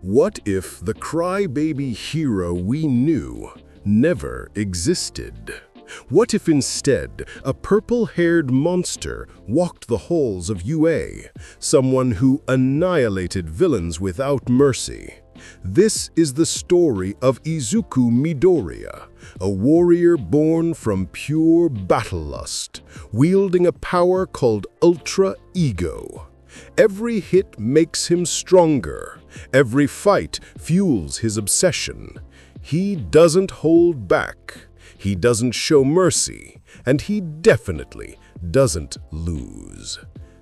What if the crybaby hero we knew never existed? What if instead a purple-haired monster walked the halls of UA, someone who annihilated villains without mercy? This is the story of Izuku Midoriya, a warrior born from pure battle lust, wielding a power called Ultra Ego. Every hit makes him stronger. Every fight fuels his obsession. He doesn't hold back. He doesn't show mercy. And he definitely doesn't lose.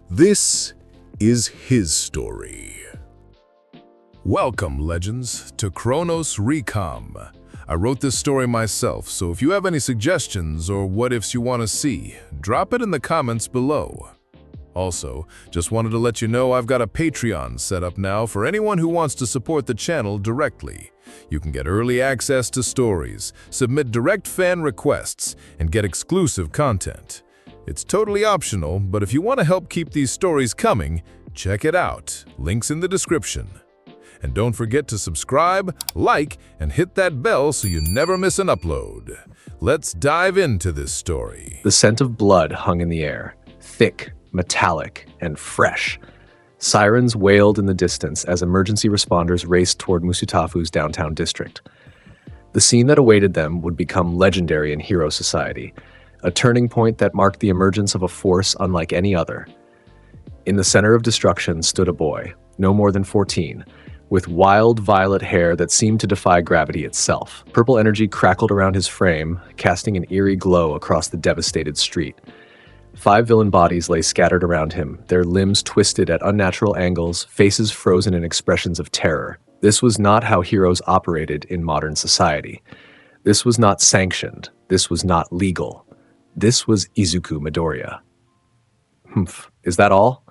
This is his story. Welcome, legends, to Chronos Recom. I wrote this story myself, so if you have any suggestions or what-ifs you want to see, drop it in the comments below. Also, just wanted to let you know I've got a Patreon set up now for anyone who wants to support the channel directly. You can get early access to stories, submit direct fan requests, and get exclusive content. It's totally optional, but if you want to help keep these stories coming, check it out. Links in the description. And don't forget to subscribe, like, and hit that bell so you never miss an upload. Let's dive into this story. The scent of blood hung in the air, thick, metallic, and fresh. Sirens wailed in the distance as emergency responders raced toward Musutafu's downtown district. The scene that awaited them would become legendary in Hero Society, a turning point that marked the emergence of a force unlike any other. In the center of destruction stood a boy, no more than 14, with wild violet hair that seemed to defy gravity itself. Purple energy crackled around his frame, casting an eerie glow across the devastated street. 5 villain bodies lay scattered around him, their limbs twisted at unnatural angles, faces frozen in expressions of terror. This was not how heroes operated in modern society. This was not sanctioned. This was not legal. This was Izuku Midoriya. Humph, is that all?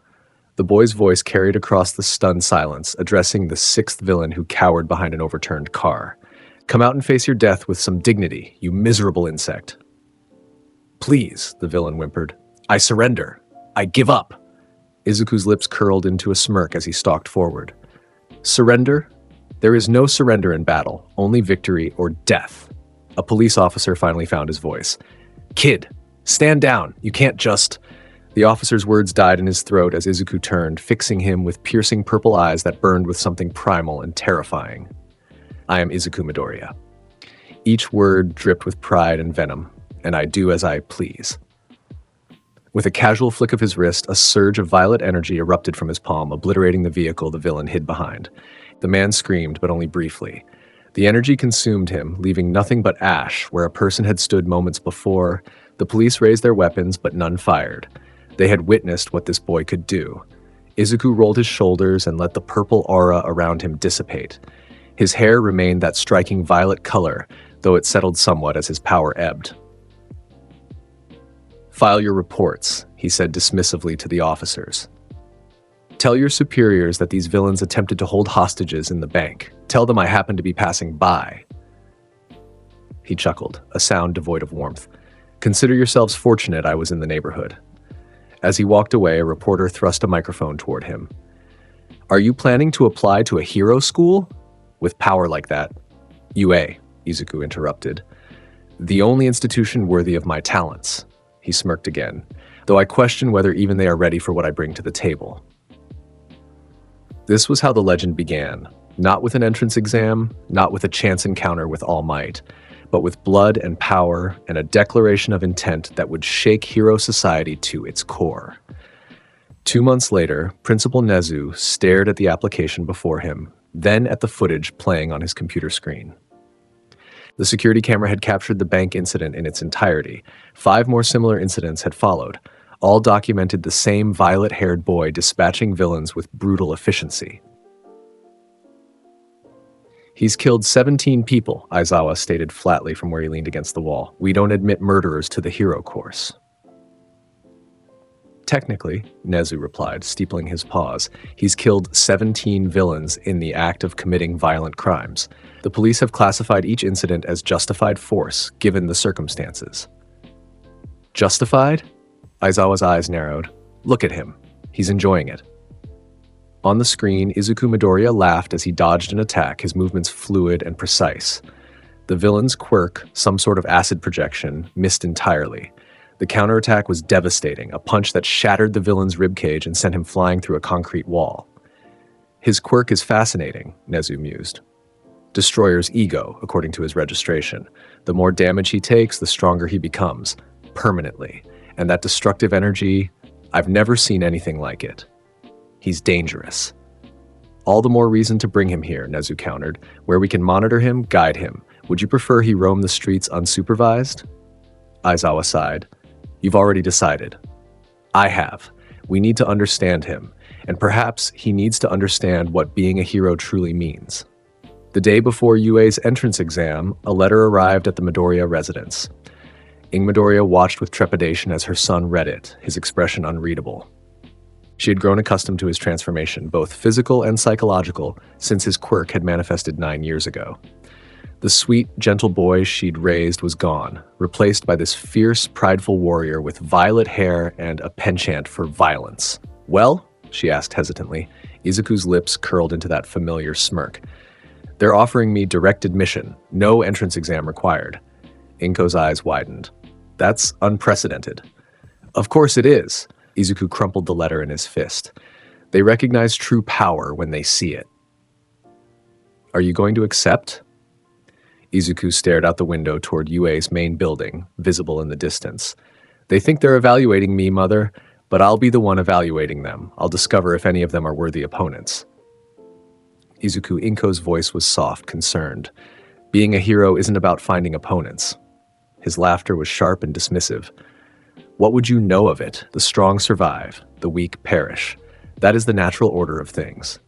The boy's voice carried across the stunned silence, addressing the 6th villain who cowered behind an overturned car. Come out and face your death with some dignity, you miserable insect. Please, the villain whimpered. I surrender. I give up. Izuku's lips curled into a smirk as he stalked forward. Surrender? There is no surrender in battle, only victory or death. A police officer finally found his voice. Kid, stand down. You can't just... The officer's words died in his throat as Izuku turned, fixing him with piercing purple eyes that burned with something primal and terrifying. I am Izuku Midoriya. Each word dripped with pride and venom, and I do as I please. With a casual flick of his wrist, a surge of violet energy erupted from his palm, obliterating the vehicle the villain hid behind. The man screamed, but only briefly. The energy consumed him, leaving nothing but ash where a person had stood moments before. The police raised their weapons, but none fired. They had witnessed what this boy could do. Izuku rolled his shoulders and let the purple aura around him dissipate. His hair remained that striking violet color, though it settled somewhat as his power ebbed. File your reports, he said dismissively to the officers. Tell your superiors that these villains attempted to hold hostages in the bank. Tell them I happened to be passing by. He chuckled, a sound devoid of warmth. Consider yourselves fortunate I was in the neighborhood. As he walked away, a reporter thrust a microphone toward him. Are you planning to apply to a hero school? With power like that? UA, Izuku interrupted. The only institution worthy of my talents. He smirked again, though I question whether even they are ready for what I bring to the table. This was how the legend began, not with an entrance exam, not with a chance encounter with All Might, but with blood and power and a declaration of intent that would shake Hero Society to its core. 2 months later, Principal Nezu stared at the application before him, then at the footage playing on his computer screen. The security camera had captured the bank incident in its entirety. 5 more similar incidents had followed. All documented the same violet-haired boy dispatching villains with brutal efficiency. He's killed 17 people, Aizawa stated flatly from where he leaned against the wall. We don't admit murderers to the hero course. Technically, Nezu replied, steepling his paws, he's killed 17 villains in the act of committing violent crimes. The police have classified each incident as justified force, given the circumstances. Justified? Aizawa's eyes narrowed. Look at him. He's enjoying it. On the screen, Izuku Midoriya laughed as he dodged an attack, his movements fluid and precise. The villain's quirk, some sort of acid projection, missed entirely. The counterattack was devastating, a punch that shattered the villain's ribcage and sent him flying through a concrete wall. His quirk is fascinating, Nezu mused. Destroyer's ego, according to his registration. The more damage he takes, the stronger he becomes, permanently. And that destructive energy, I've never seen anything like it. He's dangerous. All the more reason to bring him here, Nezu countered, where we can monitor him, guide him. Would you prefer he roam the streets unsupervised? Aizawa sighed. You've already decided. I have. We need to understand him, and perhaps he needs to understand what being a hero truly means. The day before Yue's entrance exam, a letter arrived at the Midoriya residence. Midoriya watched with trepidation as her son read it, his expression unreadable. She had grown accustomed to his transformation, both physical and psychological, since his quirk had manifested 9 years ago. The sweet, gentle boy she'd raised was gone, replaced by this fierce, prideful warrior with violet hair and a penchant for violence. Well? She asked hesitantly. Izuku's lips curled into that familiar smirk. They're offering me direct admission, no entrance exam required. Inko's eyes widened. That's unprecedented. Of course it is. Izuku crumpled the letter in his fist. They recognize true power when they see it. Are you going to accept? Izuku stared out the window toward Yue's main building, visible in the distance. They think they're evaluating me, Mother, but I'll be the one evaluating them. I'll discover if any of them are worthy opponents. Inko's voice was soft, concerned. Being a hero isn't about finding opponents. His laughter was sharp and dismissive. What would you know of it? The strong survive, the weak perish. That is the natural order of things.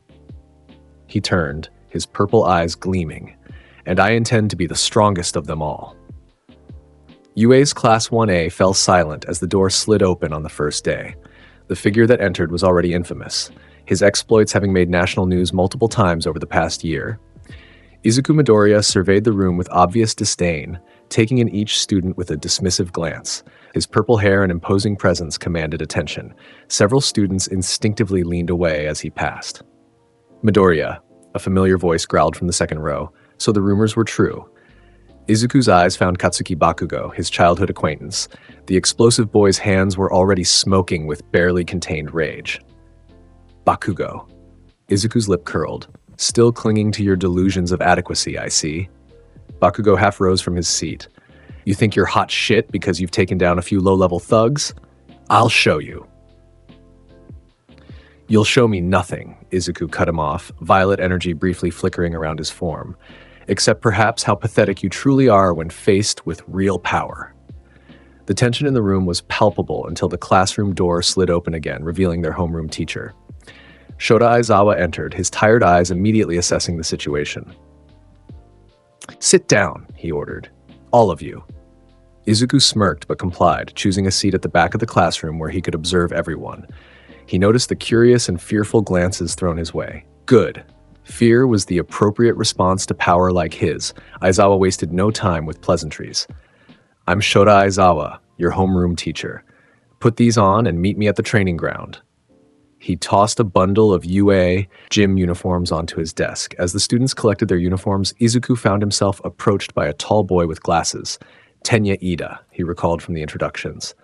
He turned, his purple eyes gleaming. And I intend to be the strongest of them all. Yue's Class 1A fell silent as the door slid open on the first day. The figure that entered was already infamous, his exploits having made national news multiple times over the past year. Izuku Midoriya surveyed the room with obvious disdain, taking in each student with a dismissive glance. His purple hair and imposing presence commanded attention. Several students instinctively leaned away as he passed. Midoriya, a familiar voice growled from the second row. So the rumors were true. Izuku's eyes found Katsuki Bakugo, his childhood acquaintance. The explosive boy's hands were already smoking with barely contained rage. Bakugo. Izuku's lip curled. Still clinging to your delusions of adequacy, I see. Bakugo half rose from his seat. You think you're hot shit because you've taken down a few low-level thugs? I'll show you. You'll show me nothing, Izuku cut him off, violet energy briefly flickering around his form. Except perhaps how pathetic you truly are when faced with real power. The tension in the room was palpable until the classroom door slid open again, revealing their homeroom teacher. Shota Aizawa entered, his tired eyes immediately assessing the situation. Sit down, he ordered. All of you. Izuku smirked but complied, choosing a seat at the back of the classroom where he could observe everyone. He noticed the curious and fearful glances thrown his way. Good. Fear was the appropriate response to power like his. Aizawa wasted no time with pleasantries. I'm Shota Aizawa, your homeroom teacher. Put these on and meet me at the training ground. He tossed a bundle of UA gym uniforms onto his desk. As the students collected their uniforms, Izuku found himself approached by a tall boy with glasses. Tenya Ida, he recalled from the introductions.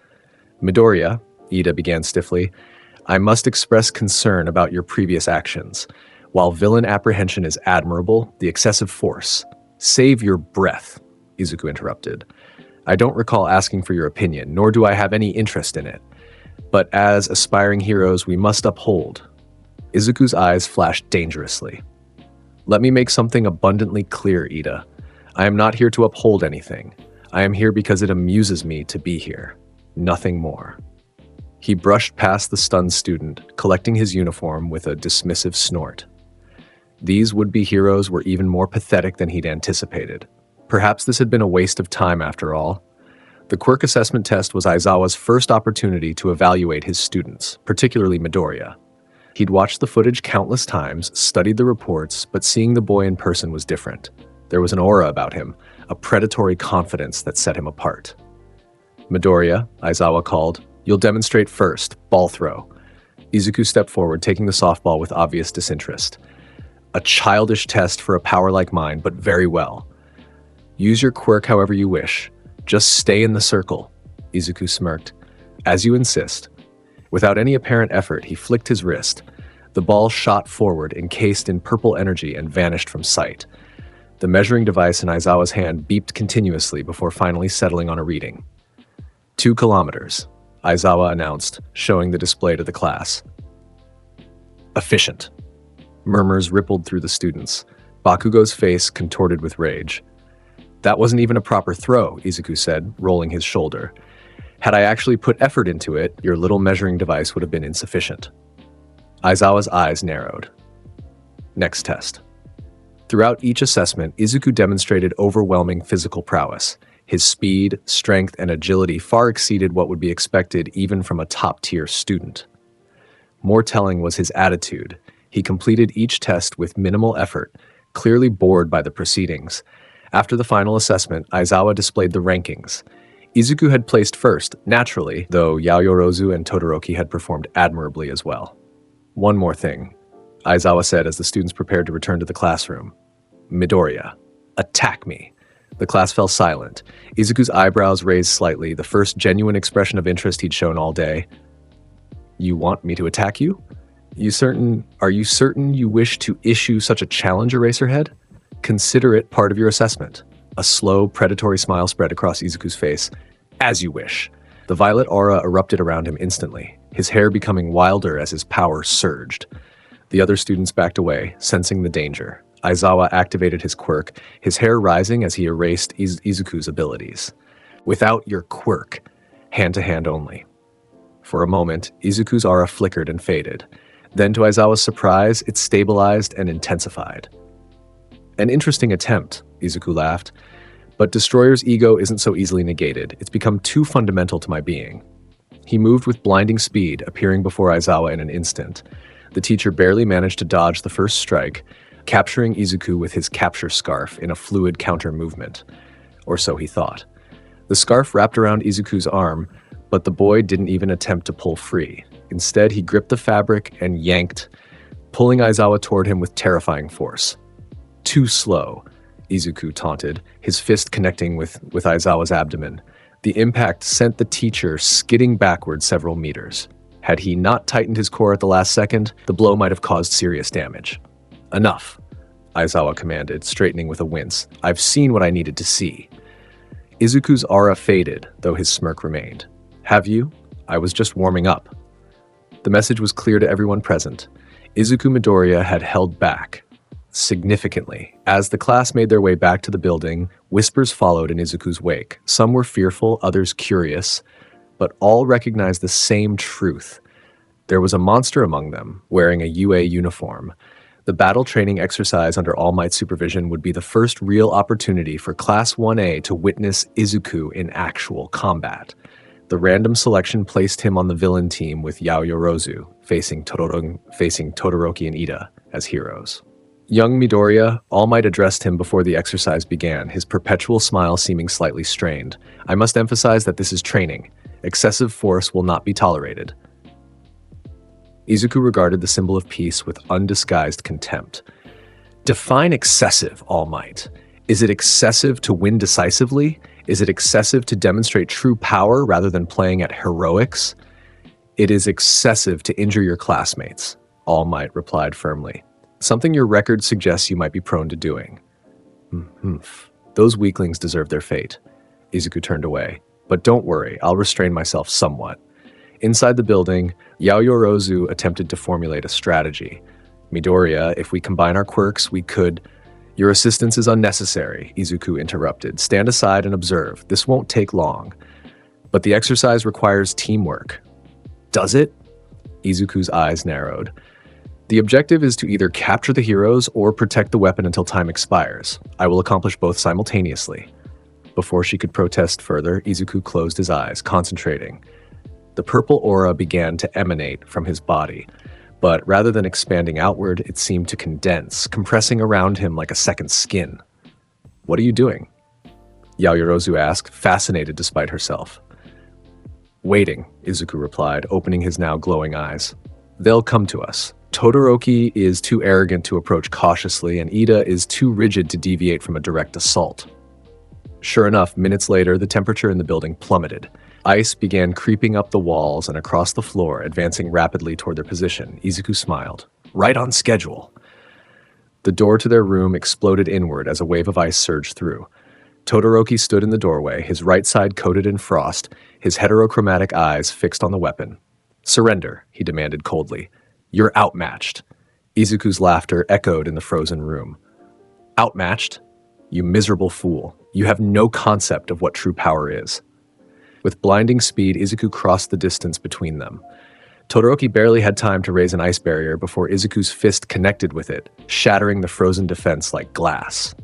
Midoriya, Ida began stiffly, I must express concern about your previous actions. While villain apprehension is admirable, the excessive force. Save your breath, Izuku interrupted. I don't recall asking for your opinion, nor do I have any interest in it. But as aspiring heroes, we must uphold. Izuku's eyes flashed dangerously. Let me make something abundantly clear, Ida. I am not here to uphold anything. I am here because it amuses me to be here. Nothing more. He brushed past the stunned student, collecting his uniform with a dismissive snort. These would-be heroes were even more pathetic than he'd anticipated. Perhaps this had been a waste of time after all. The quirk assessment test was Aizawa's first opportunity to evaluate his students, particularly Midoriya. He'd watched the footage countless times, studied the reports, but seeing the boy in person was different. There was an aura about him, a predatory confidence that set him apart. Midoriya, Aizawa called, you'll demonstrate first, ball throw. Izuku stepped forward, taking the softball with obvious disinterest. A childish test for a power like mine, but very well. Use your quirk however you wish. Just stay in the circle, Izuku smirked. As you insist. Without any apparent effort, he flicked his wrist. The ball shot forward, encased in purple energy, and vanished from sight. The measuring device in Aizawa's hand beeped continuously before finally settling on a reading. 2 kilometers, Aizawa announced, showing the display to the class. Efficient. Murmurs rippled through the students. Bakugo's face contorted with rage. That wasn't even a proper throw, Izuku said, rolling his shoulder. Had I actually put effort into it, your little measuring device would have been insufficient. Aizawa's eyes narrowed. Next test. Throughout each assessment, Izuku demonstrated overwhelming physical prowess. His speed, strength, and agility far exceeded what would be expected even from a top-tier student. More telling was his attitude. He completed each test with minimal effort, clearly bored by the proceedings. After the final assessment, Aizawa displayed the rankings. Izuku had placed first, naturally, though Yaoyorozu and Todoroki had performed admirably as well. One more thing, Aizawa said as the students prepared to return to the classroom. Midoriya, attack me. The class fell silent. Izuku's eyebrows raised slightly, the first genuine expression of interest he'd shown all day. You want me to attack you? Are you certain you wish to issue such a challenge, Eraserhead? Consider it part of your assessment. A slow, predatory smile spread across Izuku's face. As you wish. The violet aura erupted around him instantly, his hair becoming wilder as his power surged. The other students backed away, sensing the danger. Aizawa activated his quirk, his hair rising as he erased Izuku's abilities. Without your quirk, hand-to-hand only. For a moment, Izuku's aura flickered and faded. Then, to Aizawa's surprise, it stabilized and intensified. An interesting attempt, Izuku laughed. But Destroyer's ego isn't so easily negated. It's become too fundamental to my being. He moved with blinding speed, appearing before Aizawa in an instant. The teacher barely managed to dodge the first strike, capturing Izuku with his capture scarf in a fluid counter-movement. Or so he thought. The scarf wrapped around Izuku's arm, but the boy didn't even attempt to pull free. Instead, he gripped the fabric and yanked, pulling Aizawa toward him with terrifying force. Too slow, Izuku taunted, his fist connecting with Aizawa's abdomen. The impact sent the teacher skidding backward several meters. Had he not tightened his core at the last second, the blow might have caused serious damage. Enough, Aizawa commanded, straightening with a wince. I've seen what I needed to see. Izuku's aura faded, though his smirk remained. Have you? I was just warming up. The message was clear to everyone present. Izuku Midoriya had held back. Significantly. As the class made their way back to the building, whispers followed in Izuku's wake. Some were fearful, others curious, but all recognized the same truth. There was a monster among them, wearing a UA uniform. The battle training exercise under All Might's supervision would be the first real opportunity for Class 1A to witness Izuku in actual combat. The random selection placed him on the villain team with Yaoyorozu, facing Todoroki and Ida as heroes. Young Midoriya, All Might addressed him before the exercise began, his perpetual smile seeming slightly strained. I must emphasize that this is training. Excessive force will not be tolerated. Izuku regarded the symbol of peace with undisguised contempt. Define excessive, All Might. Is it excessive to win decisively? Is it excessive to demonstrate true power rather than playing at heroics? It is excessive to injure your classmates, All Might replied firmly. Something your record suggests you might be prone to doing. Those weaklings deserve their fate. Izuku turned away. But don't worry, I'll restrain myself somewhat. Inside the building, Yaoyorozu attempted to formulate a strategy. Midoriya, if we combine our quirks, we could... Your assistance is unnecessary, Izuku interrupted. Stand aside and observe. This won't take long. But the exercise requires teamwork. Does it? Izuku's eyes narrowed. The objective is to either capture the heroes or protect the weapon until time expires. I will accomplish both simultaneously. Before she could protest further, Izuku closed his eyes, concentrating. The purple aura began to emanate from his body, but rather than expanding outward, it seemed to condense, compressing around him like a second skin. What are you doing? Yaoyorozu asked, fascinated despite herself. Waiting, Izuku replied, opening his now glowing eyes. They'll come to us. Todoroki is too arrogant to approach cautiously, and Ida is too rigid to deviate from a direct assault. Sure enough, minutes later, the temperature in the building plummeted. Ice began creeping up the walls and across the floor, advancing rapidly toward their position. Izuku smiled. Right on schedule. The door to their room exploded inward as a wave of ice surged through. Todoroki stood in the doorway, his right side coated in frost, his heterochromatic eyes fixed on the weapon. Surrender, he demanded coldly. You're outmatched. Izuku's laughter echoed in the frozen room. Outmatched? You miserable fool. You have no concept of what true power is. With blinding speed, Izuku crossed the distance between them. Todoroki barely had time to raise an ice barrier before Izuku's fist connected with it, shattering the frozen defense like glass.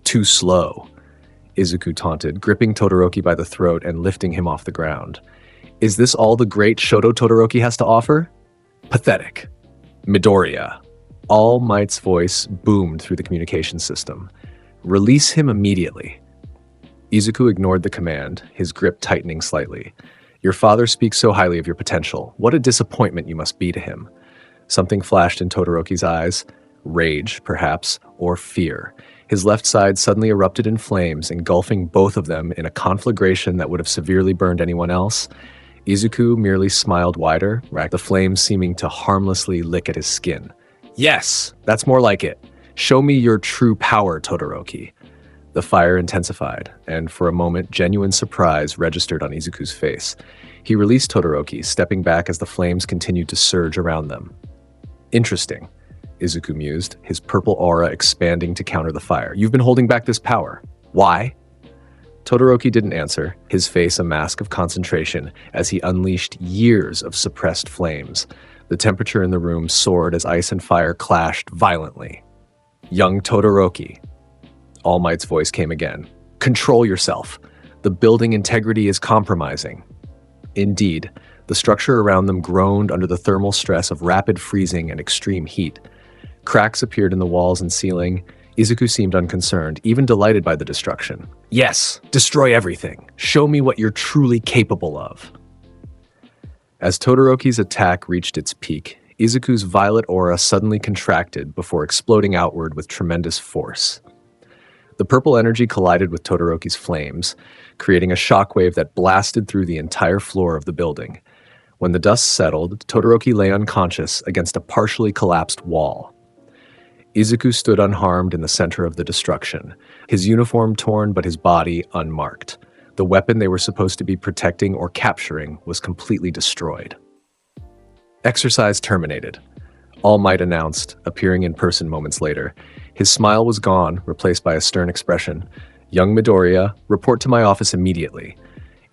Too slow, Izuku taunted, gripping Todoroki by the throat and lifting him off the ground. Is this all the great Shoto Todoroki has to offer? Pathetic. Midoriya. All Might's voice boomed through the communication system. Release him immediately. Izuku ignored the command, his grip tightening slightly. Your father speaks so highly of your potential. What a disappointment you must be to him. Something flashed in Todoroki's eyes. Rage, perhaps, or fear. His left side suddenly erupted in flames, engulfing both of them in a conflagration that would have severely burned anyone else. Izuku merely smiled wider, the flames seeming to harmlessly lick at his skin. Yes, that's more like it. Show me your true power, Todoroki. The fire intensified, and for a moment, genuine surprise registered on Izuku's face. He released Todoroki, stepping back as the flames continued to surge around them. Interesting, Izuku mused, his purple aura expanding to counter the fire. You've been holding back this power. Why? Todoroki didn't answer, his face a mask of concentration as he unleashed years of suppressed flames. The temperature in the room soared as ice and fire clashed violently. Young Todoroki. All Might's voice came again. Control yourself. The building integrity is compromising. Indeed, the structure around them groaned under the thermal stress of rapid freezing and extreme heat. Cracks appeared in the walls and ceiling. Izuku seemed unconcerned, even delighted by the destruction. Yes, destroy everything. Show me what you're truly capable of. As Todoroki's attack reached its peak, Izuku's violet aura suddenly contracted before exploding outward with tremendous force. The purple energy collided with Todoroki's flames, creating a shockwave that blasted through the entire floor of the building. When the dust settled, Todoroki lay unconscious against a partially collapsed wall. Izuku stood unharmed in the center of the destruction, his uniform torn but his body unmarked. The weapon they were supposed to be protecting or capturing was completely destroyed. Exercise terminated, All Might announced, appearing in person moments later. His smile was gone, replaced by a stern expression. Young Midoriya, report to my office immediately.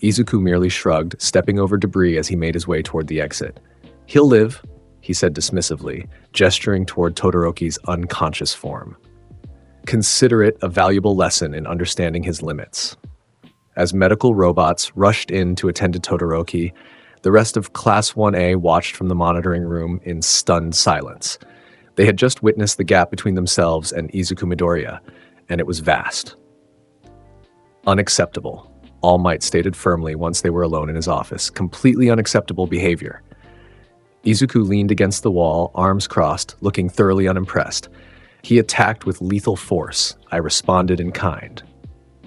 Izuku merely shrugged, stepping over debris as he made his way toward the exit. He'll live, he said dismissively, gesturing toward Todoroki's unconscious form. Consider it a valuable lesson in understanding his limits. As medical robots rushed in to attend to Todoroki, the rest of Class 1A watched from the monitoring room in stunned silence. They had just witnessed the gap between themselves and Izuku Midoriya, and it was vast. Unacceptable, All Might stated firmly once they were alone in his office. Completely unacceptable behavior. Izuku leaned against the wall, arms crossed, looking thoroughly unimpressed. He attacked with lethal force. I responded in kind.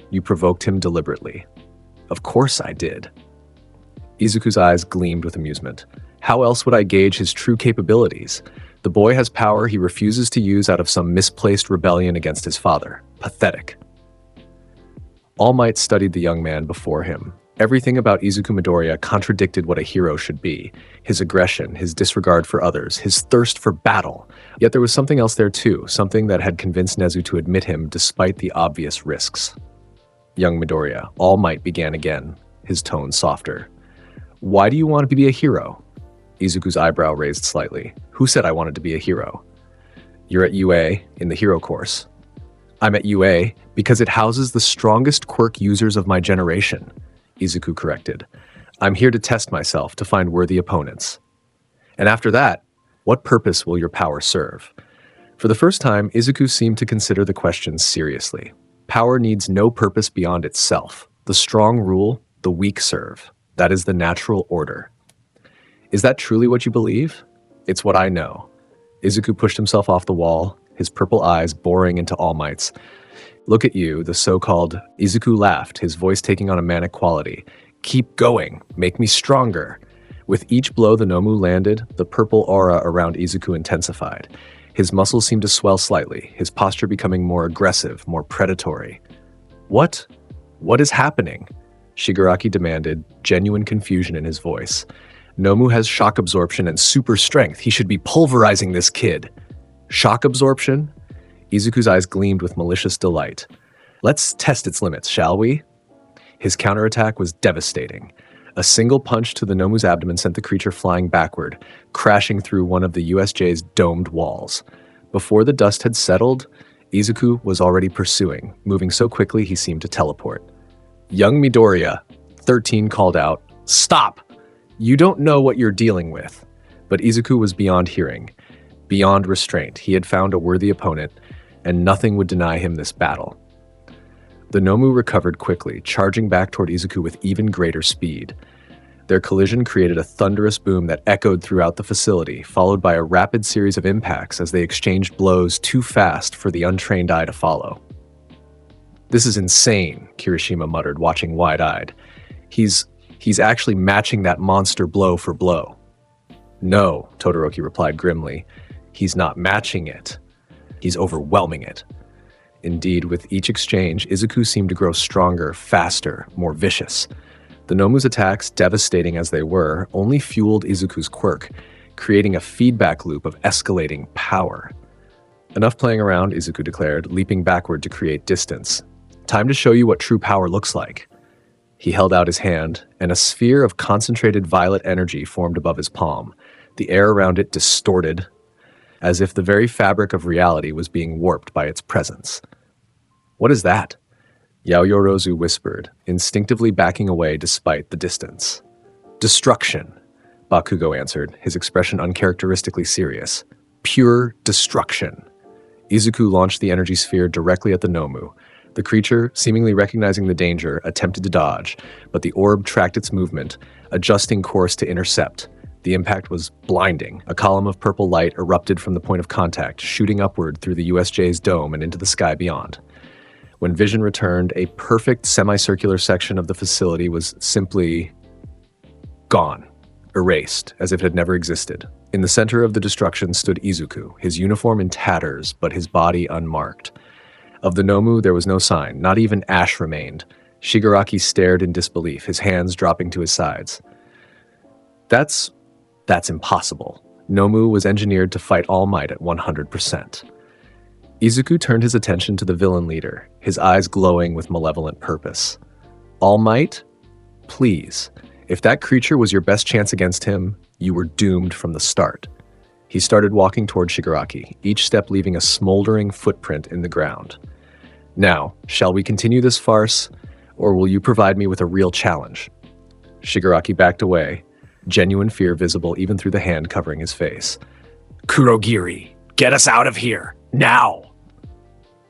You provoked him deliberately. Of course I did. Izuku's eyes gleamed with amusement. How else would I gauge his true capabilities? The boy has power he refuses to use out of some misplaced rebellion against his father. Pathetic. All Might studied the young man before him. Everything about Izuku Midoriya contradicted what a hero should be. His aggression, his disregard for others, his thirst for battle. Yet there was something else there too, something that had convinced Nezu to admit him despite the obvious risks. Young Midoriya, All Might began again, his tone softer. Why do you want to be a hero? Izuku's eyebrow raised slightly. Who said I wanted to be a hero? You're at UA, in the hero course. I'm at UA because it houses the strongest quirk users of my generation, Izuku corrected. I'm here to test myself, to find worthy opponents. And after that, what purpose will your power serve? For the first time, Izuku seemed to consider the question seriously. Power needs no purpose beyond itself. The strong rule, the weak serve. That is the natural order. Is that truly what you believe? It's what I know. Izuku pushed himself off the wall, his purple eyes boring into All Might's. Look at you, the so-called... Izuku laughed, his voice taking on a manic quality. Keep going. Make me stronger. With each blow the Nomu landed, the purple aura around Izuku intensified. His muscles seemed to swell slightly, his posture becoming more aggressive, more predatory. What? What is happening? Shigaraki demanded, genuine confusion in his voice. Nomu has shock absorption and super strength. He should be pulverizing this kid. Shock absorption? Izuku's eyes gleamed with malicious delight. Let's test its limits, shall we? His counterattack was devastating. A single punch to the Nomu's abdomen sent the creature flying backward, crashing through one of the USJ's domed walls. Before the dust had settled, Izuku was already pursuing, moving so quickly he seemed to teleport. Young Midoriya, 13, called out, "Stop! You don't know what you're dealing with." But Izuku was beyond hearing, beyond restraint. He had found a worthy opponent, and nothing would deny him this battle. The Nomu recovered quickly, charging back toward Izuku with even greater speed. Their collision created a thunderous boom that echoed throughout the facility, followed by a rapid series of impacts as they exchanged blows too fast for the untrained eye to follow. "This is insane," Kirishima muttered, watching wide-eyed. He's actually matching that monster blow for blow." "No," Todoroki replied grimly. "He's not matching it. He's overwhelming it." Indeed, with each exchange, Izuku seemed to grow stronger, faster, more vicious. The Nomu's attacks, devastating as they were, only fueled Izuku's quirk, creating a feedback loop of escalating power. "Enough playing around," Izuku declared, leaping backward to create distance. "Time to show you what true power looks like." He held out his hand, and a sphere of concentrated violet energy formed above his palm, the air around it distorted, as if the very fabric of reality was being warped by its presence. "What is that?" Yaoyorozu whispered, instinctively backing away despite the distance. "Destruction," Bakugo answered, his expression uncharacteristically serious. "Pure destruction." Izuku launched the energy sphere directly at the Nomu. The creature, seemingly recognizing the danger, attempted to dodge, but the orb tracked its movement, adjusting course to intercept. The impact was blinding. A column of purple light erupted from the point of contact, shooting upward through the USJ's dome and into the sky beyond. When vision returned, a perfect semicircular section of the facility was simply gone, erased, as if it had never existed. In the center of the destruction stood Izuku, his uniform in tatters, but his body unmarked. Of the Nomu, there was no sign, not even ash remained. Shigaraki stared in disbelief, his hands dropping to his sides. That's impossible. Nomu was engineered to fight All Might at 100%. Izuku turned his attention to the villain leader, his eyes glowing with malevolent purpose. "All Might? Please. If that creature was your best chance against him, you were doomed from the start." He started walking toward Shigaraki, each step leaving a smoldering footprint in the ground. "Now, shall we continue this farce, or will you provide me with a real challenge?" Shigaraki backed away, genuine fear visible even through the hand covering his face. "Kurogiri, get us out of here, now!"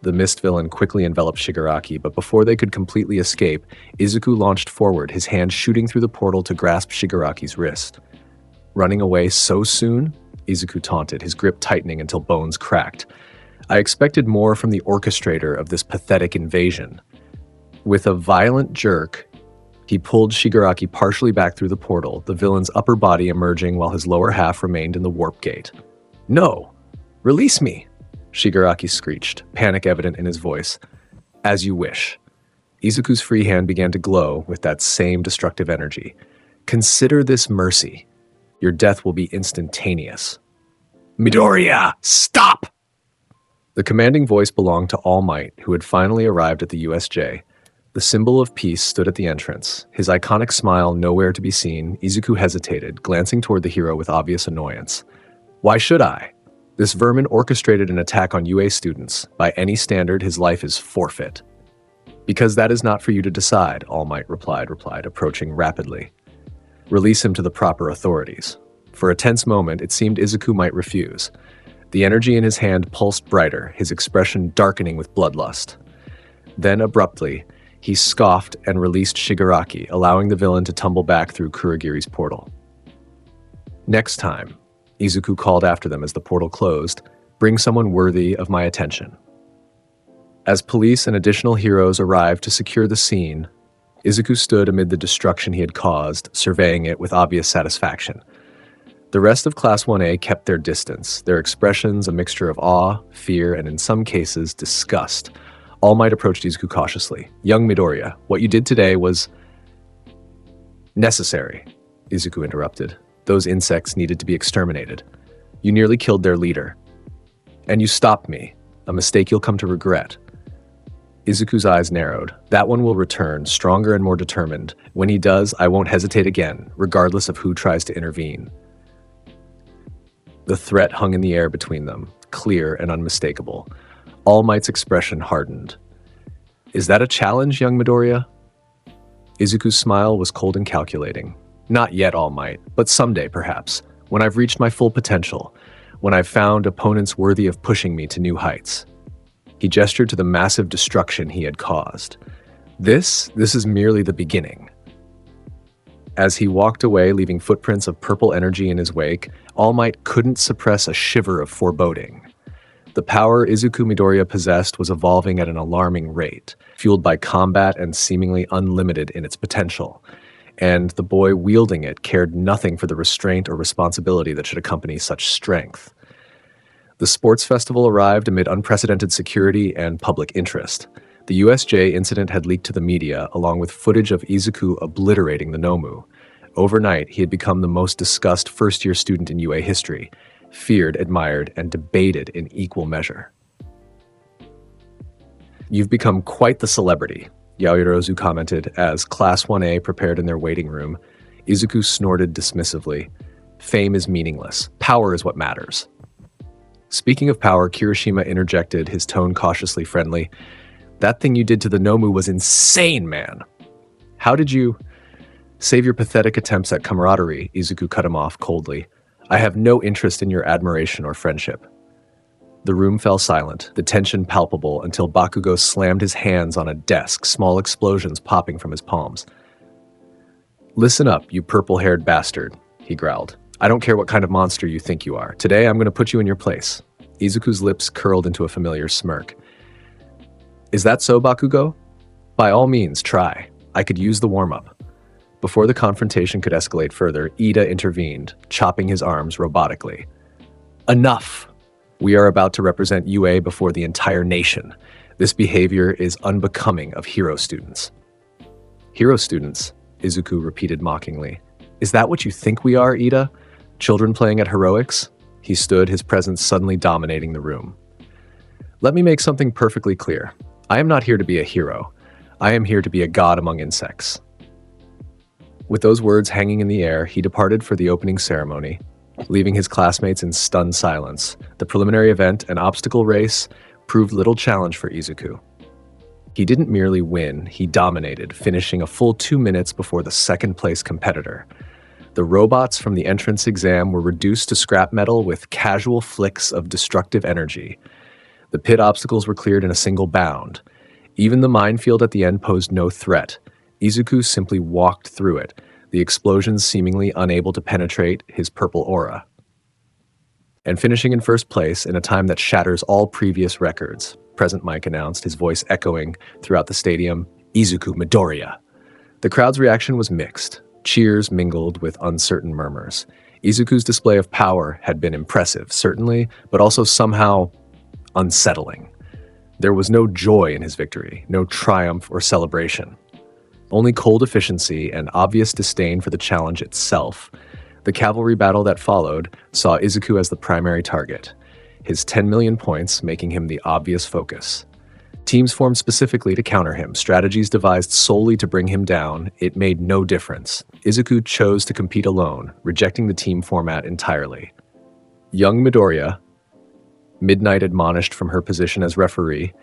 The mist villain quickly enveloped Shigaraki, but before they could completely escape, Izuku launched forward, his hand shooting through the portal to grasp Shigaraki's wrist. "Running away so soon?" Izuku taunted, his grip tightening until bones cracked. "I expected more from the orchestrator of this pathetic invasion." With a violent jerk, he pulled Shigaraki partially back through the portal, the villain's upper body emerging while his lower half remained in the warp gate. "No! Release me!" Shigaraki screeched, panic evident in his voice. "As you wish." Izuku's free hand began to glow with that same destructive energy. "Consider this mercy. Your death will be instantaneous." "Midoriya, stop!" The commanding voice belonged to All Might, who had finally arrived at the USJ. The symbol of peace stood at the entrance. His iconic smile nowhere to be seen, Izuku hesitated, glancing toward the hero with obvious annoyance. "Why should I? This vermin orchestrated an attack on UA students. By any standard, his life is forfeit." "Because that is not for you to decide," All Might replied, approaching rapidly. "Release him to the proper authorities." For a tense moment, it seemed Izuku might refuse. The energy in his hand pulsed brighter, his expression darkening with bloodlust. Then, abruptly, he scoffed and released Shigaraki, allowing the villain to tumble back through Kurogiri's portal. Next time, Izuku called after them as the portal closed, bring someone worthy of my attention. As police and additional heroes arrived to secure the scene, Izuku stood amid the destruction he had caused, surveying it with obvious satisfaction. The rest of Class 1A kept their distance, their expressions a mixture of awe, fear, and in some cases, disgust. All Might approached Izuku cautiously. "Young Midoriya, what you did today was necessary," Izuku interrupted. "Those insects needed to be exterminated. You nearly killed their leader. And you stopped me, a mistake you'll come to regret." Izuku's eyes narrowed. "That one will return, stronger and more determined. When he does, I won't hesitate again, regardless of who tries to intervene." The threat hung in the air between them, clear and unmistakable. All Might's expression hardened. "Is that a challenge, young Midoriya?" Izuku's smile was cold and calculating. "Not yet, All Might, but someday, perhaps, when I've reached my full potential, when I've found opponents worthy of pushing me to new heights." He gestured to the massive destruction he had caused. This is merely the beginning." As he walked away, leaving footprints of purple energy in his wake, All Might couldn't suppress a shiver of foreboding. The power Izuku Midoriya possessed was evolving at an alarming rate, fueled by combat and seemingly unlimited in its potential. And the boy wielding it cared nothing for the restraint or responsibility that should accompany such strength. The sports festival arrived amid unprecedented security and public interest. The USJ incident had leaked to the media, along with footage of Izuku obliterating the Nomu. Overnight, he had become the most discussed first-year student in UA history, feared, admired, and debated in equal measure. "You've become quite the celebrity," Yaoyorozu commented as Class 1A prepared in their waiting room. Izuku snorted dismissively. "Fame is meaningless. Power is what matters." Speaking of power, Kirishima interjected, his tone cautiously friendly. "That thing you did to the Nomu was insane, man." "How did you—" "Save your pathetic attempts at camaraderie," Izuku cut him off coldly. "I have no interest in your admiration or friendship." The room fell silent, the tension palpable until Bakugo slammed his hands on a desk, small explosions popping from his palms. "Listen up, you purple-haired bastard," he growled. "I don't care what kind of monster you think you are. Today I'm going to put you in your place." Izuku's lips curled into a familiar smirk. "Is that so, Bakugo? By all means, try. I could use the warm-up." Before the confrontation could escalate further, Ida intervened, chopping his arms robotically. "Enough! We are about to represent UA before the entire nation. This behavior is unbecoming of hero students." "Hero students?" Izuku repeated mockingly. "Is that what you think we are, Ida? Children playing at heroics?" He stood, his presence suddenly dominating the room. "Let me make something perfectly clear. I am not here to be a hero. I am here to be a god among insects." With those words hanging in the air, he departed for the opening ceremony, leaving his classmates in stunned silence. The preliminary event, an obstacle race, proved little challenge for Izuku. He didn't merely win, he dominated, finishing a full 2 minutes before the second-place competitor. The robots from the entrance exam were reduced to scrap metal with casual flicks of destructive energy. The pit obstacles were cleared in a single bound. Even the minefield at the end posed no threat. Izuku simply walked through it, the explosions seemingly unable to penetrate his purple aura. And finishing in first place in a time that shatters all previous records, Present Mike announced, his voice echoing throughout the stadium, "Izuku Midoriya." The crowd's reaction was mixed. Cheers mingled with uncertain murmurs. Izuku's display of power had been impressive, certainly, but also somehow unsettling. There was no joy in his victory, no triumph or celebration. Only cold efficiency and obvious disdain for the challenge itself. The cavalry battle that followed saw Izuku as the primary target, his 10 million points making him the obvious focus. Teams formed specifically to counter him, strategies devised solely to bring him down. It made no difference. Izuku chose to compete alone, rejecting the team format entirely. Young Midoriya, Midnight admonished from her position as referee,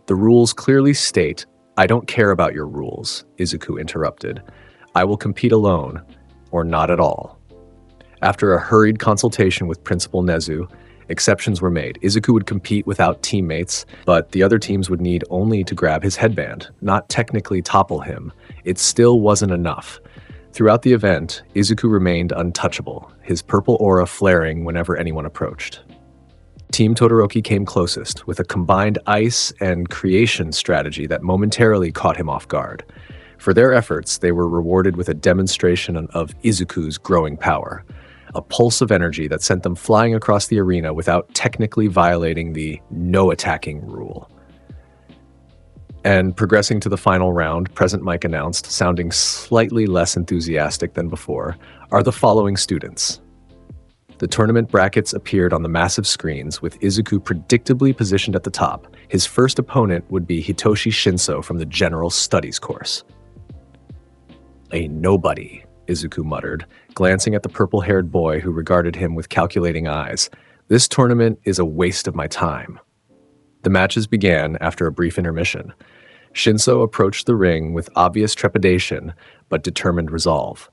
"The rules clearly state, I don't care about your rules," Izuku interrupted. "I will compete alone, or not at all." After a hurried consultation with Principal Nezu, exceptions were made. Izuku would compete without teammates, but the other teams would need only to grab his headband, not technically topple him. It still wasn't enough. Throughout the event, Izuku remained untouchable, his purple aura flaring whenever anyone approached. Team Todoroki came closest, with a combined ice and creation strategy that momentarily caught him off guard. For their efforts, they were rewarded with a demonstration of Izuku's growing power, a pulse of energy that sent them flying across the arena without technically violating the no attacking rule. And progressing to the final round, Present Mike announced, sounding slightly less enthusiastic than before, are the following students. The tournament brackets appeared on the massive screens, with Izuku predictably positioned at the top. His first opponent would be Hitoshi Shinso from the General Studies course. A nobody, Izuku muttered, glancing at the purple-haired boy who regarded him with calculating eyes. This tournament is a waste of my time. The matches began after a brief intermission. Shinso approached the ring with obvious trepidation, but determined resolve.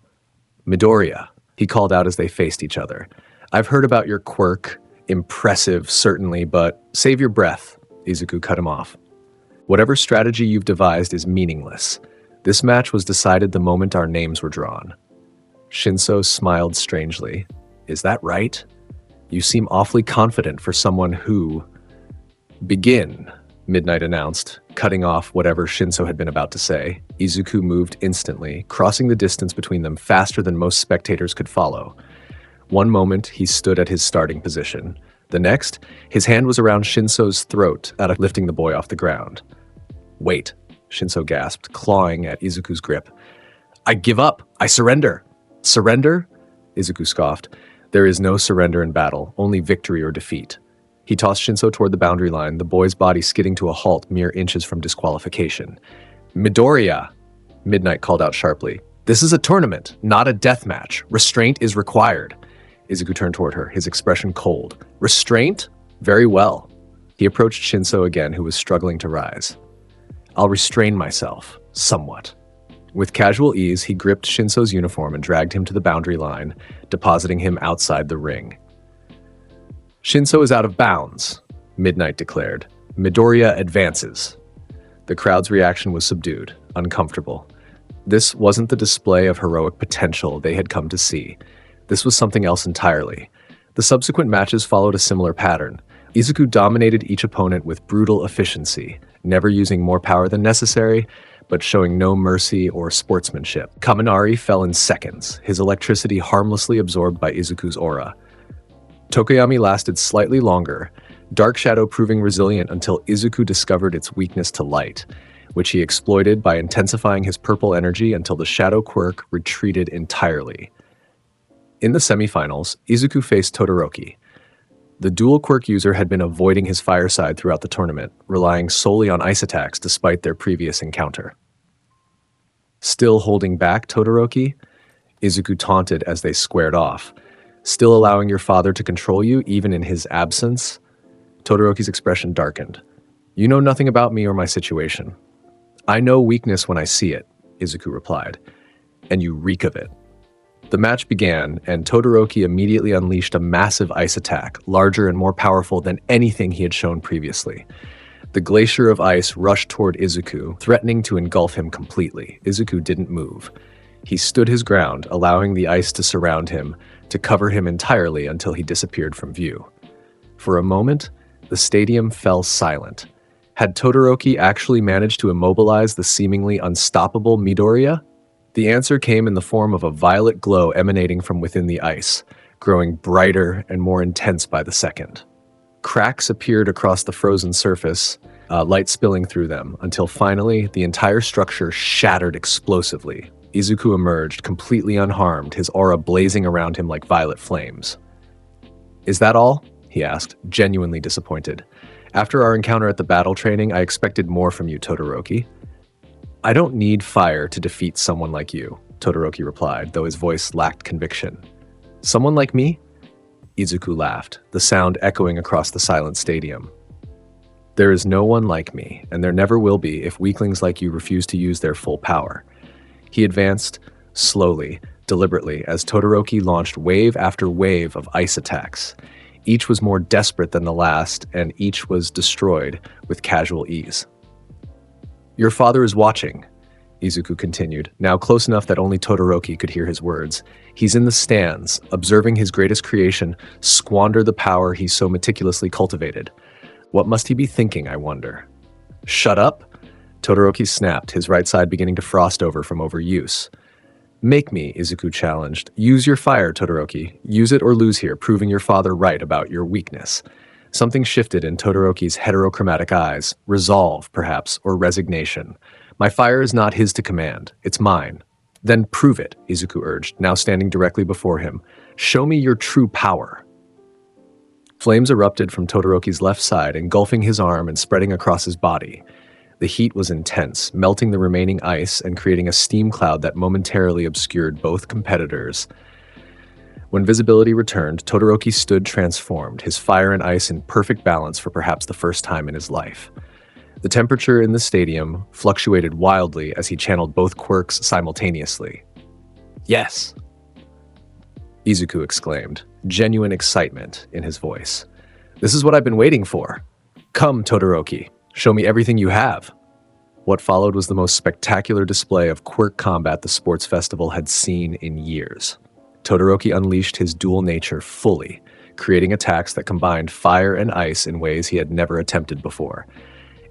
Midoriya, he called out as they faced each other. I've heard about your quirk. Impressive, certainly, but save your breath, Izuku cut him off. Whatever strategy you've devised is meaningless. This match was decided the moment our names were drawn. Shinso smiled strangely. Is that right? You seem awfully confident for someone who... Begin, Midnight announced, cutting off whatever Shinso had been about to say. Izuku moved instantly, crossing the distance between them faster than most spectators could follow. One moment, he stood at his starting position. The next, his hand was around Shinso's throat, lifting the boy off the ground. Wait, Shinso gasped, clawing at Izuku's grip. I give up. I surrender. Surrender? Izuku scoffed. There is no surrender in battle, only victory or defeat. He tossed Shinso toward the boundary line, the boy's body skidding to a halt mere inches from disqualification. Midoriya, Midnight called out sharply. This is a tournament, not a death match. Restraint is required. Izuku turned toward her, his expression cold. Restraint? Very well. He approached Shinso again, who was struggling to rise. I'll restrain myself, somewhat. With casual ease, he gripped Shinso's uniform and dragged him to the boundary line, depositing him outside the ring. Shinso is out of bounds, Midnight declared. Midoriya advances. The crowd's reaction was subdued, uncomfortable. This wasn't the display of heroic potential they had come to see. This was something else entirely. The subsequent matches followed a similar pattern. Izuku dominated each opponent with brutal efficiency, never using more power than necessary, but showing no mercy or sportsmanship. Kaminari fell in seconds, his electricity harmlessly absorbed by Izuku's aura. Tokoyami lasted slightly longer, Dark Shadow proving resilient until Izuku discovered its weakness to light, which he exploited by intensifying his purple energy until the Shadow quirk retreated entirely. In the semifinals, Izuku faced Todoroki. The dual quirk user had been avoiding his fire side throughout the tournament, relying solely on ice attacks despite their previous encounter. Still holding back Todoroki, Izuku taunted as they squared off. Still allowing your father to control you, even in his absence? Todoroki's expression darkened. You know nothing about me or my situation. I know weakness when I see it, Izuku replied, and you reek of it. The match began, and Todoroki immediately unleashed a massive ice attack, larger and more powerful than anything he had shown previously. The glacier of ice rushed toward Izuku, threatening to engulf him completely. Izuku didn't move. He stood his ground, allowing the ice to surround him, to cover him entirely until he disappeared from view. For a moment, the stadium fell silent. Had Todoroki actually managed to immobilize the seemingly unstoppable Midoriya? The answer came in the form of a violet glow emanating from within the ice, growing brighter and more intense by the second. Cracks appeared across the frozen surface, light spilling through them, until finally the entire structure shattered explosively. Izuku emerged, completely unharmed, his aura blazing around him like violet flames. Is that all? He asked, genuinely disappointed. After our encounter at the battle training, I expected more from you, Todoroki. I don't need fire to defeat someone like you, Todoroki replied, though his voice lacked conviction. Someone like me? Izuku laughed, the sound echoing across the silent stadium. There is no one like me, and there never will be if weaklings like you refuse to use their full power. He advanced, slowly, deliberately, as Todoroki launched wave after wave of ice attacks. Each was more desperate than the last, and each was destroyed with casual ease. Your father is watching. Izuku continued, now close enough that only Todoroki could hear his words. He's in the stands, observing his greatest creation squander the power he so meticulously cultivated. What must he be thinking, I wonder? Shut up? Todoroki snapped, his right side beginning to frost over from overuse. Make me, Izuku challenged. Use your fire, Todoroki. Use it or lose here, proving your father right about your weakness. Something shifted in Todoroki's heterochromatic eyes. Resolve, perhaps, or resignation. My fire is not his to command. It's mine. Then prove it, Izuku urged, now standing directly before him. Show me your true power. Flames erupted from Todoroki's left side, engulfing his arm and spreading across his body. The heat was intense, melting the remaining ice and creating a steam cloud that momentarily obscured both competitors. When visibility returned, Todoroki stood transformed, his fire and ice in perfect balance for perhaps the first time in his life. The temperature in the stadium fluctuated wildly as he channeled both quirks simultaneously. Yes! Izuku exclaimed, genuine excitement in his voice. This is what I've been waiting for. Come, Todoroki. Show me everything you have. What followed was the most spectacular display of quirk combat the sports festival had seen in years. Todoroki unleashed his dual nature fully, creating attacks that combined fire and ice in ways he had never attempted before.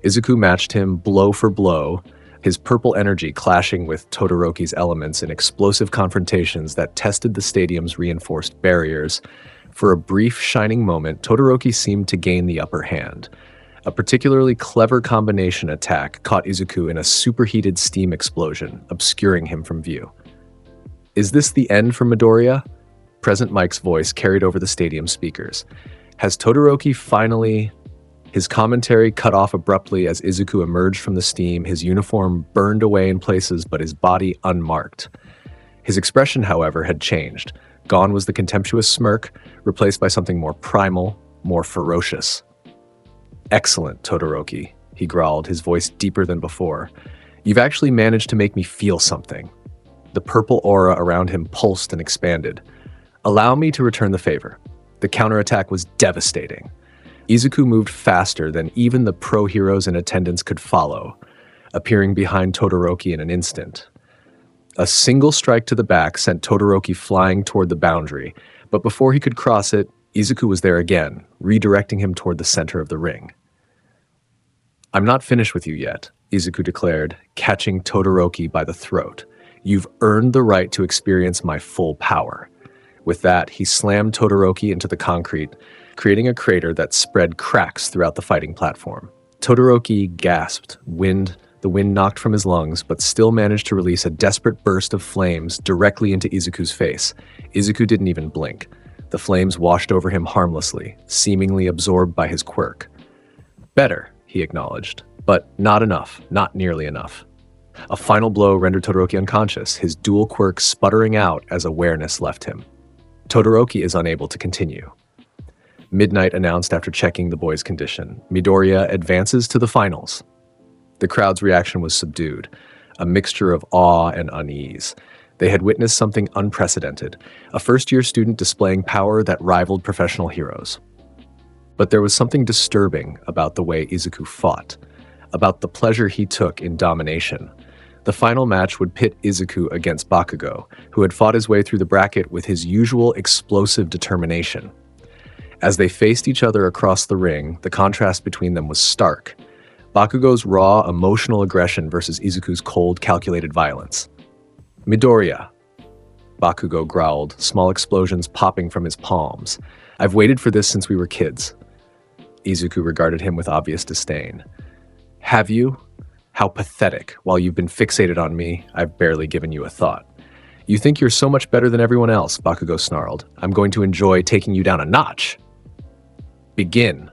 Izuku matched him blow for blow, his purple energy clashing with Todoroki's elements in explosive confrontations that tested the stadium's reinforced barriers. For a brief, shining moment, Todoroki seemed to gain the upper hand. A particularly clever combination attack caught Izuku in a superheated steam explosion, obscuring him from view. Is this the end for Midoriya? Present Mike's voice carried over the stadium speakers. Has Todoroki finally... His commentary cut off abruptly as Izuku emerged from the steam, his uniform burned away in places but his body unmarked. His expression, however, had changed. Gone was the contemptuous smirk, replaced by something more primal, more ferocious. Excellent, Todoroki, he growled, his voice deeper than before. You've actually managed to make me feel something. The purple aura around him pulsed and expanded. Allow me to return the favor. The counterattack was devastating. Izuku moved faster than even the pro-heroes in attendance could follow, appearing behind Todoroki in an instant. A single strike to the back sent Todoroki flying toward the boundary, but before he could cross it, Izuku was there again, redirecting him toward the center of the ring. I'm not finished with you yet, Izuku declared, catching Todoroki by the throat. You've earned the right to experience my full power. With that, he slammed Todoroki into the concrete, creating a crater that spread cracks throughout the fighting platform. Todoroki gasped, the wind knocked from his lungs, but still managed to release a desperate burst of flames directly into Izuku's face. Izuku didn't even blink. The flames washed over him harmlessly, seemingly absorbed by his quirk. Better, he acknowledged, but not enough, not nearly enough. A final blow rendered Todoroki unconscious, his dual quirk sputtering out as awareness left him. Todoroki is unable to continue. Midnight announced after checking the boy's condition. Midoriya advances to the finals. The crowd's reaction was subdued, a mixture of awe and unease. They had witnessed something unprecedented, a first-year student displaying power that rivaled professional heroes. But there was something disturbing about the way Izuku fought, about the pleasure he took in domination. The final match would pit Izuku against Bakugo, who had fought his way through the bracket with his usual explosive determination. As they faced each other across the ring, the contrast between them was stark. Bakugo's raw, emotional aggression versus Izuku's cold, calculated violence. Midoriya, Bakugo growled, small explosions popping from his palms. I've waited for this since we were kids. Izuku regarded him with obvious disdain. Have you? How pathetic. While you've been fixated on me, I've barely given you a thought. You think you're so much better than everyone else, Bakugo snarled. I'm going to enjoy taking you down a notch. Begin,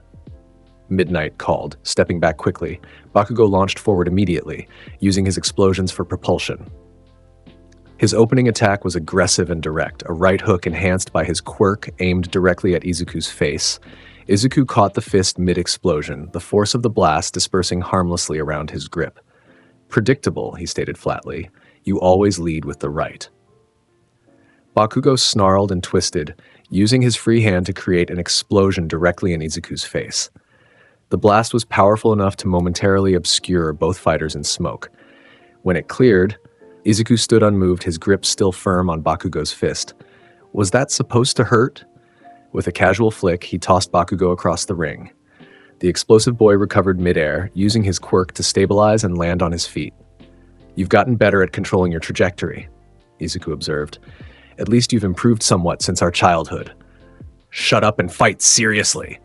Midnight called, stepping back quickly. Bakugo launched forward immediately, using his explosions for propulsion. His opening attack was aggressive and direct, a right hook enhanced by his quirk aimed directly at Izuku's face. Izuku caught the fist mid-explosion, the force of the blast dispersing harmlessly around his grip. Predictable, he stated flatly. You always lead with the right. Bakugo snarled and twisted, using his free hand to create an explosion directly in Izuku's face. The blast was powerful enough to momentarily obscure both fighters in smoke. When it cleared, Izuku stood unmoved, his grip still firm on Bakugo's fist. Was that supposed to hurt? With a casual flick, he tossed Bakugo across the ring. The explosive boy recovered midair, using his quirk to stabilize and land on his feet. "You've gotten better at controlling your trajectory," Izuku observed. "At least you've improved somewhat since our childhood." "Shut up and fight seriously,"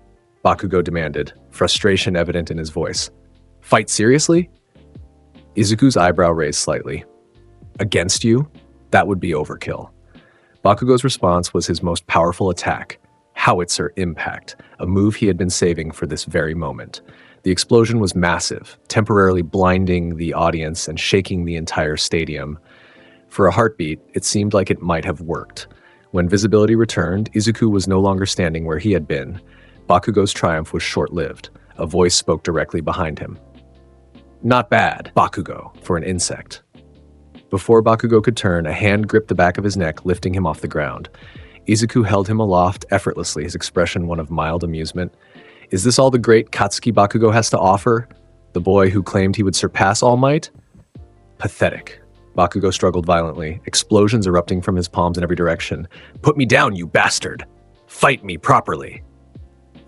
Bakugo demanded, frustration evident in his voice. "Fight seriously?" Izuku's eyebrow raised slightly. "Against you? That would be overkill." Bakugo's response was his most powerful attack, Howitzer Impact, a move he had been saving for this very moment. The explosion was massive, temporarily blinding the audience and shaking the entire stadium. For a heartbeat, it seemed like it might have worked. When visibility returned, Izuku was no longer standing where he had been. Bakugo's triumph was short-lived. A voice spoke directly behind him. "Not bad, Bakugo, for an insect." Before Bakugo could turn, a hand gripped the back of his neck, lifting him off the ground. Izuku held him aloft effortlessly, his expression one of mild amusement. "Is this all the great Katsuki Bakugo has to offer? The boy who claimed he would surpass All Might?" Pathetic. Bakugo struggled violently, explosions erupting from his palms in every direction. "Put me down, you bastard! Fight me properly!"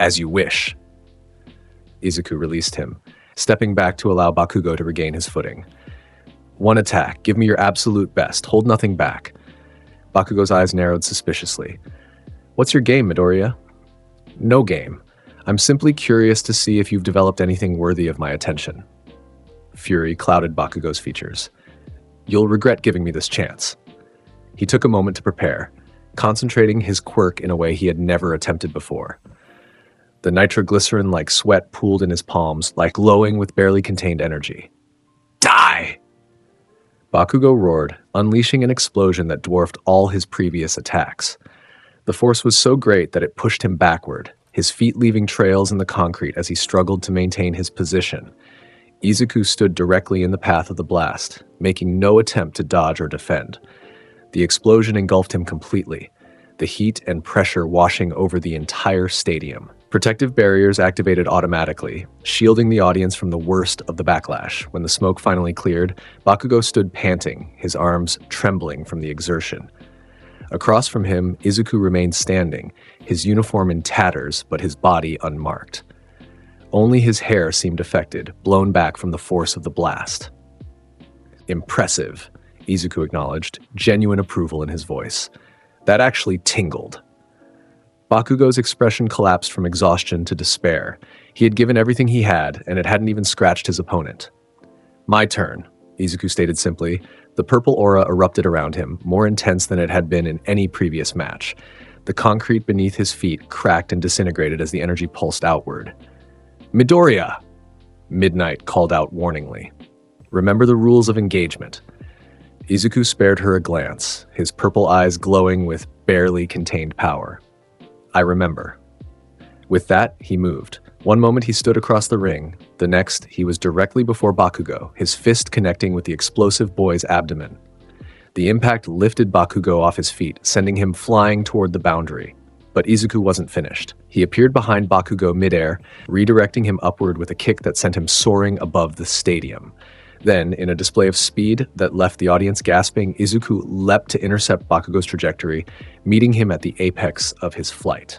"As you wish." Izuku released him, stepping back to allow Bakugo to regain his footing. "One attack. Give me your absolute best. Hold nothing back." Bakugo's eyes narrowed suspiciously. "What's your game, Midoriya?" "No game. I'm simply curious to see if you've developed anything worthy of my attention." Fury clouded Bakugo's features. "You'll regret giving me this chance." He took a moment to prepare, concentrating his quirk in a way he had never attempted before. The nitroglycerin-like sweat pooled in his palms, like glowing with barely contained energy. "Die!" Bakugo roared, unleashing an explosion that dwarfed all his previous attacks. The force was so great that it pushed him backward, his feet leaving trails in the concrete as he struggled to maintain his position. Izuku stood directly in the path of the blast, making no attempt to dodge or defend. The explosion engulfed him completely, the heat and pressure washing over the entire stadium. Protective barriers activated automatically, shielding the audience from the worst of the backlash. When the smoke finally cleared, Bakugo stood panting, his arms trembling from the exertion. Across from him, Izuku remained standing, his uniform in tatters but his body unmarked. Only his hair seemed affected, blown back from the force of the blast. "Impressive," Izuku acknowledged, genuine approval in his voice. That actually tingled. Bakugo's expression collapsed from exhaustion to despair. He had given everything he had, and it hadn't even scratched his opponent. "My turn," Izuku stated simply. The purple aura erupted around him, more intense than it had been in any previous match. The concrete beneath his feet cracked and disintegrated as the energy pulsed outward. "Midoriya!" Midnight called out warningly. "Remember the rules of engagement." Izuku spared her a glance, his purple eyes glowing with barely contained power. "I remember." With that, he moved. One moment he stood across the ring, the next he was directly before Bakugo, his fist connecting with the explosive boy's abdomen. The impact lifted Bakugo off his feet, sending him flying toward the boundary. But Izuku wasn't finished. He appeared behind Bakugo midair, redirecting him upward with a kick that sent him soaring above the stadium. Then, in a display of speed that left the audience gasping, Izuku leapt to intercept Bakugo's trajectory, meeting him at the apex of his flight.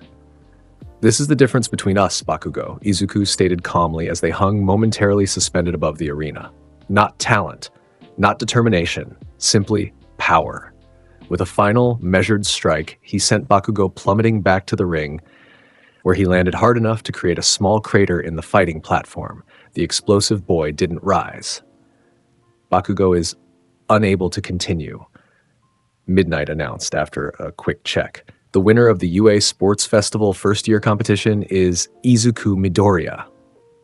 "This is the difference between us, Bakugo," Izuku stated calmly as they hung momentarily suspended above the arena. "Not talent, not determination, simply power." With a final, measured strike, he sent Bakugo plummeting back to the ring, where he landed hard enough to create a small crater in the fighting platform. The explosive boy didn't rise. "Bakugo is unable to continue," Midnight announced after a quick check. "The winner of the UA Sports Festival first-year competition is Izuku Midoriya."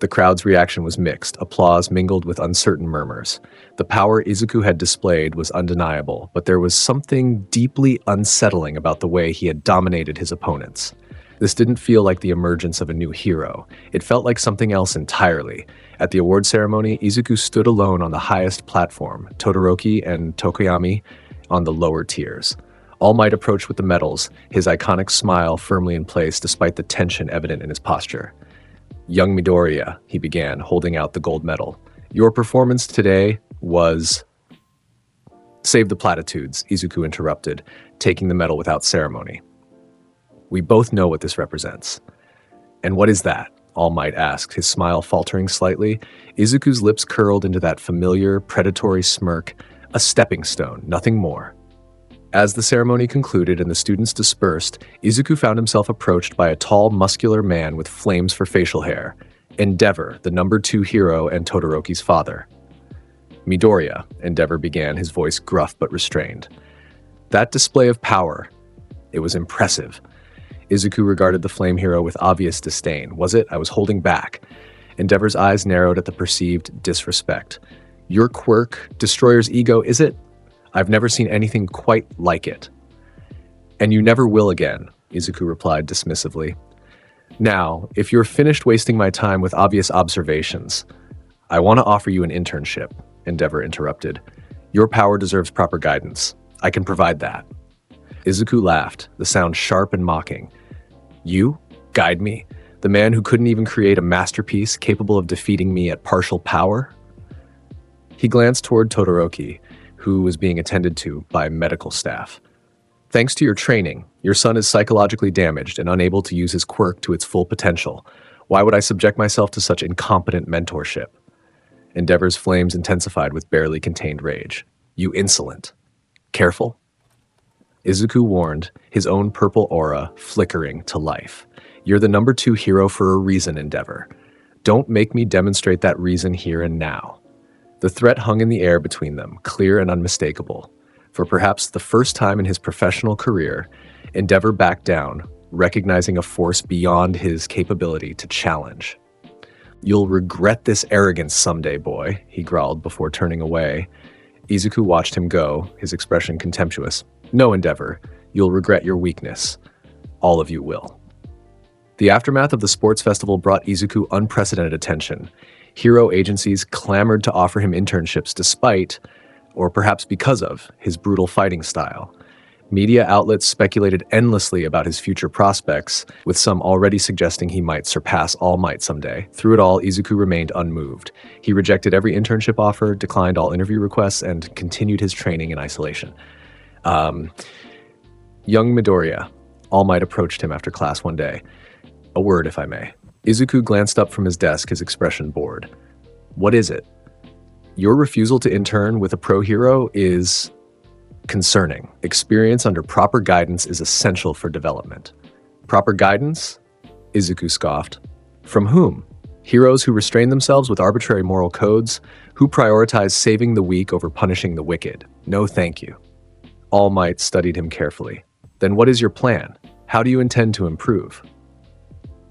The crowd's reaction was mixed, applause mingled with uncertain murmurs. The power Izuku had displayed was undeniable, but there was something deeply unsettling about the way he had dominated his opponents. This didn't feel like the emergence of a new hero. It felt like something else entirely. At the award ceremony, Izuku stood alone on the highest platform, Todoroki and Tokoyami on the lower tiers. All Might approached with the medals, his iconic smile firmly in place despite the tension evident in his posture. "Young Midoriya," he began, holding out the gold medal. "Your performance today was Save the platitudes, Izuku interrupted, taking the medal without ceremony. We both know what this represents. And what is that? All Might asked, his smile faltering slightly. Izuku's lips curled into that familiar, predatory smirk, a stepping stone, nothing more. As the ceremony concluded and the students dispersed, Izuku found himself approached by a tall, muscular man with flames for facial hair, Endeavor, the number 2 hero and Todoroki's father. Midoriya, Endeavor began, his voice gruff but restrained. That display of power, it was impressive. Izuku regarded the flame hero with obvious disdain. Was it? I was holding back. Endeavor's eyes narrowed at the perceived disrespect. Your quirk, Destroyer's ego, is it? I've never seen anything quite like it. And you never will again, Izuku replied dismissively. Now, if you're finished wasting my time with obvious observations, I want to offer you an internship, Endeavor interrupted. Your power deserves proper guidance. I can provide that. Izuku laughed, the sound sharp and mocking. You? Guide me? The man who couldn't even create a masterpiece capable of defeating me at partial power? He glanced toward Todoroki, who was being attended to by medical staff. Thanks to your training, your son is psychologically damaged and unable to use his quirk to its full potential. Why would I subject myself to such incompetent mentorship? Endeavor's flames intensified with barely contained rage. You insolent. Careful? Izuku warned, his own purple aura flickering to life. You're the number 2 hero for a reason, Endeavor. Don't make me demonstrate that reason here and now. The threat hung in the air between them, clear and unmistakable. For perhaps the first time in his professional career, Endeavor backed down, recognizing a force beyond his capability to challenge. You'll regret this arrogance someday, boy, he growled before turning away. Izuku watched him go, his expression contemptuous. No, Endeavor, you'll regret your weakness. All of you will. The aftermath of the sports festival brought Izuku unprecedented attention. Hero agencies clamored to offer him internships despite, or perhaps because of, his brutal fighting style. Media outlets speculated endlessly about his future prospects, with some already suggesting he might surpass All Might someday. Through it all, Izuku remained unmoved. He rejected every internship offer, declined all interview requests, and continued his training in isolation. Young Midoriya, All Might approached him after class one day. A word, if I may. Izuku glanced up from his desk, his expression bored. What is it? Your refusal to intern with a pro hero is concerning. Experience under proper guidance is essential for development. Proper guidance? Izuku scoffed. From whom? Heroes who restrain themselves with arbitrary moral codes, who prioritize saving the weak over punishing the wicked. No thank you. All Might studied him carefully. Then what is your plan? How do you intend to improve?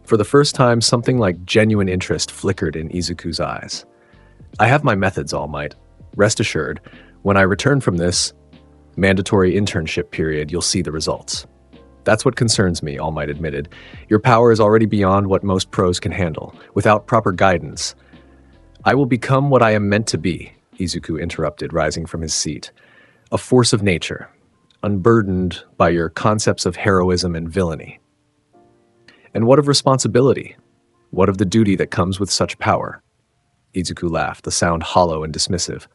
For the first time, something like genuine interest flickered in Izuku's eyes. I have my methods, All Might. Rest assured, when I return from this mandatory internship period, you'll see the results. That's what concerns me, All Might admitted. Your power is already beyond what most pros can handle. Without proper guidance, I will become what I am meant to be, Izuku interrupted, rising from his seat. A force of nature, unburdened by your concepts of heroism and villainy. And what of responsibility? What of the duty that comes with such power? Izuku laughed, the sound hollow and dismissive.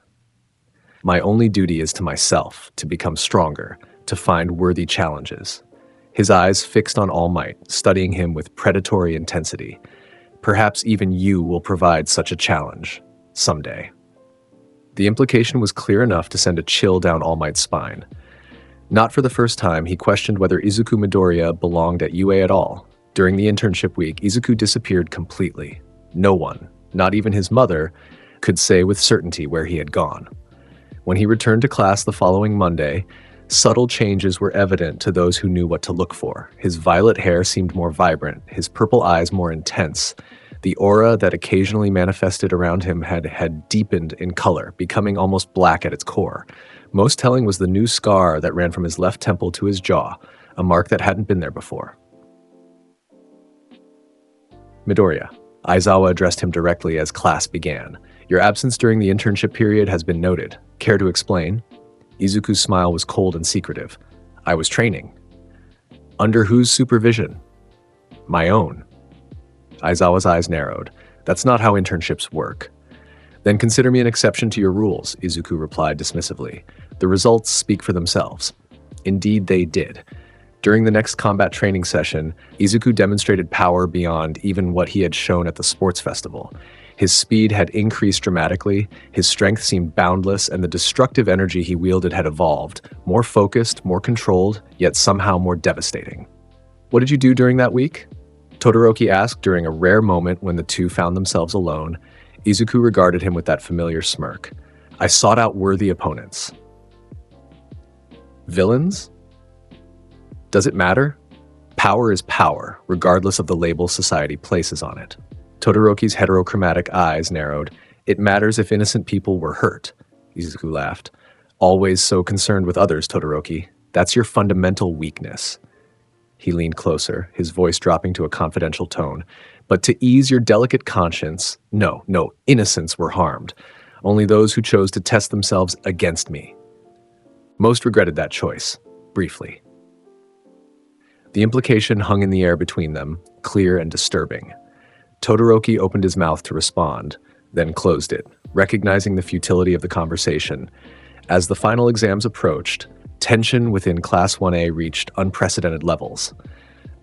My only duty is to myself, to become stronger, to find worthy challenges. His eyes fixed on All Might, studying him with predatory intensity. Perhaps even you will provide such a challenge, someday. The implication was clear enough to send a chill down All Might's spine. Not for the first time, he questioned whether Izuku Midoriya belonged at UA at all. During the internship week, Izuku disappeared completely. No one, not even his mother, could say with certainty where he had gone. When he returned to class the following Monday, subtle changes were evident to those who knew what to look for. His violet hair seemed more vibrant, his purple eyes more intense. The aura that occasionally manifested around him had deepened in color, becoming almost black at its core. Most telling was the new scar that ran from his left temple to his jaw, a mark that hadn't been there before. Midoriya. Aizawa addressed him directly as class began. Your absence during the internship period has been noted. Care to explain? Izuku's smile was cold and secretive. I was training. Under whose supervision? My own. Aizawa's eyes narrowed. That's not how internships work. Then consider me an exception to your rules, Izuku replied dismissively. The results speak for themselves. Indeed, they did. During the next combat training session, Izuku demonstrated power beyond even what he had shown at the sports festival. His speed had increased dramatically, his strength seemed boundless, and the destructive energy he wielded had evolved, more focused, more controlled, yet somehow more devastating. What did you do during that week? Todoroki asked during a rare moment when the two found themselves alone. Izuku regarded him with that familiar smirk. I sought out worthy opponents. Villains? Does it matter? Power is power, regardless of the label society places on it. Todoroki's heterochromatic eyes narrowed. It matters if innocent people were hurt. Izuku laughed. Always so concerned with others, Todoroki. That's your fundamental weakness. He leaned closer, his voice dropping to a confidential tone. But to ease your delicate conscience, no, innocents were harmed. Only those who chose to test themselves against me. Most regretted that choice, briefly. The implication hung in the air between them, clear and disturbing. Todoroki opened his mouth to respond, then closed it, recognizing the futility of the conversation. As the final exams approached, tension within Class 1A reached unprecedented levels.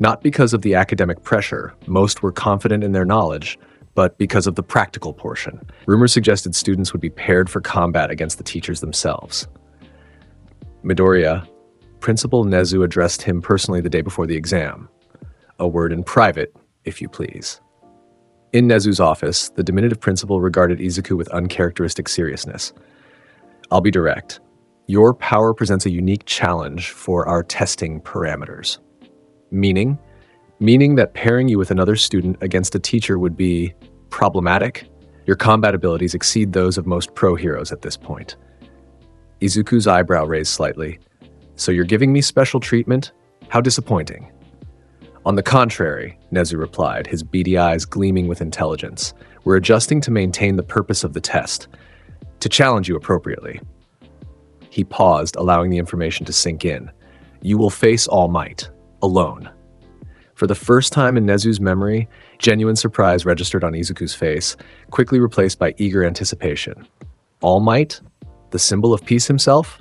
Not because of the academic pressure, most were confident in their knowledge, but because of the practical portion. Rumors suggested students would be paired for combat against the teachers themselves. Midoriya, Principal Nezu addressed him personally the day before the exam. A word in private, if you please. In Nezu's office, the diminutive principal regarded Izuku with uncharacteristic seriousness. I'll be direct. Your power presents a unique challenge for our testing parameters. Meaning that pairing you with another student against a teacher would be problematic. Your combat abilities exceed those of most pro heroes at this point. Izuku's eyebrow raised slightly. So you're giving me special treatment? How disappointing. On the contrary, Nezu replied, his beady eyes gleaming with intelligence. We're adjusting to maintain the purpose of the test, to challenge you appropriately. He paused, allowing the information to sink in. You will face All Might, alone. For the first time in Nezu's memory, genuine surprise registered on Izuku's face, quickly replaced by eager anticipation. All Might? The symbol of peace himself?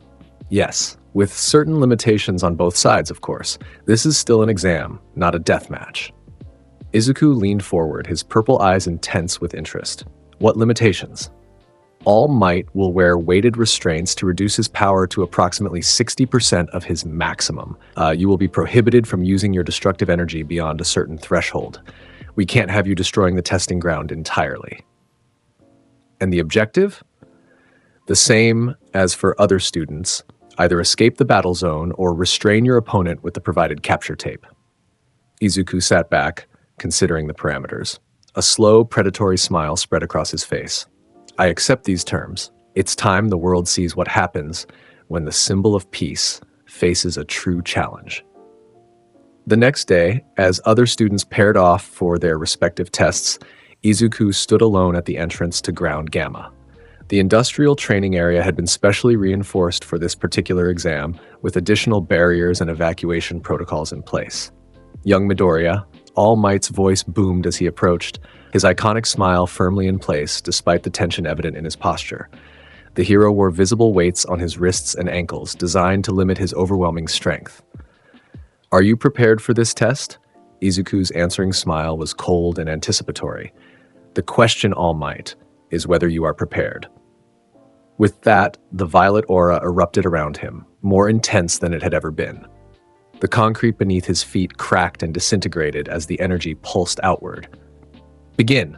Yes. With certain limitations on both sides, of course. This is still an exam, not a death match. Izuku leaned forward, his purple eyes intense with interest. What limitations? All Might will wear weighted restraints to reduce his power to approximately 60% of his maximum. You will be prohibited from using your destructive energy beyond a certain threshold. We can't have you destroying the testing ground entirely. And the objective? The same as for other students. Either escape the battle zone or restrain your opponent with the provided capture tape. Izuku sat back, considering the parameters. A slow, predatory smile spread across his face. I accept these terms. It's time the world sees what happens when the symbol of peace faces a true challenge. The next day, as other students paired off for their respective tests, Izuku stood alone at the entrance to Ground Gamma. The industrial training area had been specially reinforced for this particular exam, with additional barriers and evacuation protocols in place. Young Midoriya, All Might's voice boomed as he approached, his iconic smile firmly in place despite the tension evident in his posture. The hero wore visible weights on his wrists and ankles, designed to limit his overwhelming strength. Are you prepared for this test? Izuku's answering smile was cold and anticipatory. The question, All Might, is whether you are prepared. With that, the violet aura erupted around him, more intense than it had ever been. The concrete beneath his feet cracked and disintegrated as the energy pulsed outward. Begin!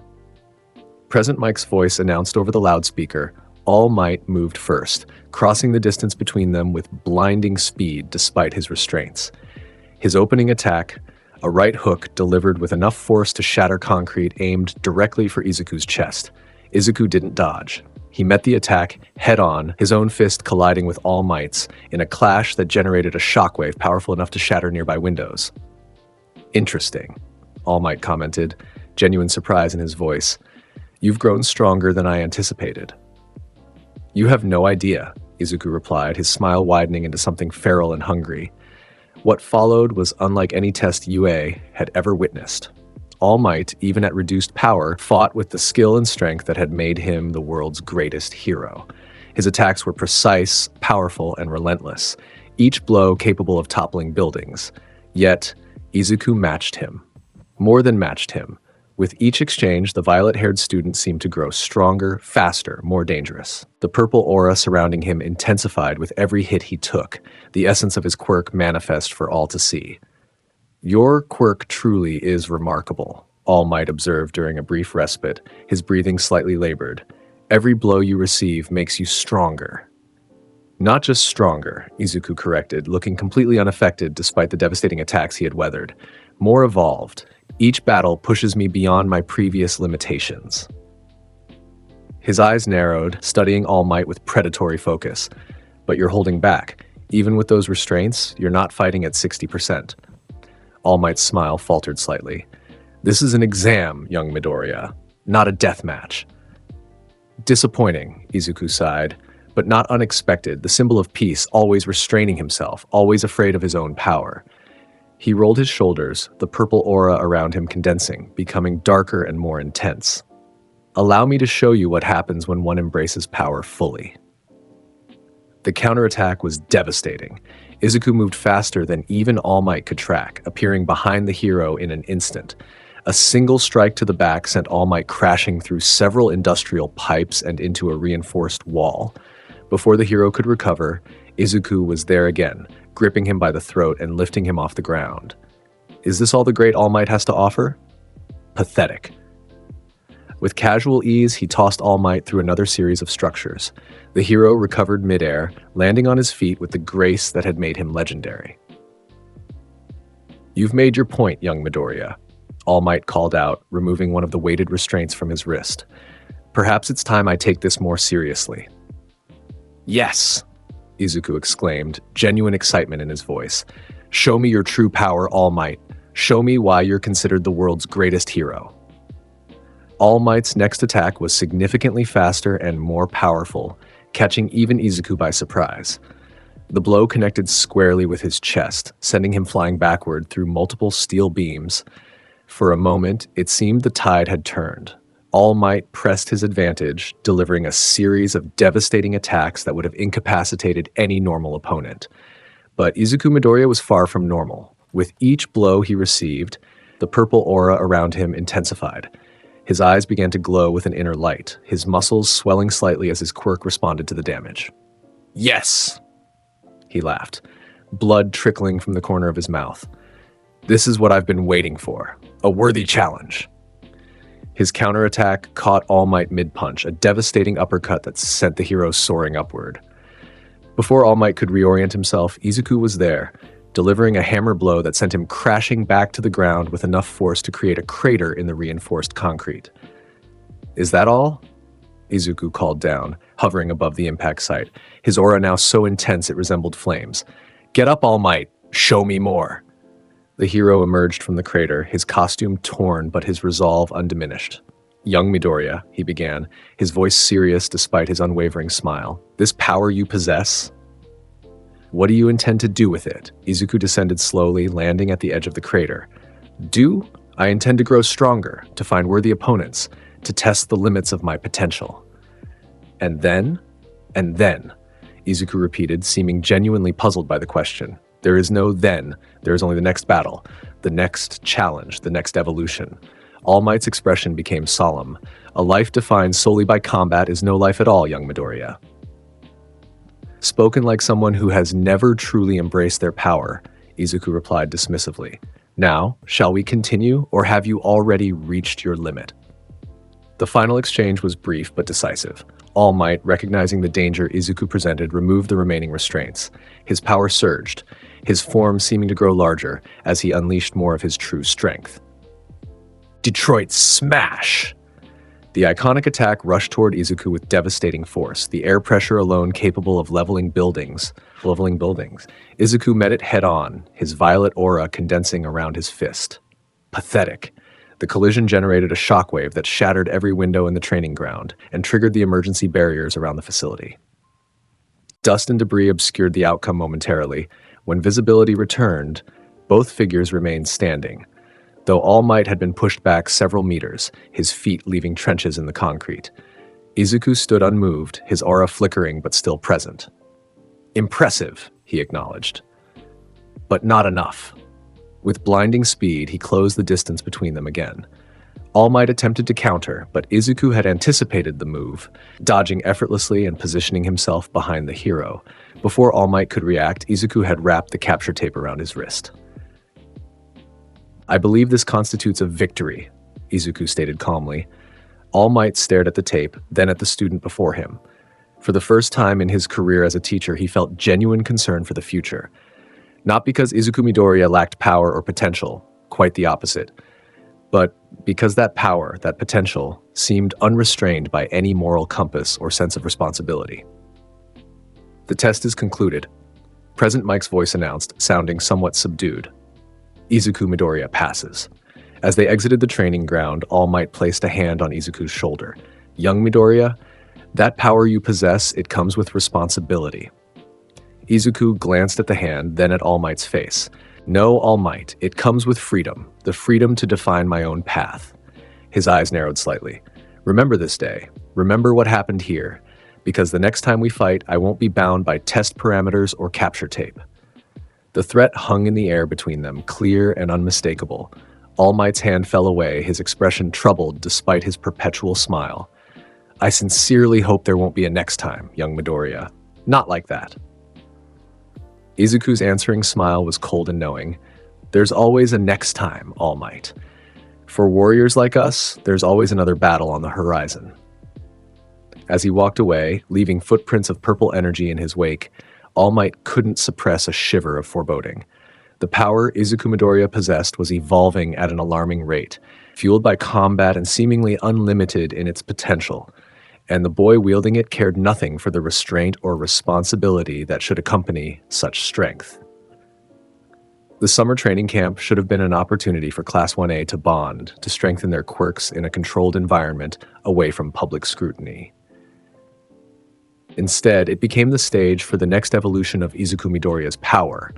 Present Mike's voice announced over the loudspeaker. All Might moved first, crossing the distance between them with blinding speed despite his restraints. His opening attack, a right hook delivered with enough force to shatter concrete, aimed directly for Izuku's chest. Izuku didn't dodge. He met the attack head-on, his own fist colliding with All Might's in a clash that generated a shockwave powerful enough to shatter nearby windows. Interesting, All Might commented, genuine surprise in his voice. You've grown stronger than I anticipated. You have no idea, Izuku replied, his smile widening into something feral and hungry. What followed was unlike any test UA had ever witnessed. All Might, even at reduced power, fought with the skill and strength that had made him the world's greatest hero. His attacks were precise, powerful, and relentless, each blow capable of toppling buildings. Yet, Izuku matched him. More than matched him. With each exchange, the violet-haired student seemed to grow stronger, faster, more dangerous. The purple aura surrounding him intensified with every hit he took, the essence of his quirk manifest for all to see. "Your quirk truly is remarkable," All Might observed during a brief respite, his breathing slightly labored. "Every blow you receive makes you stronger." "Not just stronger," Izuku corrected, looking completely unaffected despite the devastating attacks he had weathered. "More evolved. Each battle pushes me beyond my previous limitations." His eyes narrowed, studying All Might with predatory focus. "But you're holding back. Even with those restraints, you're not fighting at 60%. All Might's smile faltered slightly. "This is an exam, young Midoriya, not a death match." "Disappointing," Izuku sighed, "but not unexpected, the symbol of peace, always restraining himself, always afraid of his own power." He rolled his shoulders, the purple aura around him condensing, becoming darker and more intense. "Allow me to show you what happens when one embraces power fully." The counterattack was devastating. Izuku moved faster than even All Might could track, appearing behind the hero in an instant. A single strike to the back sent All Might crashing through several industrial pipes and into a reinforced wall. Before the hero could recover, Izuku was there again, gripping him by the throat and lifting him off the ground. Is this all the great All Might has to offer? Pathetic. With casual ease, he tossed All Might through another series of structures. The hero recovered midair, landing on his feet with the grace that had made him legendary. "You've made your point, young Midoriya," All Might called out, removing one of the weighted restraints from his wrist. "Perhaps it's time I take this more seriously." "Yes!" Izuku exclaimed, genuine excitement in his voice. "Show me your true power, All Might. Show me why you're considered the world's greatest hero." All Might's next attack was significantly faster and more powerful, catching even Izuku by surprise. The blow connected squarely with his chest, sending him flying backward through multiple steel beams. For a moment, it seemed the tide had turned. All Might pressed his advantage, delivering a series of devastating attacks that would have incapacitated any normal opponent. But Izuku Midoriya was far from normal. With each blow he received, the purple aura around him intensified. His eyes began to glow with an inner light, his muscles swelling slightly as his quirk responded to the damage. "Yes!" He laughed, blood trickling from the corner of his mouth. "This is what I've been waiting for. A worthy challenge." His counterattack caught All Might mid-punch, a devastating uppercut that sent the hero soaring upward. Before All Might could reorient himself, Izuku was there, delivering a hammer blow that sent him crashing back to the ground with enough force to create a crater in the reinforced concrete. "Is that all?" Izuku called down, hovering above the impact site, his aura now so intense it resembled flames. "Get up, All Might! Show me more!" The hero emerged from the crater, his costume torn but his resolve undiminished. "Young Midoriya," he began, his voice serious despite his unwavering smile. "This power you possess? What do you intend to do with it?" Izuku descended slowly, landing at the edge of the crater. "Do? I intend to grow stronger, to find worthy opponents, to test the limits of my potential." And then? And then, Izuku repeated, seeming genuinely puzzled by the question. There is no then, there is only the next battle, the next challenge, the next evolution. All Might's expression became solemn. "A life defined solely by combat is no life at all, young Midoriya." Spoken like someone who has never truly embraced their power, Izuku replied dismissively. "Now, shall we continue, or have you already reached your limit?" The final exchange was brief but decisive. All Might, recognizing the danger Izuku presented, removed the remaining restraints. His power surged, his form seeming to grow larger as he unleashed more of his true strength. Detroit Smash! The iconic attack rushed toward Izuku with devastating force, the air pressure alone capable of leveling buildings. Izuku met it head-on, his violet aura condensing around his fist. Pathetic. The collision generated a shockwave that shattered every window in the training ground and triggered the emergency barriers around the facility. Dust and debris obscured the outcome momentarily. When visibility returned, both figures remained standing. though All Might had been pushed back several meters, his feet leaving trenches in the concrete. Izuku stood unmoved, his aura flickering but still present. "Impressive," he acknowledged. "But not enough." With blinding speed, he closed the distance between them again. All Might attempted to counter, but Izuku had anticipated the move, dodging effortlessly and positioning himself behind the hero. Before All Might could react, Izuku had wrapped the capture tape around his wrist. "I believe this constitutes a victory," Izuku stated calmly. All Might stared at the tape, then at the student before him. For the first time in his career as a teacher, he felt genuine concern for the future. Not because Izuku Midoriya lacked power or potential, quite the opposite, but because that power, that potential, seemed unrestrained by any moral compass or sense of responsibility. "The test is concluded," Present Mike's voice announced, sounding somewhat subdued. "Izuku Midoriya passes." As they exited the training ground, All Might placed a hand on Izuku's shoulder. "Young Midoriya, that power you possess, it comes with responsibility." Izuku glanced at the hand, then at All Might's face. "No, All Might, it comes with freedom, the freedom to define my own path." His eyes narrowed slightly. "Remember this day. Remember what happened here. Because the next time we fight, I won't be bound by test parameters or capture tape." The threat hung in the air between them, clear and unmistakable. All Might's hand fell away, his expression troubled despite his perpetual smile. "I sincerely hope there won't be a next time, young Midoriya. Not like that." Izuku's answering smile was cold and knowing. "There's always a next time, All Might. For warriors like us, there's always another battle on the horizon." As he walked away, leaving footprints of purple energy in his wake, All Might couldn't suppress a shiver of foreboding. The power Izuku Midoriya possessed was evolving at an alarming rate, fueled by combat and seemingly unlimited in its potential. And the boy wielding it cared nothing for the restraint or responsibility that should accompany such strength. The summer training camp should have been an opportunity for Class 1A to bond, to strengthen their quirks in a controlled environment away from public scrutiny. Instead, it became the stage for the next evolution of Izuku Midoriya's power,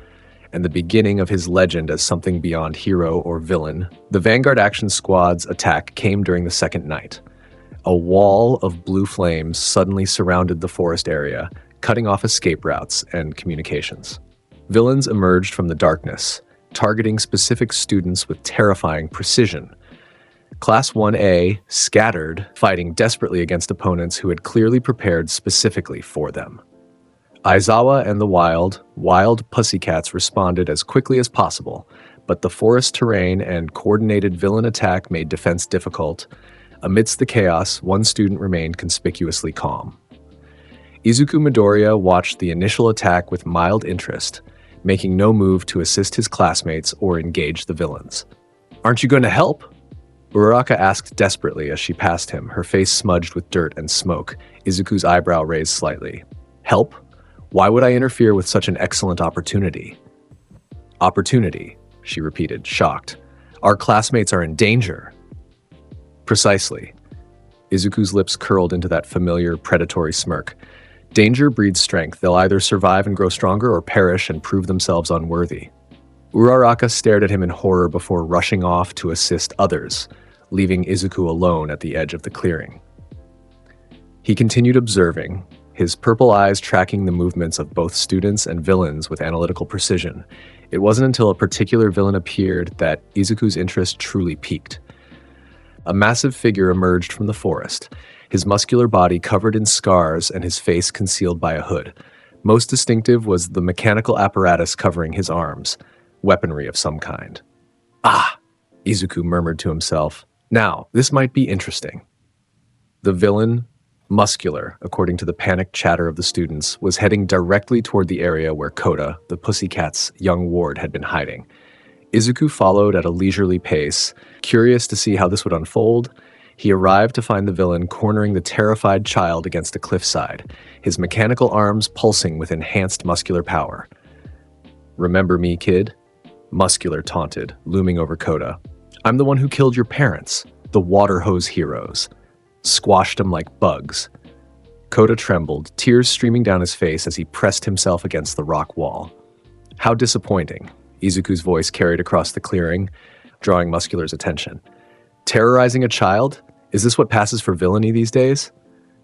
and the beginning of his legend as something beyond hero or villain. The Vanguard Action Squad's attack came during the second night. A wall of blue flames suddenly surrounded the forest area, cutting off escape routes and communications. Villains emerged from the darkness, targeting specific students with terrifying precision. Class 1A scattered, fighting desperately against opponents who had clearly prepared specifically for them. Aizawa and the wild pussycats responded as quickly as possible, but the forest terrain and coordinated villain attack made defense difficult. Amidst the chaos, one student remained conspicuously calm. Izuku Midoriya watched the initial attack with mild interest, making no move to assist his classmates or engage the villains. "Aren't you going to help?" Uraraka asked desperately as she passed him, her face smudged with dirt and smoke. Izuku's eyebrow raised slightly. "Help? Why would I interfere with such an excellent opportunity?" "Opportunity," she repeated, shocked. "Our classmates are in danger." "Precisely." Izuku's lips curled into that familiar, predatory smirk. "Danger breeds strength. They'll either survive and grow stronger or perish and prove themselves unworthy." Uraraka stared at him in horror before rushing off to assist others, leaving Izuku alone at the edge of the clearing. He continued observing, his purple eyes tracking the movements of both students and villains with analytical precision. It wasn't until a particular villain appeared that Izuku's interest truly piqued. A massive figure emerged from the forest, his muscular body covered in scars and his face concealed by a hood. Most distinctive was the mechanical apparatus covering his arms, weaponry of some kind. "Ah!" Izuku murmured to himself. "Now, this might be interesting." The villain, muscular, according to the panicked chatter of the students, was heading directly toward the area where Koda, the pussycat's young ward, had been hiding. Izuku followed at a leisurely pace, curious to see how this would unfold. He arrived to find the villain cornering the terrified child against a cliffside, his mechanical arms pulsing with enhanced muscular power. "Remember me, kid?" Muscular taunted, looming over Koda. "I'm the one who killed your parents, the water hose heroes. Squashed them like bugs." Koda trembled, tears streaming down his face as he pressed himself against the rock wall. "How disappointing," Izuku's voice carried across the clearing. drawing Muscular's attention. Terrorizing a child? Is this what passes for villainy these days?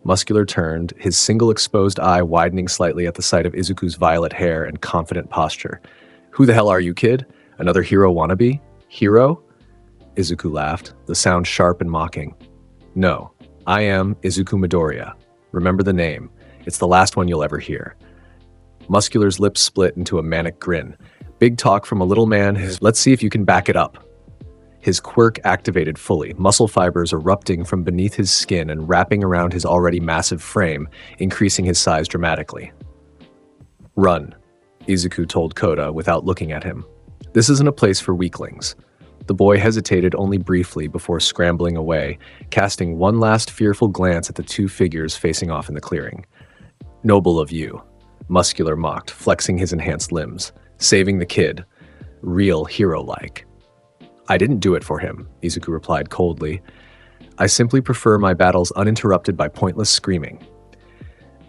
Muscular turned, his single exposed eye widening slightly at the sight of Izuku's violet hair and confident posture. Who the hell are you, kid? Another hero wannabe? Hero? Izuku laughed, the sound sharp and mocking. No, I am Izuku Midoriya. Remember the name. It's the last one you'll ever hear. Muscular's lips split into a manic grin. Big talk from a little man. Let's see if you can back it up. His quirk activated fully, muscle fibers erupting from beneath his skin and wrapping around his already massive frame, increasing his size dramatically. Run, Izuku told Koda without looking at him. This isn't a place for weaklings. The boy hesitated only briefly before scrambling away, casting one last fearful glance at the two figures facing off in the clearing. Noble of you, Muscular mocked, flexing his enhanced limbs. Saving the kid. Real hero-like. I didn't do it for him, Izuku replied coldly. I simply prefer my battles uninterrupted by pointless screaming.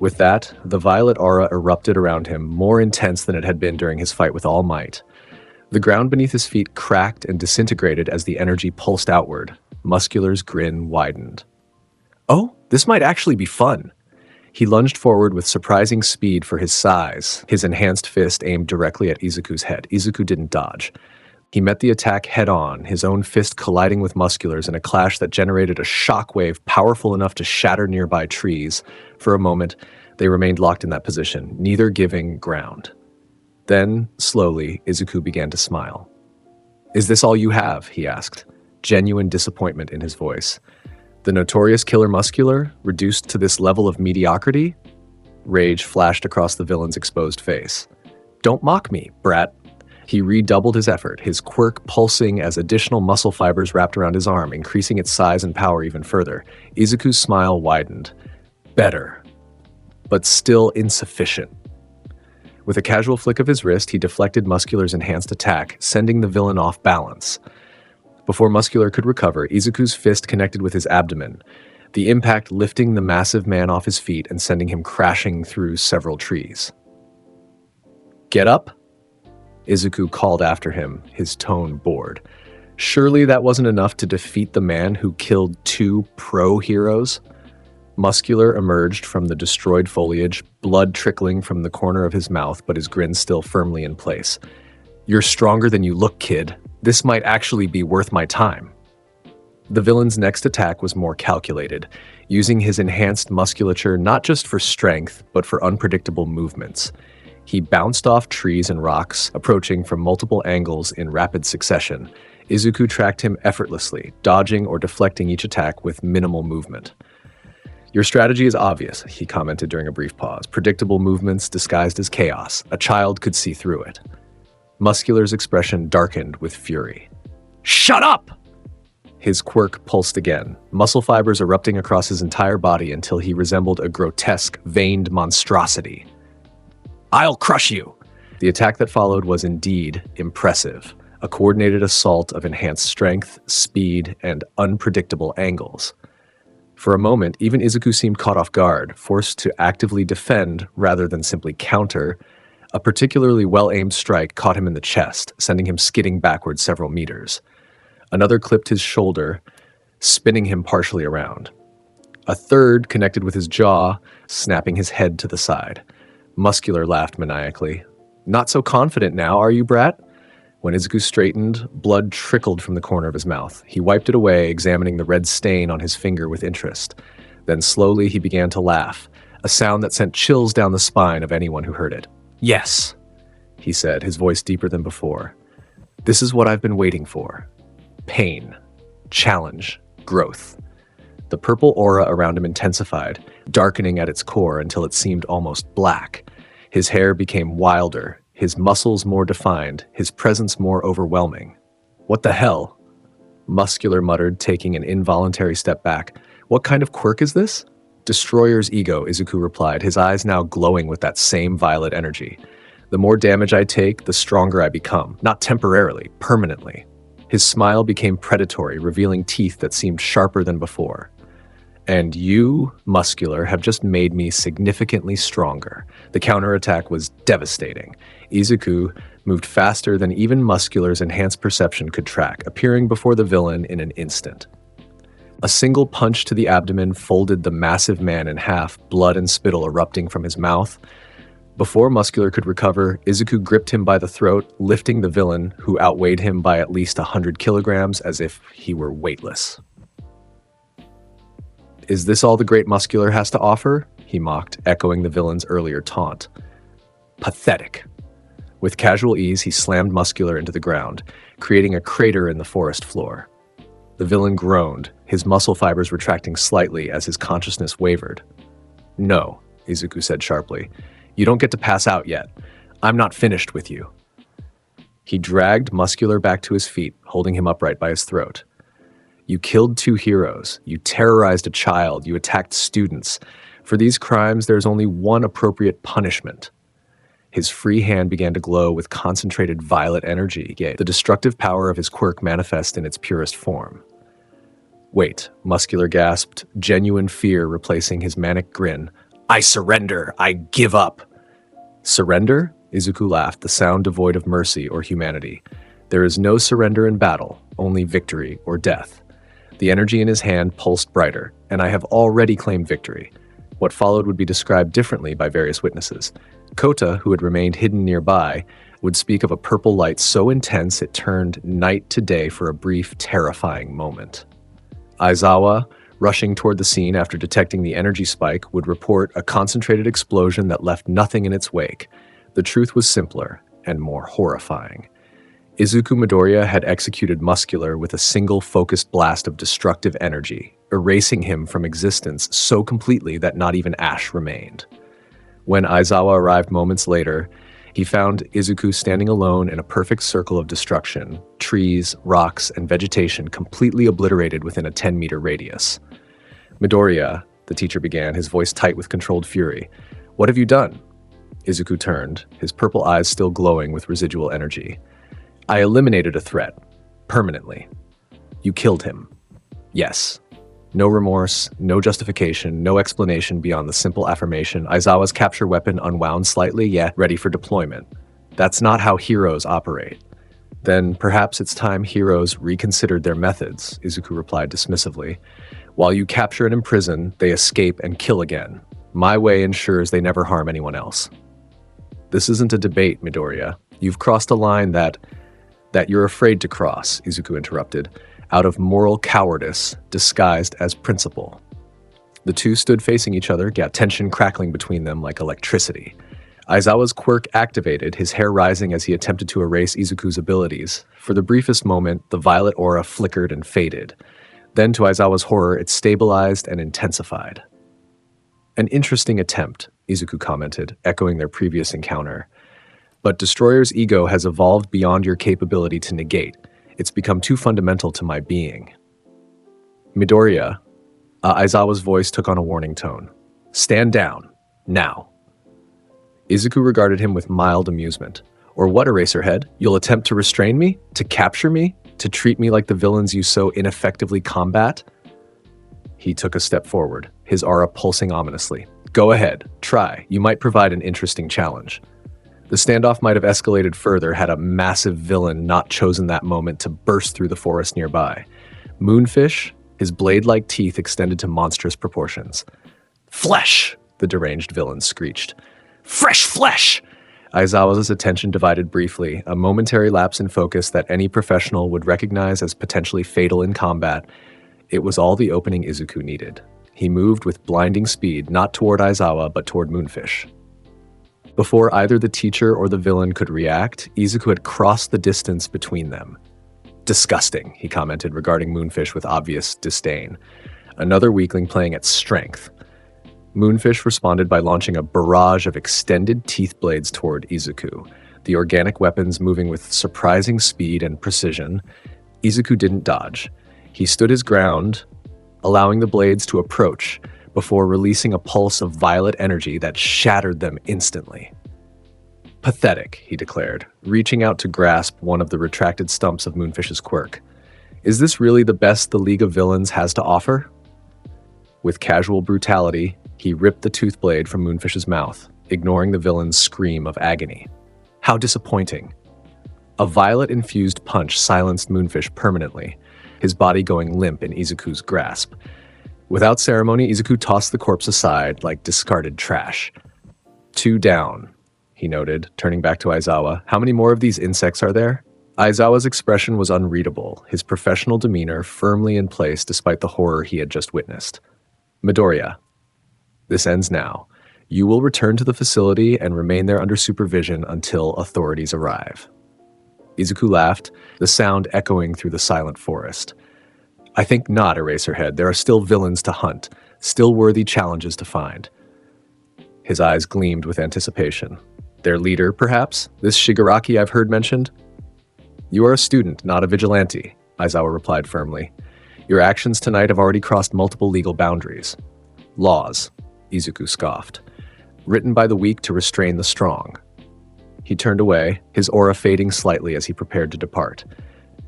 With that, the violet aura erupted around him, more intense than it had been during his fight with All Might. The ground beneath his feet cracked and disintegrated as the energy pulsed outward. Muscular's grin widened. Oh, this might actually be fun. He lunged forward with surprising speed for his size, his enhanced fist aimed directly at Izuku's head. Izuku didn't dodge. He met the attack head-on, his own fist colliding with Muscular's in a clash that generated a shockwave powerful enough to shatter nearby trees. For a moment, they remained locked in that position, neither giving ground. Then, slowly, Izuku began to smile. Is this all you have? He asked, genuine disappointment in his voice. The notorious killer Muscular, reduced to this level of mediocrity? Rage flashed across the villain's exposed face. Don't mock me, brat. He redoubled his effort, his quirk pulsing as additional muscle fibers wrapped around his arm, increasing its size and power even further. Izuku's smile widened. Better, but still insufficient. With a casual flick of his wrist, he deflected Muscular's enhanced attack, sending the villain off balance. Before Muscular could recover, Izuku's fist connected with his abdomen, the impact lifting the massive man off his feet and sending him crashing through several trees. Get up? Izuku called after him, his tone bored. Surely that wasn't enough to defeat the man who killed two pro-heroes? Muscular emerged from the destroyed foliage, blood trickling from the corner of his mouth, but his grin still firmly in place. You're stronger than you look, kid. This might actually be worth my time. The villain's next attack was more calculated, using his enhanced musculature not just for strength, but for unpredictable movements. He bounced off trees and rocks, approaching from multiple angles in rapid succession. Izuku tracked him effortlessly, dodging or deflecting each attack with minimal movement. Your strategy is obvious, he commented during a brief pause. Predictable movements disguised as chaos. A child could see through it. Muscular's expression darkened with fury. Shut up! His quirk pulsed again, muscle fibers erupting across his entire body until he resembled a grotesque, veined monstrosity. I'll crush you! The attack that followed was indeed impressive, a coordinated assault of enhanced strength, speed, and unpredictable angles. For a moment, even Izuku seemed caught off guard, forced to actively defend rather than simply counter. A particularly well-aimed strike caught him in the chest, sending him skidding backward several meters. Another clipped his shoulder, spinning him partially around. A third connected with his jaw, snapping his head to the side. Muscular laughed maniacally. Not so confident now, are you, brat? When Izuku straightened, blood trickled from the corner of his mouth. He wiped it away, examining the red stain on his finger with interest. Then slowly he began to laugh, a sound that sent chills down the spine of anyone who heard it. Yes, he said, his voice deeper than before. This is what I've been waiting for. Pain, challenge, growth. The purple aura around him intensified, darkening at its core until it seemed almost black. His hair became wilder, his muscles more defined, his presence more overwhelming. What the hell? Muscular muttered, taking an involuntary step back. What kind of quirk is this? Destroyer's ego, Izuku replied, his eyes now glowing with that same violet energy. The more damage I take, the stronger I become, not temporarily, permanently. His smile became predatory, revealing teeth that seemed sharper than before. And you, Muscular, have just made me significantly stronger. The counterattack was devastating. Izuku, moved faster than even Muscular's enhanced perception could track, appearing before the villain in an instant. A single punch to the abdomen folded the massive man in half, blood and spittle erupting from his mouth. Before Muscular could recover, Izuku gripped him by the throat, lifting the villain, who outweighed him by at least 100 kilograms, as if he were weightless. "Is this all the great Muscular has to offer?" he mocked, echoing the villain's earlier taunt. Pathetic. With casual ease, he slammed Muscular into the ground, creating a crater in the forest floor. The villain groaned, his muscle fibers retracting slightly as his consciousness wavered. "No," Izuku said sharply. "You don't get to pass out yet. I'm not finished with you." He dragged Muscular back to his feet, holding him upright by his throat. "You killed 2 heroes. You terrorized a child. You attacked students. For these crimes, there's only one appropriate punishment." His free hand began to glow with concentrated violet energy, the destructive power of his quirk manifest in its purest form. "Wait," Muscular gasped, genuine fear replacing his manic grin. "I surrender! I give up!" "Surrender?" Izuku laughed, the sound devoid of mercy or humanity. "There is no surrender in battle, only victory or death." The energy in his hand pulsed brighter, and I have already claimed victory. What followed would be described differently by various witnesses. Kota, who had remained hidden nearby, would speak of a purple light so intense it turned night to day for a brief, terrifying moment. Aizawa, rushing toward the scene after detecting the energy spike, would report a concentrated explosion that left nothing in its wake. The truth was simpler and more horrifying. Izuku Midoriya had executed Muscular with a single focused blast of destructive energy, erasing him from existence so completely that not even ash remained. When Aizawa arrived moments later, he found Izuku standing alone in a perfect circle of destruction, trees, rocks, and vegetation completely obliterated within a 10-meter radius. "Midoriya," the teacher began, his voice tight with controlled fury. "What have you done?" Izuku turned, his purple eyes still glowing with residual energy. "I eliminated a threat. Permanently. You killed him. Yes." No remorse, no justification, no explanation beyond the simple affirmation, Aizawa's capture weapon unwound slightly, yet ready for deployment. That's not how heroes operate. "Then perhaps it's time heroes reconsidered their methods," Izuku replied dismissively. "While you capture and imprison, they escape and kill again. My way ensures they never harm anyone else." "This isn't a debate, Midoriya. You've crossed a line that you're afraid to cross," Izuku interrupted, out of moral cowardice disguised as principle. The two stood facing each other, tension crackling between them like electricity. Aizawa's quirk activated, his hair rising as he attempted to erase Izuku's abilities. For the briefest moment, the violet aura flickered and faded. Then, to Aizawa's horror, it stabilized and intensified. "An interesting attempt," Izuku commented, echoing their previous encounter. "But Destroyer's ego has evolved beyond your capability to negate. It's become too fundamental to my being." "Midoriya," Aizawa's voice took on a warning tone. "Stand down. Now." Izuku regarded him with mild amusement. "Or what, Eraserhead? You'll attempt to restrain me? To capture me? To treat me like the villains you so ineffectively combat?" He took a step forward, his aura pulsing ominously. "Go ahead. Try. You might provide an interesting challenge." The standoff might have escalated further had a massive villain not chosen that moment to burst through the forest nearby. Moonfish, his blade-like teeth extended to monstrous proportions. "Flesh!" the deranged villain screeched. "Fresh flesh!" Aizawa's attention divided briefly, a momentary lapse in focus that any professional would recognize as potentially fatal in combat. It was all the opening Izuku needed. He moved with blinding speed, not toward Aizawa, but toward Moonfish. Before either the teacher or the villain could react, Izuku had crossed the distance between them. "Disgusting," he commented, regarding Moonfish with obvious disdain. "Another weakling playing at strength." Moonfish responded by launching a barrage of extended teeth blades toward Izuku, the organic weapons moving with surprising speed and precision. Izuku didn't dodge. He stood his ground, allowing the blades to approach, before releasing a pulse of violet energy that shattered them instantly. "Pathetic," he declared, reaching out to grasp one of the retracted stumps of Moonfish's quirk. "Is this really the best the League of Villains has to offer?" With casual brutality, he ripped the tooth blade from Moonfish's mouth, ignoring the villain's scream of agony. "How disappointing. A violet-infused punch silenced Moonfish permanently, his body going limp in Izuku's grasp. Without ceremony, Izuku tossed the corpse aside like discarded trash. 2 down, he noted, turning back to Aizawa. How many more of these insects are there? Aizawa's expression was unreadable, his professional demeanor firmly in place despite the horror he had just witnessed. Midoriya, this ends now. You will return to the facility and remain there under supervision until authorities arrive. Izuku laughed, the sound echoing through the silent forest. I think not, Eraserhead. There are still villains to hunt, still worthy challenges to find. His eyes gleamed with anticipation. Their leader, perhaps? This Shigaraki I've heard mentioned? You are a student, not a vigilante, Aizawa replied firmly. Your actions tonight have already crossed multiple legal boundaries. Laws, Izuku scoffed. Written by the weak to restrain the strong. He turned away, his aura fading slightly as he prepared to depart.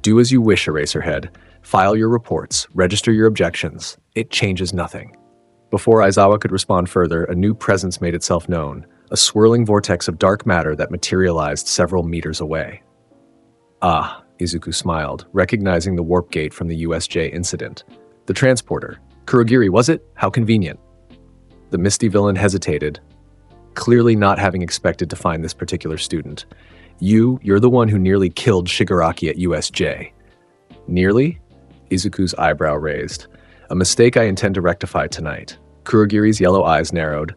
Do as you wish, Eraserhead. File your reports, register your objections. It changes nothing. Before Aizawa could respond further, a new presence made itself known, a swirling vortex of dark matter that materialized several meters away. Ah, Izuku smiled, recognizing the warp gate from the USJ incident. The transporter. Kurogiri, was it? How convenient. The misty villain hesitated, clearly not having expected to find this particular student. You're the one who nearly killed Shigaraki at USJ. Nearly? Izuku's eyebrow raised. A mistake I intend to rectify tonight. Kurogiri's yellow eyes narrowed.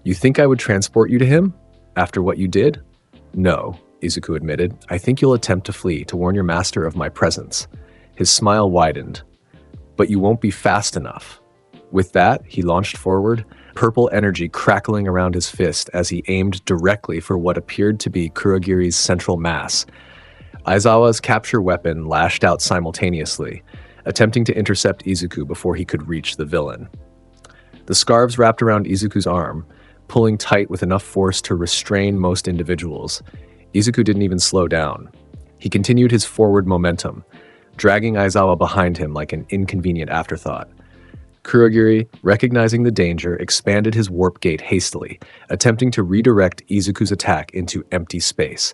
You think I would transport you to him? After what you did? No, Izuku admitted. I think you'll attempt to flee, to warn your master of my presence. His smile widened. But you won't be fast enough. With that, he launched forward, purple energy crackling around his fist as he aimed directly for what appeared to be Kurogiri's central mass. Aizawa's capture weapon lashed out simultaneously, attempting to intercept Izuku before he could reach the villain. The scarves wrapped around Izuku's arm, pulling tight with enough force to restrain most individuals. Izuku didn't even slow down. He continued his forward momentum, dragging Aizawa behind him like an inconvenient afterthought. Kurogiri, recognizing the danger, expanded his warp gate hastily, attempting to redirect Izuku's attack into empty space.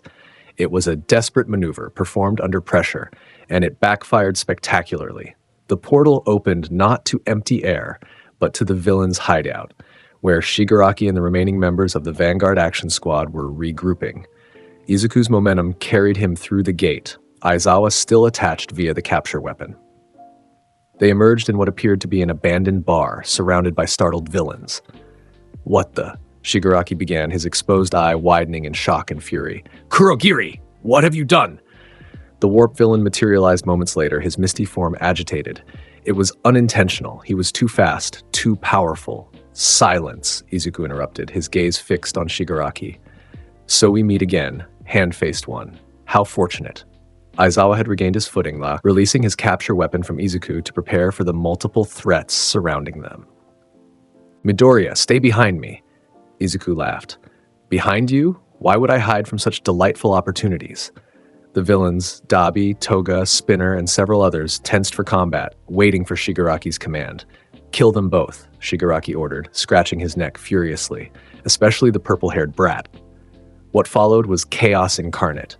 It was a desperate maneuver performed under pressure, and it backfired spectacularly. The portal opened not to empty air, but to the villain's hideout, where Shigaraki and the remaining members of the Vanguard Action Squad were regrouping. Izuku's momentum carried him through the gate, Aizawa still attached via the capture weapon. They emerged in what appeared to be an abandoned bar, surrounded by startled villains. What the? Shigaraki began, his exposed eye widening in shock and fury. Kurogiri! What have you done? The warp villain materialized moments later, his misty form agitated. It was unintentional. He was too fast, too powerful. Silence, Izuku interrupted, his gaze fixed on Shigaraki. So we meet again, hand-faced one. How fortunate. Aizawa had regained his footing, releasing his capture weapon from Izuku to prepare for the multiple threats surrounding them. Midoriya, stay behind me. Izuku laughed. Behind you? Why would I hide from such delightful opportunities? The villains, Dabi, Toga, Spinner, and several others, tensed for combat, waiting for Shigaraki's command. Kill them both, Shigaraki ordered, scratching his neck furiously, especially the purple-haired brat. What followed was chaos incarnate.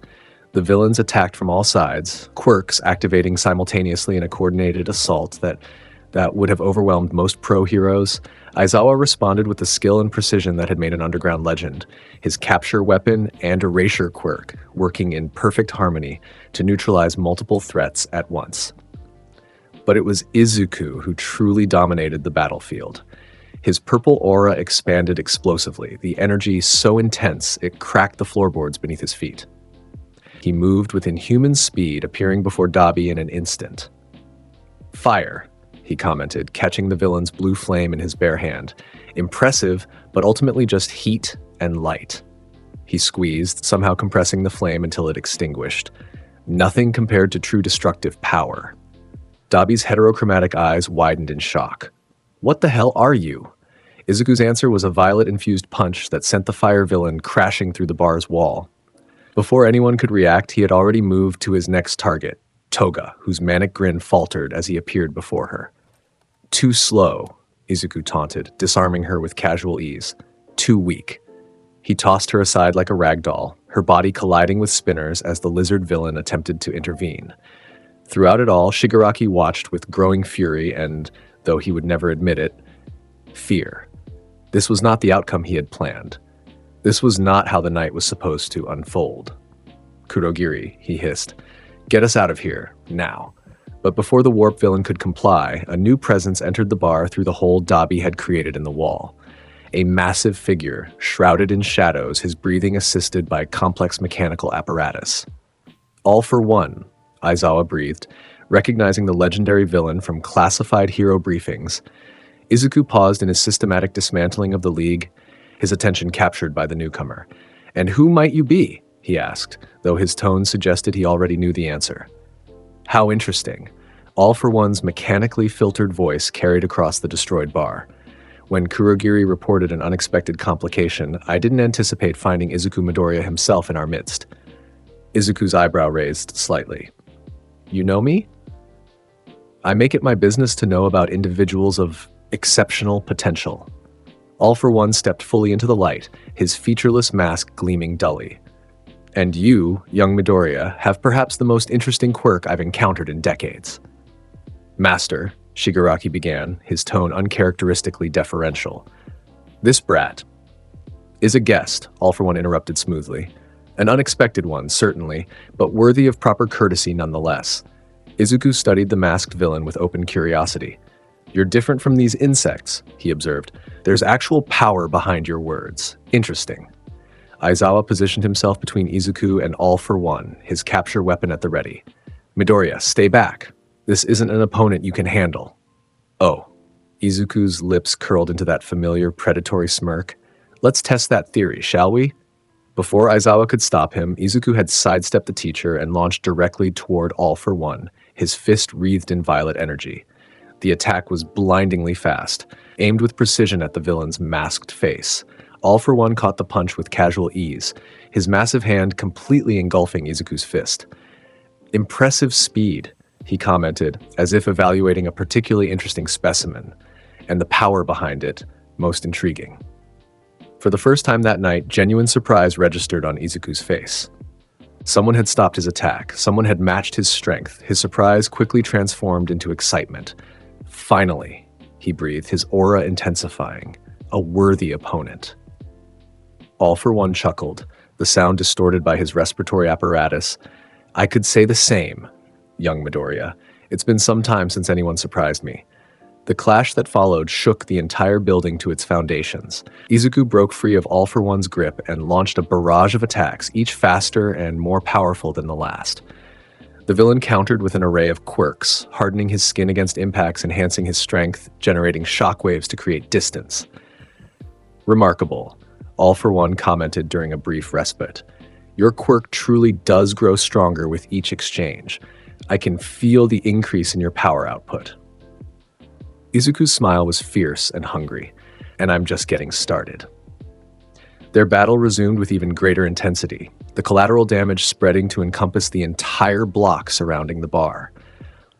The villains attacked from all sides, quirks activating simultaneously in a coordinated assault that would have overwhelmed most pro-heroes. Aizawa responded with the skill and precision that had made an underground legend, his capture weapon and erasure quirk working in perfect harmony to neutralize multiple threats at once. But it was Izuku who truly dominated the battlefield. His purple aura expanded explosively, the energy so intense it cracked the floorboards beneath his feet. He moved with inhuman speed, appearing before Dabi in an instant. Fire, he commented, catching the villain's blue flame in his bare hand. Impressive, but ultimately just heat and light. He squeezed, somehow compressing the flame until it extinguished. Nothing compared to true destructive power. Dabi's heterochromatic eyes widened in shock. What the hell are you? Izuku's answer was a violet-infused punch that sent the fire villain crashing through the bar's wall. Before anyone could react, he had already moved to his next target, Toga, whose manic grin faltered as he appeared before her. Too slow, Izuku taunted, disarming her with casual ease. Too weak. He tossed her aside like a rag doll, her body colliding with spinners as the lizard villain attempted to intervene. Throughout it all, Shigaraki watched with growing fury and, though he would never admit it, fear. This was not the outcome he had planned. This was not how the night was supposed to unfold. "Kurogiri," he hissed. "Get us out of here, now." But before the warp villain could comply, a new presence entered the bar through the hole Dabi had created in the wall. A massive figure, shrouded in shadows, his breathing assisted by complex mechanical apparatus. "All for one," Aizawa breathed, recognizing the legendary villain from classified hero briefings. Izuku paused in his systematic dismantling of the League, his attention captured by the newcomer. "And who might you be?" he asked, though his tone suggested he already knew the answer. "How interesting." All for one's mechanically filtered voice carried across the destroyed bar. When Kurogiri reported an unexpected complication, I didn't anticipate finding Izuku Midoriya himself in our midst. Izuku's eyebrow raised slightly. "You know me?" "I make it my business to know about individuals of exceptional potential." All for one stepped fully into the light, his featureless mask gleaming dully. "And you, young Midoriya, have perhaps the most interesting quirk I've encountered in decades." "Master," Shigaraki began, his tone uncharacteristically deferential. "This brat is a guest," All for One interrupted smoothly. "An unexpected one, certainly, but worthy of proper courtesy nonetheless." Izuku studied the masked villain with open curiosity. "You're different from these insects," he observed. "There's actual power behind your words. Interesting." Aizawa positioned himself between Izuku and All for One, his capture weapon at the ready. "Midoriya, stay back. This isn't an opponent you can handle." "Oh." Izuku's lips curled into that familiar predatory smirk. "Let's test that theory, shall we?" Before Aizawa could stop him, Izuku had sidestepped the teacher and launched directly toward All for One, his fist wreathed in violet energy. The attack was blindingly fast, aimed with precision at the villain's masked face. All for One caught the punch with casual ease, his massive hand completely engulfing Izuku's fist. "Impressive speed," he commented, as if evaluating a particularly interesting specimen, and the power behind it most intriguing. For the first time that night, genuine surprise registered on Izuku's face. Someone had stopped his attack, someone had matched his strength. His surprise quickly transformed into excitement. "Finally," he breathed, his aura intensifying. "A worthy opponent." All for One chuckled, the sound distorted by his respiratory apparatus. "I could say the same, young Midoriya. It's been some time since anyone surprised me." The clash that followed shook the entire building to its foundations. Izuku broke free of All for One's grip and launched a barrage of attacks, each faster and more powerful than the last. The villain countered with an array of quirks, hardening his skin against impacts, enhancing his strength, generating shockwaves to create distance. "Remarkable," All for One commented during a brief respite. "Your quirk truly does grow stronger with each exchange. I can feel the increase in your power output." Izuku's smile was fierce and hungry, and I'm just getting started. Their battle resumed with even greater intensity, the collateral damage spreading to encompass the entire block surrounding the bar.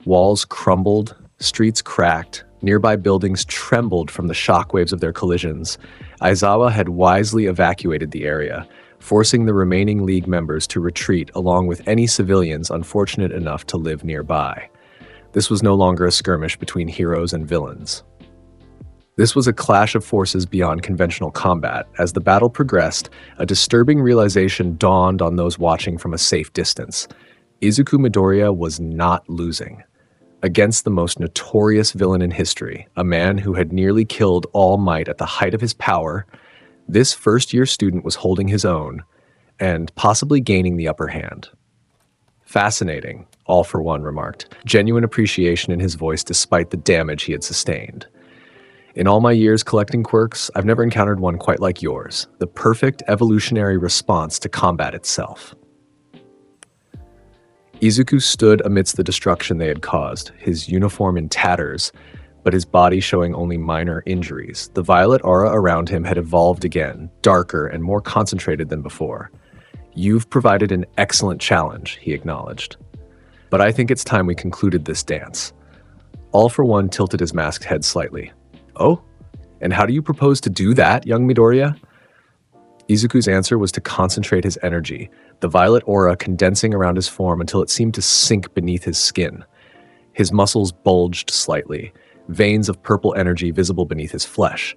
Walls crumbled, streets cracked, nearby buildings trembled from the shockwaves of their collisions. Aizawa had wisely evacuated the area, forcing the remaining League members to retreat along with any civilians unfortunate enough to live nearby. This was no longer a skirmish between heroes and villains. This was a clash of forces beyond conventional combat. As the battle progressed, a disturbing realization dawned on those watching from a safe distance. Izuku Midoriya was not losing. Against the most notorious villain in history, a man who had nearly killed All Might at the height of his power, this first-year student was holding his own and possibly gaining the upper hand. "Fascinating," All for One remarked, genuine appreciation in his voice despite the damage he had sustained. "In all my years collecting quirks, I've never encountered one quite like yours, the perfect evolutionary response to combat itself." Izuku stood amidst the destruction they had caused, his uniform in tatters, but his body showing only minor injuries. The violet aura around him had evolved again, darker and more concentrated than before. "You've provided an excellent challenge," he acknowledged. "But I think it's time we concluded this dance." All for One tilted his masked head slightly. "Oh? And how do you propose to do that, young Midoriya?" Izuku's answer was to concentrate his energy, the violet aura condensing around his form until it seemed to sink beneath his skin. His muscles bulged slightly, veins of purple energy visible beneath his flesh.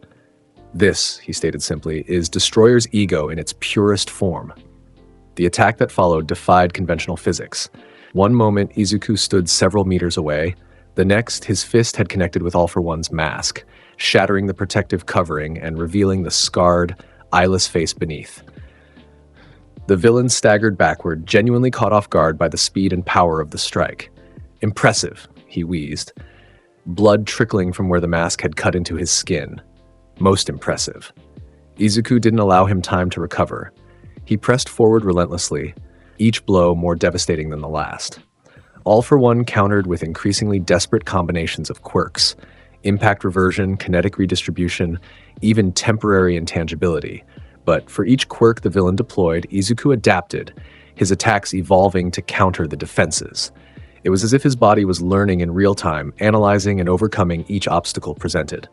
This, he stated simply, is Destroyer's ego in its purest form. The attack that followed defied conventional physics. One moment, Izuku stood several meters away. The next, his fist had connected with All for One's mask, shattering the protective covering and revealing the scarred, eyeless face beneath. The villain staggered backward, genuinely caught off guard by the speed and power of the strike. Impressive, he wheezed, blood trickling from where the mask had cut into his skin. Most impressive. Izuku didn't allow him time to recover. He pressed forward relentlessly, each blow more devastating than the last. All for One countered with increasingly desperate combinations of quirks, impact reversion, kinetic redistribution, even temporary intangibility. But for each quirk the villain deployed, Izuku adapted, his attacks evolving to counter the defenses. It was as if his body was learning in real time, analyzing and overcoming each obstacle presented.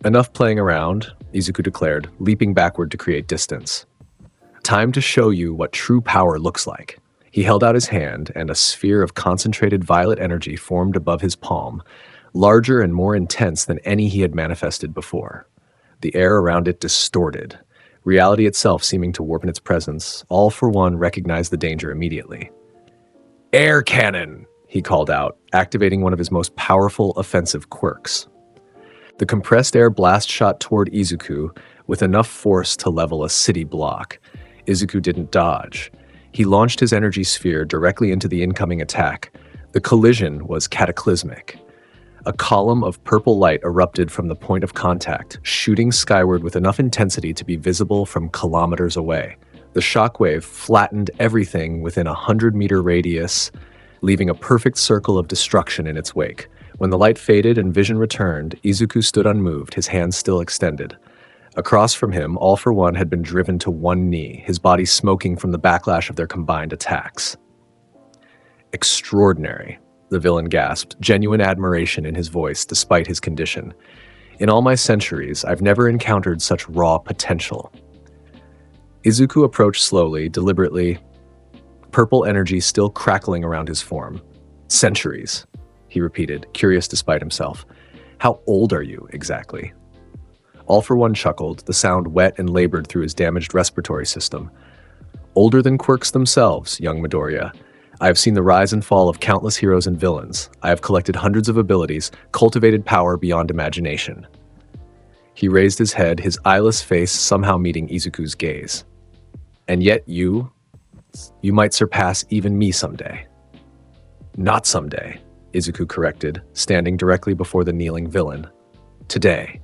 Enough playing around, Izuku declared, leaping backward to create distance. Time to show you what true power looks like. He held out his hand, and a sphere of concentrated violet energy formed above his palm, larger and more intense than any he had manifested before. The air around it distorted, reality itself seeming to warp in its presence. All for One recognized the danger immediately. Air cannon, he called out, activating one of his most powerful offensive quirks. The compressed air blast shot toward Izuku with enough force to level a city block. Izuku didn't dodge. He launched his energy sphere directly into the incoming attack. The collision was cataclysmic. A column of purple light erupted from the point of contact, shooting skyward with enough intensity to be visible from kilometers away. The shockwave flattened everything within a 100-meter radius, leaving a perfect circle of destruction in its wake. When the light faded and vision returned, Izuku stood unmoved, his hands still extended. Across from him, All for One had been driven to one knee, his body smoking from the backlash of their combined attacks. Extraordinary, the villain gasped, genuine admiration in his voice despite his condition. In all my centuries, I've never encountered such raw potential. Izuku approached slowly, deliberately, purple energy still crackling around his form. Centuries, he repeated, curious despite himself. How old are you, exactly? All for One chuckled, the sound wet and labored through his damaged respiratory system. Older than quirks themselves, young Midoriya. I have seen the rise and fall of countless heroes and villains. I have collected hundreds of abilities, cultivated power beyond imagination. He raised his head, his eyeless face somehow meeting Izuku's gaze. And yet you might surpass even me someday. Not someday, Izuku corrected, standing directly before the kneeling villain. Today.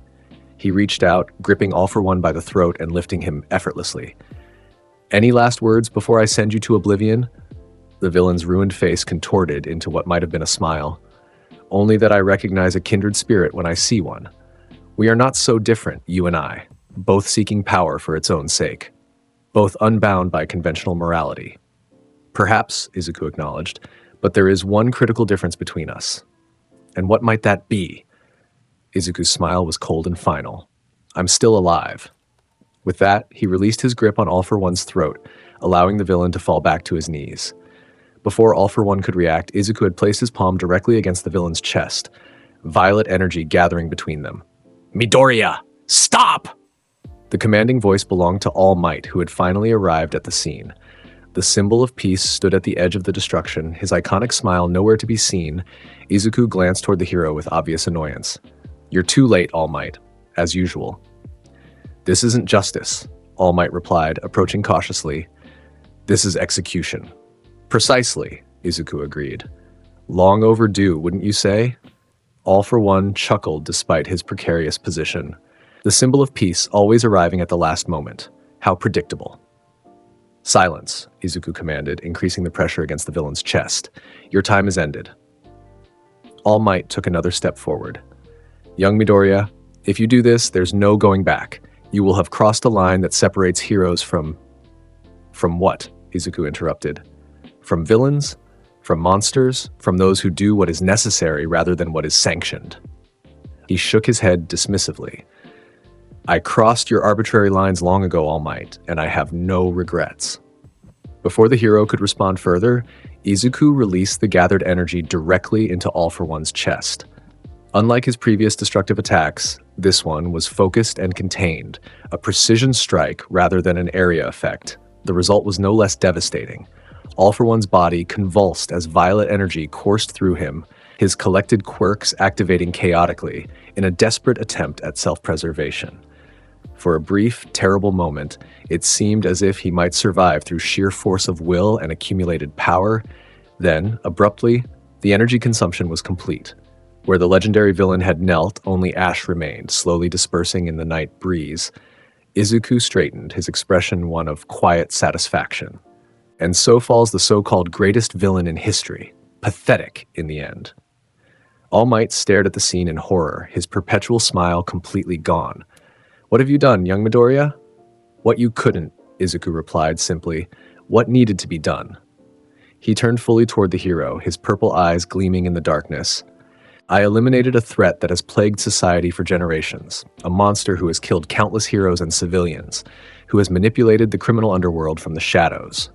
He reached out, gripping All for One by the throat and lifting him effortlessly. Any last words before I send you to oblivion? The villain's ruined face contorted into what might have been a smile. Only that I recognize a kindred spirit when I see one. We are not so different, you and I, both seeking power for its own sake. Both unbound by conventional morality. Perhaps, Izuku acknowledged, but there is one critical difference between us. And what might that be? Izuku's smile was cold and final. I'm still alive. With that, he released his grip on All for One's throat, allowing the villain to fall back to his knees. Before All for One could react, Izuku had placed his palm directly against the villain's chest, violet energy gathering between them. Midoriya, stop! The commanding voice belonged to All Might, who had finally arrived at the scene. The symbol of peace stood at the edge of the destruction, his iconic smile nowhere to be seen. Izuku glanced toward the hero with obvious annoyance. You're too late, All Might, as usual. This isn't justice, All Might replied, approaching cautiously. This is execution. Precisely, Izuku agreed. Long overdue, wouldn't you say? All for One chuckled despite his precarious position. The symbol of peace always arriving at the last moment. How predictable. Silence, Izuku commanded, increasing the pressure against the villain's chest. Your time is ended. All Might took another step forward. Young Midoriya, if you do this, there's no going back. You will have crossed a line that separates heroes from... From what? Izuku interrupted. From villains? From monsters? From those who do what is necessary rather than what is sanctioned? He shook his head dismissively. I crossed your arbitrary lines long ago, All Might, and I have no regrets. Before the hero could respond further, Izuku released the gathered energy directly into All For One's chest. Unlike his previous destructive attacks, this one was focused and contained, a precision strike rather than an area effect. The result was no less devastating. All For One's body convulsed as violet energy coursed through him, his collected quirks activating chaotically in a desperate attempt at self-preservation. For a brief, terrible moment, it seemed as if he might survive through sheer force of will and accumulated power. Then, abruptly, the energy consumption was complete. Where the legendary villain had knelt, only ash remained, slowly dispersing in the night breeze. Izuku straightened, his expression one of quiet satisfaction. And so falls the so-called greatest villain in history, pathetic in the end. All Might stared at the scene in horror, his perpetual smile completely gone. "What have you done, young Midoriya?" "What you couldn't," Izuku replied simply. "What needed to be done?" He turned fully toward the hero, his purple eyes gleaming in the darkness. "I eliminated a threat that has plagued society for generations, a monster who has killed countless heroes and civilians, who has manipulated the criminal underworld from the shadows."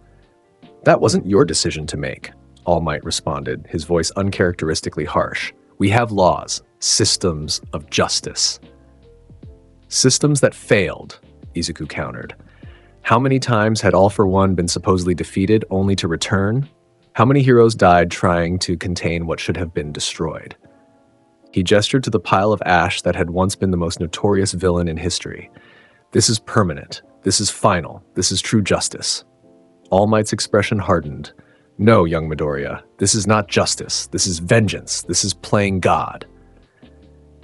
"That wasn't your decision to make," All Might responded, his voice uncharacteristically harsh. "We have laws, systems of justice." "Systems that failed," Izuku countered. How many times had All For One been supposedly defeated only to return? How many heroes died trying to contain what should have been destroyed? He gestured to the pile of ash that had once been the most notorious villain in history. "This is permanent. This is final. This is true justice." All Might's expression hardened. "No, young Midoriya, this is not justice. This is vengeance. This is playing God."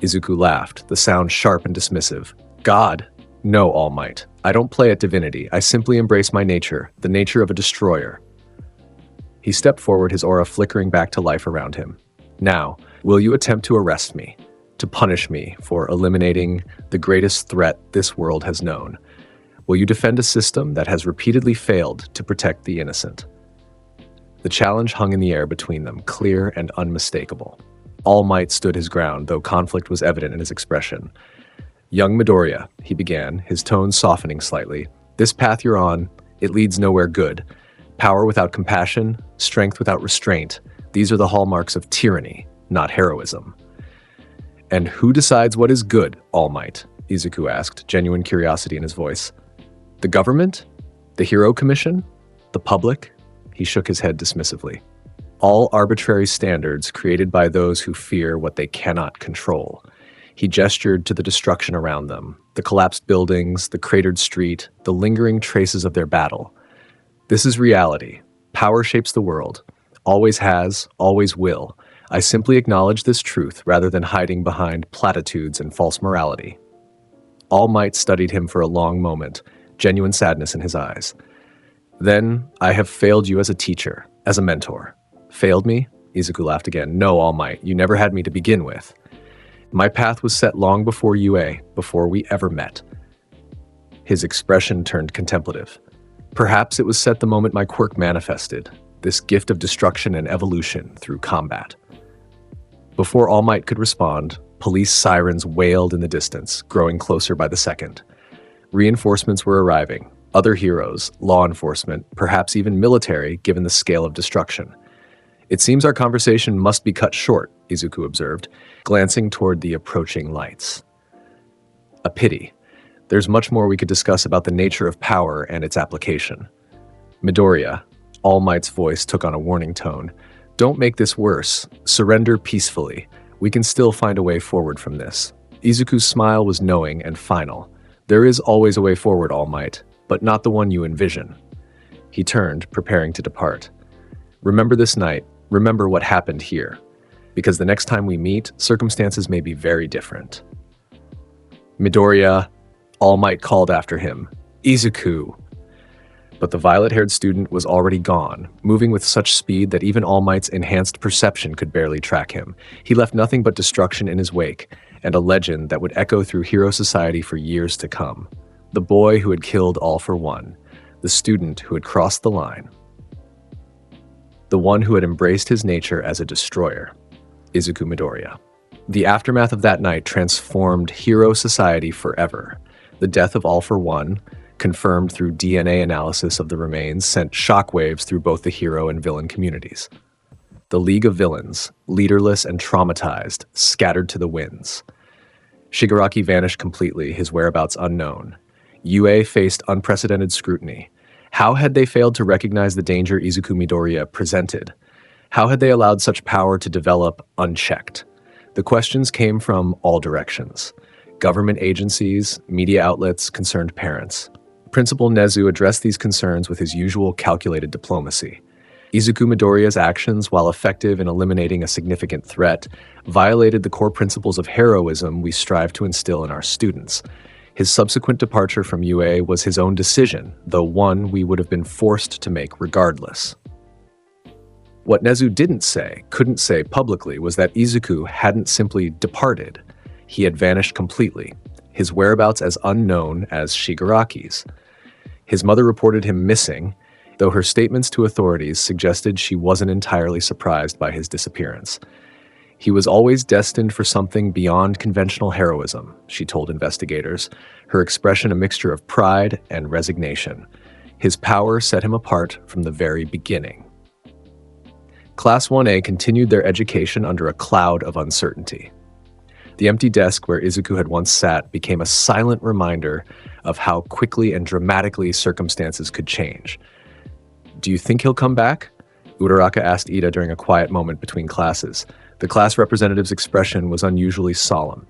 Izuku laughed, the sound sharp and dismissive. "God? No, All Might. I don't play at divinity. I simply embrace my nature, the nature of a destroyer." He stepped forward, his aura flickering back to life around him. "Now, will you attempt to arrest me, to punish me for eliminating the greatest threat this world has known? Will you defend a system that has repeatedly failed to protect the innocent?" The challenge hung in the air between them, clear and unmistakable. All Might stood his ground, though conflict was evident in his expression. "Young Midoriya," he began, his tone softening slightly, "this path you're on, it leads nowhere good. Power without compassion, strength without restraint, these are the hallmarks of tyranny, not heroism." "And who decides what is good, All Might?" Izuku asked, genuine curiosity in his voice. "The government? The Hero Commission? The public?" He shook his head dismissively. "All arbitrary standards created by those who fear what they cannot control." He gestured to the destruction around them, the collapsed buildings, the cratered street, the lingering traces of their battle. "This is reality. Power shapes the world. Always has, always will. I simply acknowledge this truth rather than hiding behind platitudes and false morality." All Might studied him for a long moment, genuine sadness in his eyes. "Then, I have failed you as a teacher, as a mentor." "Failed me?" Izuku laughed again. "No, All Might, you never had me to begin with. My path was set long before UA, before we ever met." His expression turned contemplative. "Perhaps it was set the moment my quirk manifested, this gift of destruction and evolution through combat." Before All Might could respond, police sirens wailed in the distance, growing closer by the second. Reinforcements were arriving, other heroes, law enforcement, perhaps even military, given the scale of destruction. "It seems our conversation must be cut short," Izuku observed, glancing toward the approaching lights. "A pity. There's much more we could discuss about the nature of power and its application." "Midoriya," All Might's voice took on a warning tone, "don't make this worse. Surrender peacefully. We can still find a way forward from this." Izuku's smile was knowing and final. "There is always a way forward, All Might, but not the one you envision." He turned, preparing to depart. "Remember this night. Remember what happened here. Because the next time we meet, circumstances may be very different." "Midoriya," All Might called after him. "Izuku." But the violet-haired student was already gone, moving with such speed that even All Might's enhanced perception could barely track him. He left nothing but destruction in his wake, and a legend that would echo through hero society for years to come. The boy who had killed All For One, the student who had crossed the line, the one who had embraced his nature as a destroyer, Izuku Midoriya. The aftermath of that night transformed hero society forever. The death of All for One, confirmed through DNA analysis of the remains, sent shockwaves through both the hero and villain communities. The League of Villains, leaderless and traumatized, scattered to the winds. Shigaraki vanished completely, his whereabouts unknown. UA faced unprecedented scrutiny. How had they failed to recognize the danger Izuku Midoriya presented? How had they allowed such power to develop unchecked? The questions came from all directions. Government agencies, media outlets, concerned parents. Principal Nezu addressed these concerns with his usual calculated diplomacy. Izuku Midoriya's actions, while effective in eliminating a significant threat, violated the core principles of heroism we strive to instill in our students. His subsequent departure from UA was his own decision, though one we would have been forced to make regardless. What Nezu couldn't say publicly, was that Izuku hadn't simply departed. He had vanished completely, his whereabouts as unknown as Shigaraki's. His mother reported him missing, though her statements to authorities suggested she wasn't entirely surprised by his disappearance. He was always destined for something beyond conventional heroism, she told investigators, her expression a mixture of pride and resignation. His power set him apart from the very beginning. Class 1A continued their education under a cloud of uncertainty. The empty desk where Izuku had once sat became a silent reminder of how quickly and dramatically circumstances could change. "Do you think he'll come back?" Uraraka asked Ida during a quiet moment between classes. The class representative's expression was unusually solemn.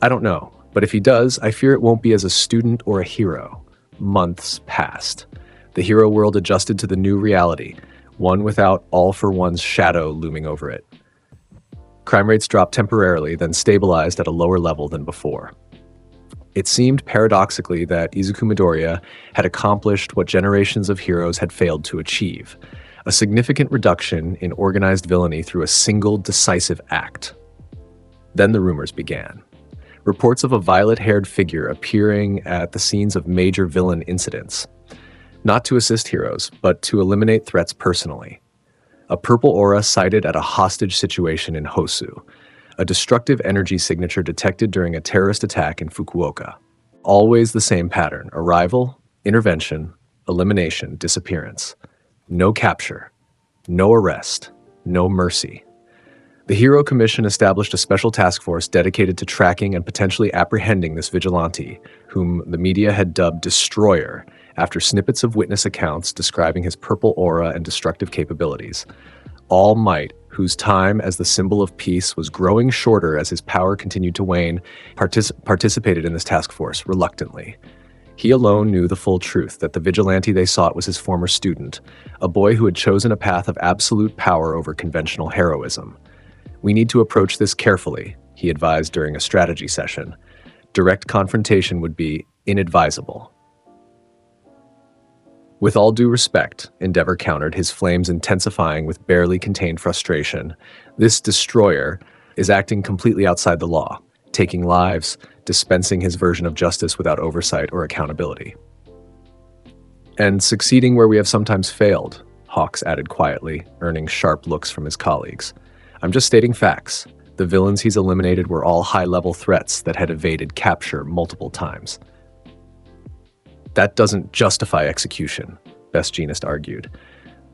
"I don't know, but if he does, I fear it won't be as a student or a hero." Months passed. The hero world adjusted to the new reality, one without All for One's shadow looming over it. Crime rates dropped temporarily, then stabilized at a lower level than before. It seemed paradoxically that Izuku Midoriya had accomplished what generations of heroes had failed to achieve, a significant reduction in organized villainy through a single decisive act. Then the rumors began. Reports of a violet-haired figure appearing at the scenes of major villain incidents, not to assist heroes, but to eliminate threats personally. A purple aura sighted at a hostage situation in Hosu, a destructive energy signature detected during a terrorist attack in Fukuoka. Always the same pattern: arrival, intervention, elimination, disappearance. No capture, no arrest, no mercy. The Hero Commission established a special task force dedicated to tracking and potentially apprehending this vigilante, whom the media had dubbed Destroyer, after snippets of witness accounts describing his purple aura and destructive capabilities. All Might, whose time as the symbol of peace was growing shorter as his power continued to wane, participated in this task force reluctantly. He alone knew the full truth, that the vigilante they sought was his former student, a boy who had chosen a path of absolute power over conventional heroism. "We need to approach this carefully," he advised during a strategy session. "Direct confrontation would be inadvisable." With all due respect, Endeavor countered, his flames intensifying with barely contained frustration. "This destroyer is acting completely outside the law, taking lives, dispensing his version of justice without oversight or accountability. And succeeding where we have sometimes failed," Hawks added quietly, earning sharp looks from his colleagues. "I'm just stating facts. The villains he's eliminated were all high-level threats that had evaded capture multiple times." "That doesn't justify execution," Best Jeanist argued.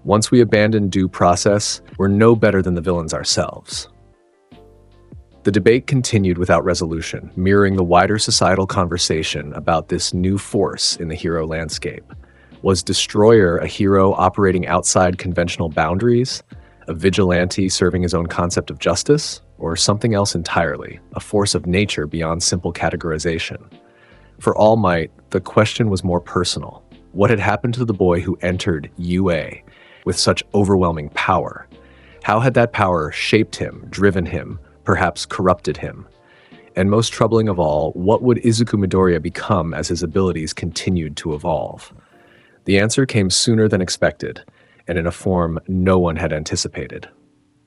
"Once we abandon due process, we're no better than the villains ourselves." The debate continued without resolution, mirroring the wider societal conversation about this new force in the hero landscape. Was Destroyer a hero operating outside conventional boundaries, a vigilante serving his own concept of justice, or something else entirely, a force of nature beyond simple categorization? For All Might, the question was more personal. What had happened to the boy who entered UA with such overwhelming power? How had that power shaped him, driven him, perhaps corrupted him? And most troubling of all, what would Izuku Midoriya become as his abilities continued to evolve? The answer came sooner than expected, and in a form no one had anticipated.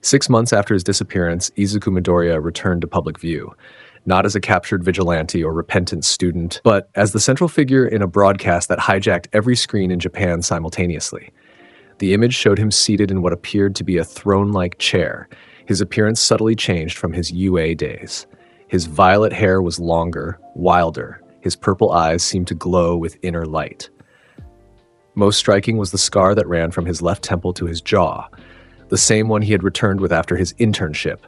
6 months after his disappearance, Izuku Midoriya returned to public view, not as a captured vigilante or repentant student, but as the central figure in a broadcast that hijacked every screen in Japan simultaneously. The image showed him seated in what appeared to be a throne-like chair. His appearance subtly changed from his UA days. His violet hair was longer, wilder, His purple eyes seemed to glow with inner light. Most striking was the scar that ran from his left temple to his jaw, the same one he had returned with after his internship,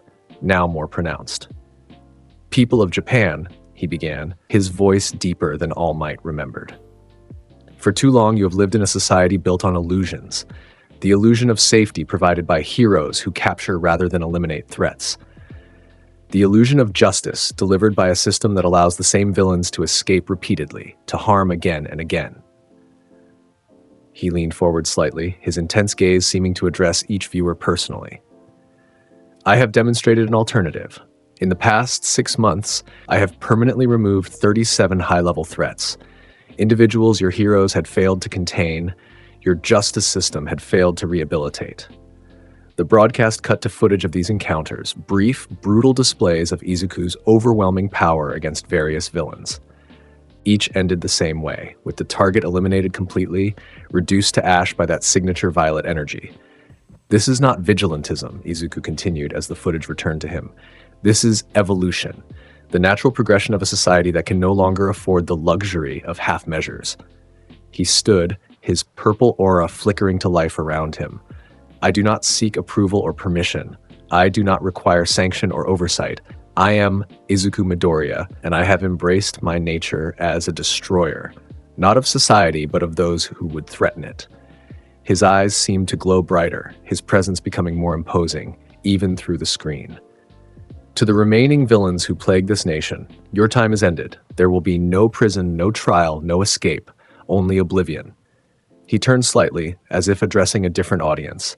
now more pronounced. "People of Japan," he began, his voice deeper than All Might remembered. "For too long you have lived in a society built on illusions, the illusion of safety provided by heroes who capture rather than eliminate threats. The illusion of justice delivered by a system that allows the same villains to escape repeatedly, to harm again and again." He leaned forward slightly, his intense gaze seeming to address each viewer personally. "I have demonstrated an alternative. In the past 6 months, I have permanently removed 37 high-level threats. Individuals your heroes had failed to contain, your justice system had failed to rehabilitate." The broadcast cut to footage of these encounters, brief, brutal displays of Izuku's overwhelming power against various villains. Each ended the same way, with the target eliminated completely, reduced to ash by that signature violet energy. "This is not vigilantism," Izuku continued as the footage returned to him. "This is evolution, the natural progression of a society that can no longer afford the luxury of half measures." He stood, his purple aura flickering to life around him. "I do not seek approval or permission. I do not require sanction or oversight. I am Izuku Midoriya, and I have embraced my nature as a destroyer, not of society, but of those who would threaten it." His eyes seemed to glow brighter, his presence becoming more imposing, even through the screen. "To the remaining villains who plague this nation, your time is ended. There will be no prison, no trial, no escape, only oblivion." He turned slightly, as if addressing a different audience.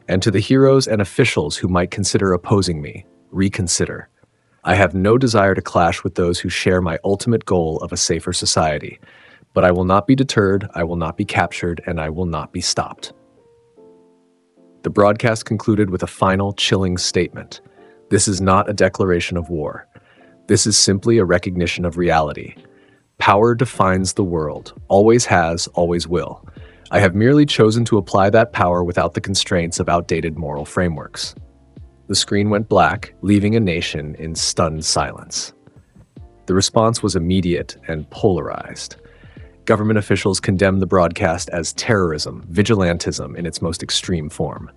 "And to the heroes and officials who might consider opposing me, reconsider. I have no desire to clash with those who share my ultimate goal of a safer society, but I will not be deterred, I will not be captured, and I will not be stopped." The broadcast concluded with a final, chilling statement. "This is not a declaration of war. This is simply a recognition of reality. Power defines the world, always has, always will. I have merely chosen to apply that power without the constraints of outdated moral frameworks." The screen went black, leaving a nation in stunned silence. The response was immediate and polarized. Government officials condemned the broadcast as terrorism, vigilantism in its most extreme form.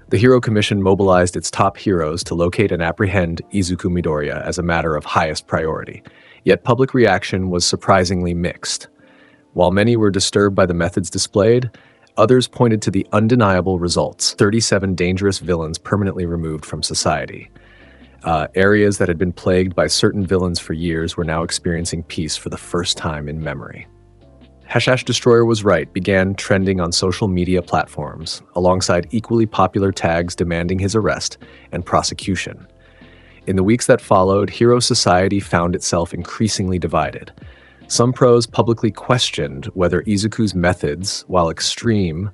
The Hero Commission mobilized its top heroes to locate and apprehend Izuku Midoriya as a matter of highest priority, yet public reaction was surprisingly mixed. While many were disturbed by the methods displayed, others pointed to the undeniable results: 37 dangerous villains permanently removed from society. Areas that had been plagued by certain villains for years were now experiencing peace for the first time in memory. # Destroyer was right began trending on social media platforms, alongside equally popular tags demanding his arrest and prosecution. In the weeks that followed, Hero Society found itself increasingly divided. Some pros publicly questioned whether Izuku's methods, while extreme,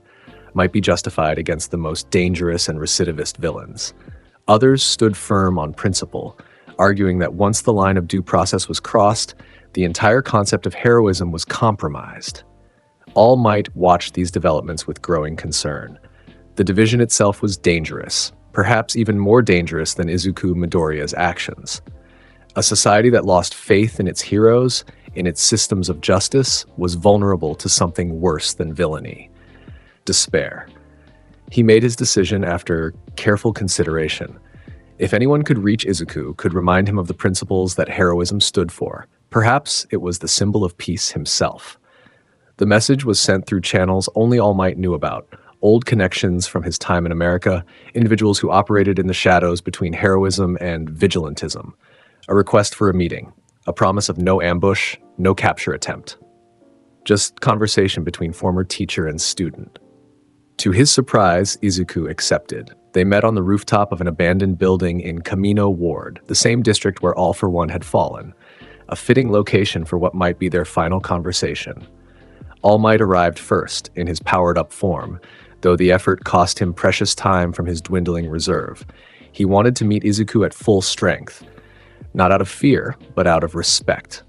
might be justified against the most dangerous and recidivist villains. Others stood firm on principle, arguing that once the line of due process was crossed, the entire concept of heroism was compromised. All Might watched these developments with growing concern. The division itself was dangerous, perhaps even more dangerous than Izuku Midoriya's actions. A society that lost faith in its heroes, in its systems of justice, was vulnerable to something worse than villainy: despair. He made his decision after careful consideration. If anyone could reach Izuku, could remind him of the principles that heroism stood for, perhaps it was the symbol of peace himself. The message was sent through channels only All Might knew about, old connections from his time in America, individuals who operated in the shadows between heroism and vigilantism. A request for a meeting, a promise of no ambush, no capture attempt. Just conversation between former teacher and student. To his surprise, Izuku accepted. They met on the rooftop of an abandoned building in Kamino Ward, the same district where All for One had fallen, a fitting location for what might be their final conversation. All Might arrived first, in his powered-up form, though the effort cost him precious time from his dwindling reserve. He wanted to meet Izuku at full strength, not out of fear, but out of respect.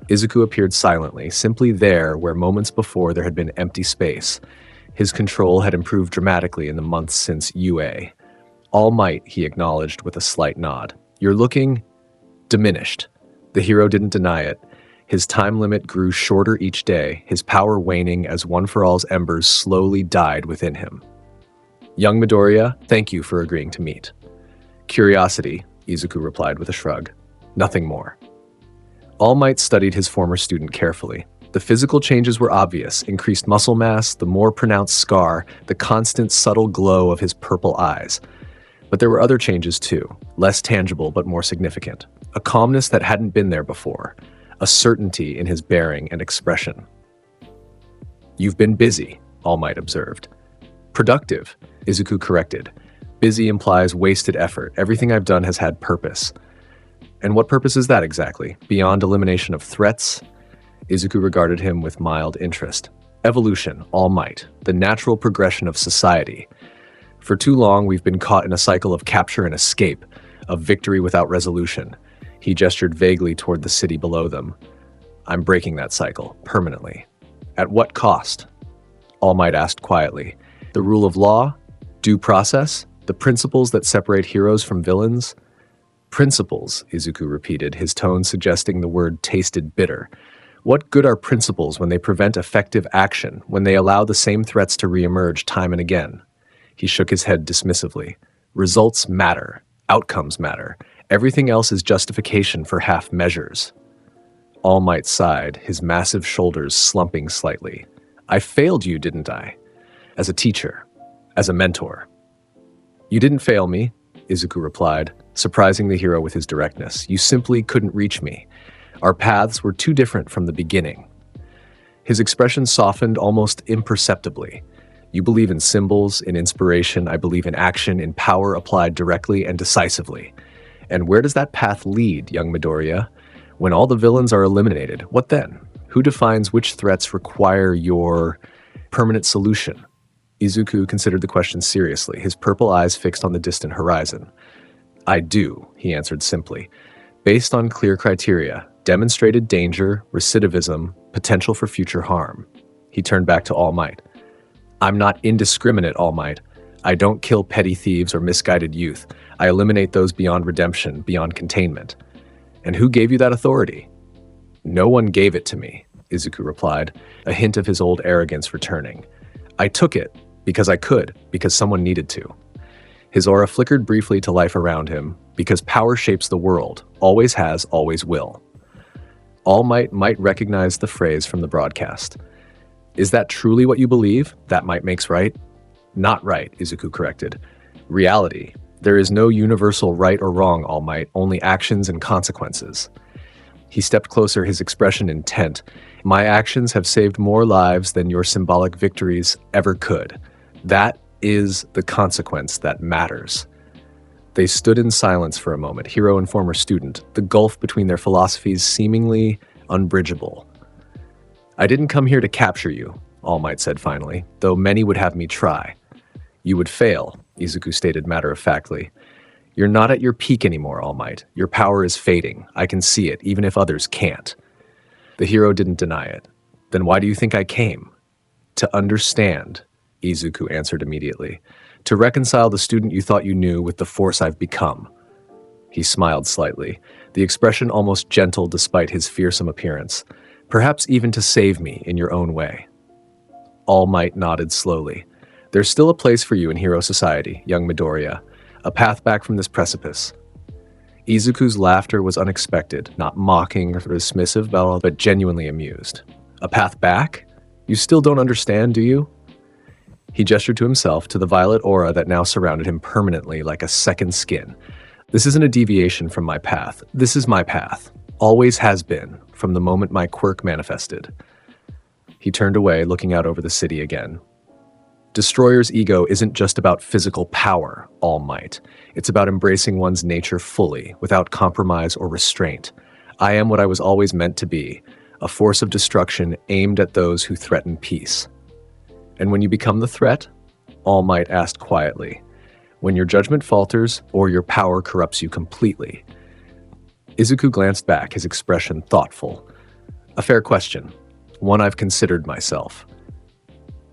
Izuku appeared silently, simply there where moments before there had been empty space. His control had improved dramatically in the months since UA. All Might, he acknowledged with a slight nod. "You're looking diminished." The hero didn't deny it. His time limit grew shorter each day, his power waning as One for All's embers slowly died within him. Young Midoriya, thank you for agreeing to meet. Curiosity, Izuku replied with a shrug. Nothing more. All Might studied his former student carefully. The physical changes were obvious: increased muscle mass, the more pronounced scar, the constant subtle glow of his purple eyes. But there were other changes too, less tangible but more significant. A calmness that hadn't been there before, a certainty in his bearing and expression. You've been busy, All Might observed. Productive, Izuku corrected. Busy implies wasted effort. Everything I've done has had purpose. And what purpose is that exactly? Beyond elimination of threats? Izuku regarded him with mild interest. Evolution, All Might, the natural progression of society. For too long, we've been caught in a cycle of capture and escape, of victory without resolution. He gestured vaguely toward the city below them. I'm breaking that cycle, permanently. At what cost? All Might asked quietly. The rule of law? Due process? The principles that separate heroes from villains? Principles, Izuku repeated, his tone suggesting the word tasted bitter. What good are principles when they prevent effective action, when they allow the same threats to reemerge time and again? He shook his head dismissively. Results matter. Outcomes matter. Everything else is justification for half measures. All Might sighed, his massive shoulders slumping slightly. I failed you, didn't I? As a teacher. As a mentor. You didn't fail me, Izuku replied, surprising the hero with his directness. You simply couldn't reach me. Our paths were too different from the beginning. His expression softened almost imperceptibly. You believe in symbols, in inspiration. I believe in action, in power applied directly and decisively. And where does that path lead, young Midoriya? When all the villains are eliminated, what then? Who defines which threats require your permanent solution? Izuku considered the question seriously, his purple eyes fixed on the distant horizon. I do, he answered simply. Based on clear criteria, demonstrated danger, recidivism, potential for future harm. He turned back to All Might. I'm not indiscriminate, All Might. I don't kill petty thieves or misguided youth. I eliminate those beyond redemption, beyond containment. And who gave you that authority? No one gave it to me, Izuku replied, a hint of his old arrogance returning. I took it, because I could, because someone needed to. His aura flickered briefly to life around him, because power shapes the world, always has, always will. All Might recognize the phrase from the broadcast. Is that truly what you believe? That might makes right? Not right, Izuku corrected. Reality. There is no universal right or wrong, All Might, only actions and consequences. He stepped closer, his expression intent. My actions have saved more lives than your symbolic victories ever could. That is the consequence that matters. They stood in silence for a moment, hero and former student, the gulf between their philosophies seemingly unbridgeable. I didn't come here to capture you, All Might said finally, though many would have me try. You would fail, Izuku stated matter-of-factly. You're not at your peak anymore, All Might. Your power is fading. I can see it, even if others can't. The hero didn't deny it. Then why do you think I came? To understand, Izuku answered immediately. To reconcile the student you thought you knew with the force I've become. He smiled slightly, the expression almost gentle despite his fearsome appearance. Perhaps even to save me in your own way. All Might nodded slowly. There's still a place for you in hero society, young Midoriya. A path back from this precipice. Izuku's laughter was unexpected, not mocking or dismissive, but genuinely amused. A path back? You still don't understand, do you? He gestured to himself, to the violet aura that now surrounded him permanently like a second skin. This isn't a deviation from my path. This is my path. Always has been, from the moment my quirk manifested. He turned away, looking out over the city again. Destroyer's ego isn't just about physical power, All Might. It's about embracing one's nature fully, without compromise or restraint. I am what I was always meant to be, a force of destruction aimed at those who threaten peace. And when you become the threat, All Might asked quietly, when your judgment falters or your power corrupts you completely. Izuku glanced back, his expression thoughtful. A fair question, one I've considered myself.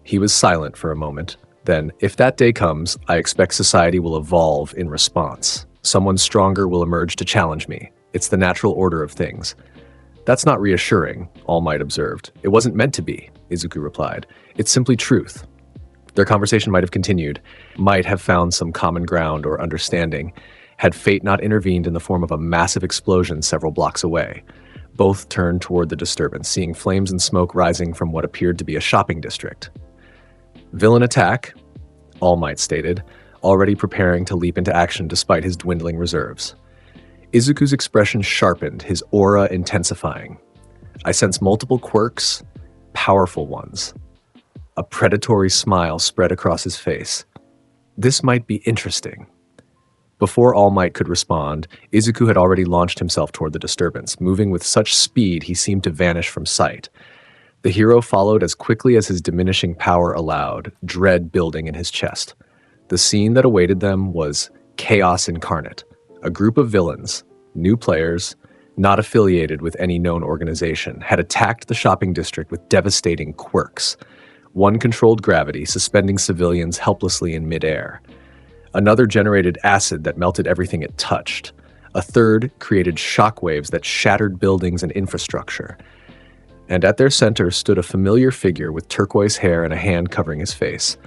He was silent for a moment. Then, if that day comes, I expect society will evolve in response. Someone stronger will emerge to challenge me. It's the natural order of things. That's not reassuring, All Might observed. It wasn't meant to be, Izuku replied. It's simply truth. Their conversation might have continued, might have found some common ground or understanding, had fate not intervened in the form of a massive explosion several blocks away. Both turned toward the disturbance, seeing flames and smoke rising from what appeared to be a shopping district. Villain attack, All Might stated, already preparing to leap into action despite his dwindling reserves. Izuku's expression sharpened, his aura intensifying. I sense multiple quirks, powerful ones. A predatory smile spread across his face. This might be interesting. Before All Might could respond, Izuku had already launched himself toward the disturbance, moving with such speed he seemed to vanish from sight. The hero followed as quickly as his diminishing power allowed, dread building in his chest. The scene that awaited them was chaos incarnate. A group of villains, new players, not affiliated with any known organization, had attacked the shopping district with devastating quirks. One controlled gravity, suspending civilians helplessly in midair. Another generated acid that melted everything it touched. A third created shockwaves that shattered buildings and infrastructure. And at their center stood a familiar figure with turquoise hair and a hand covering his face.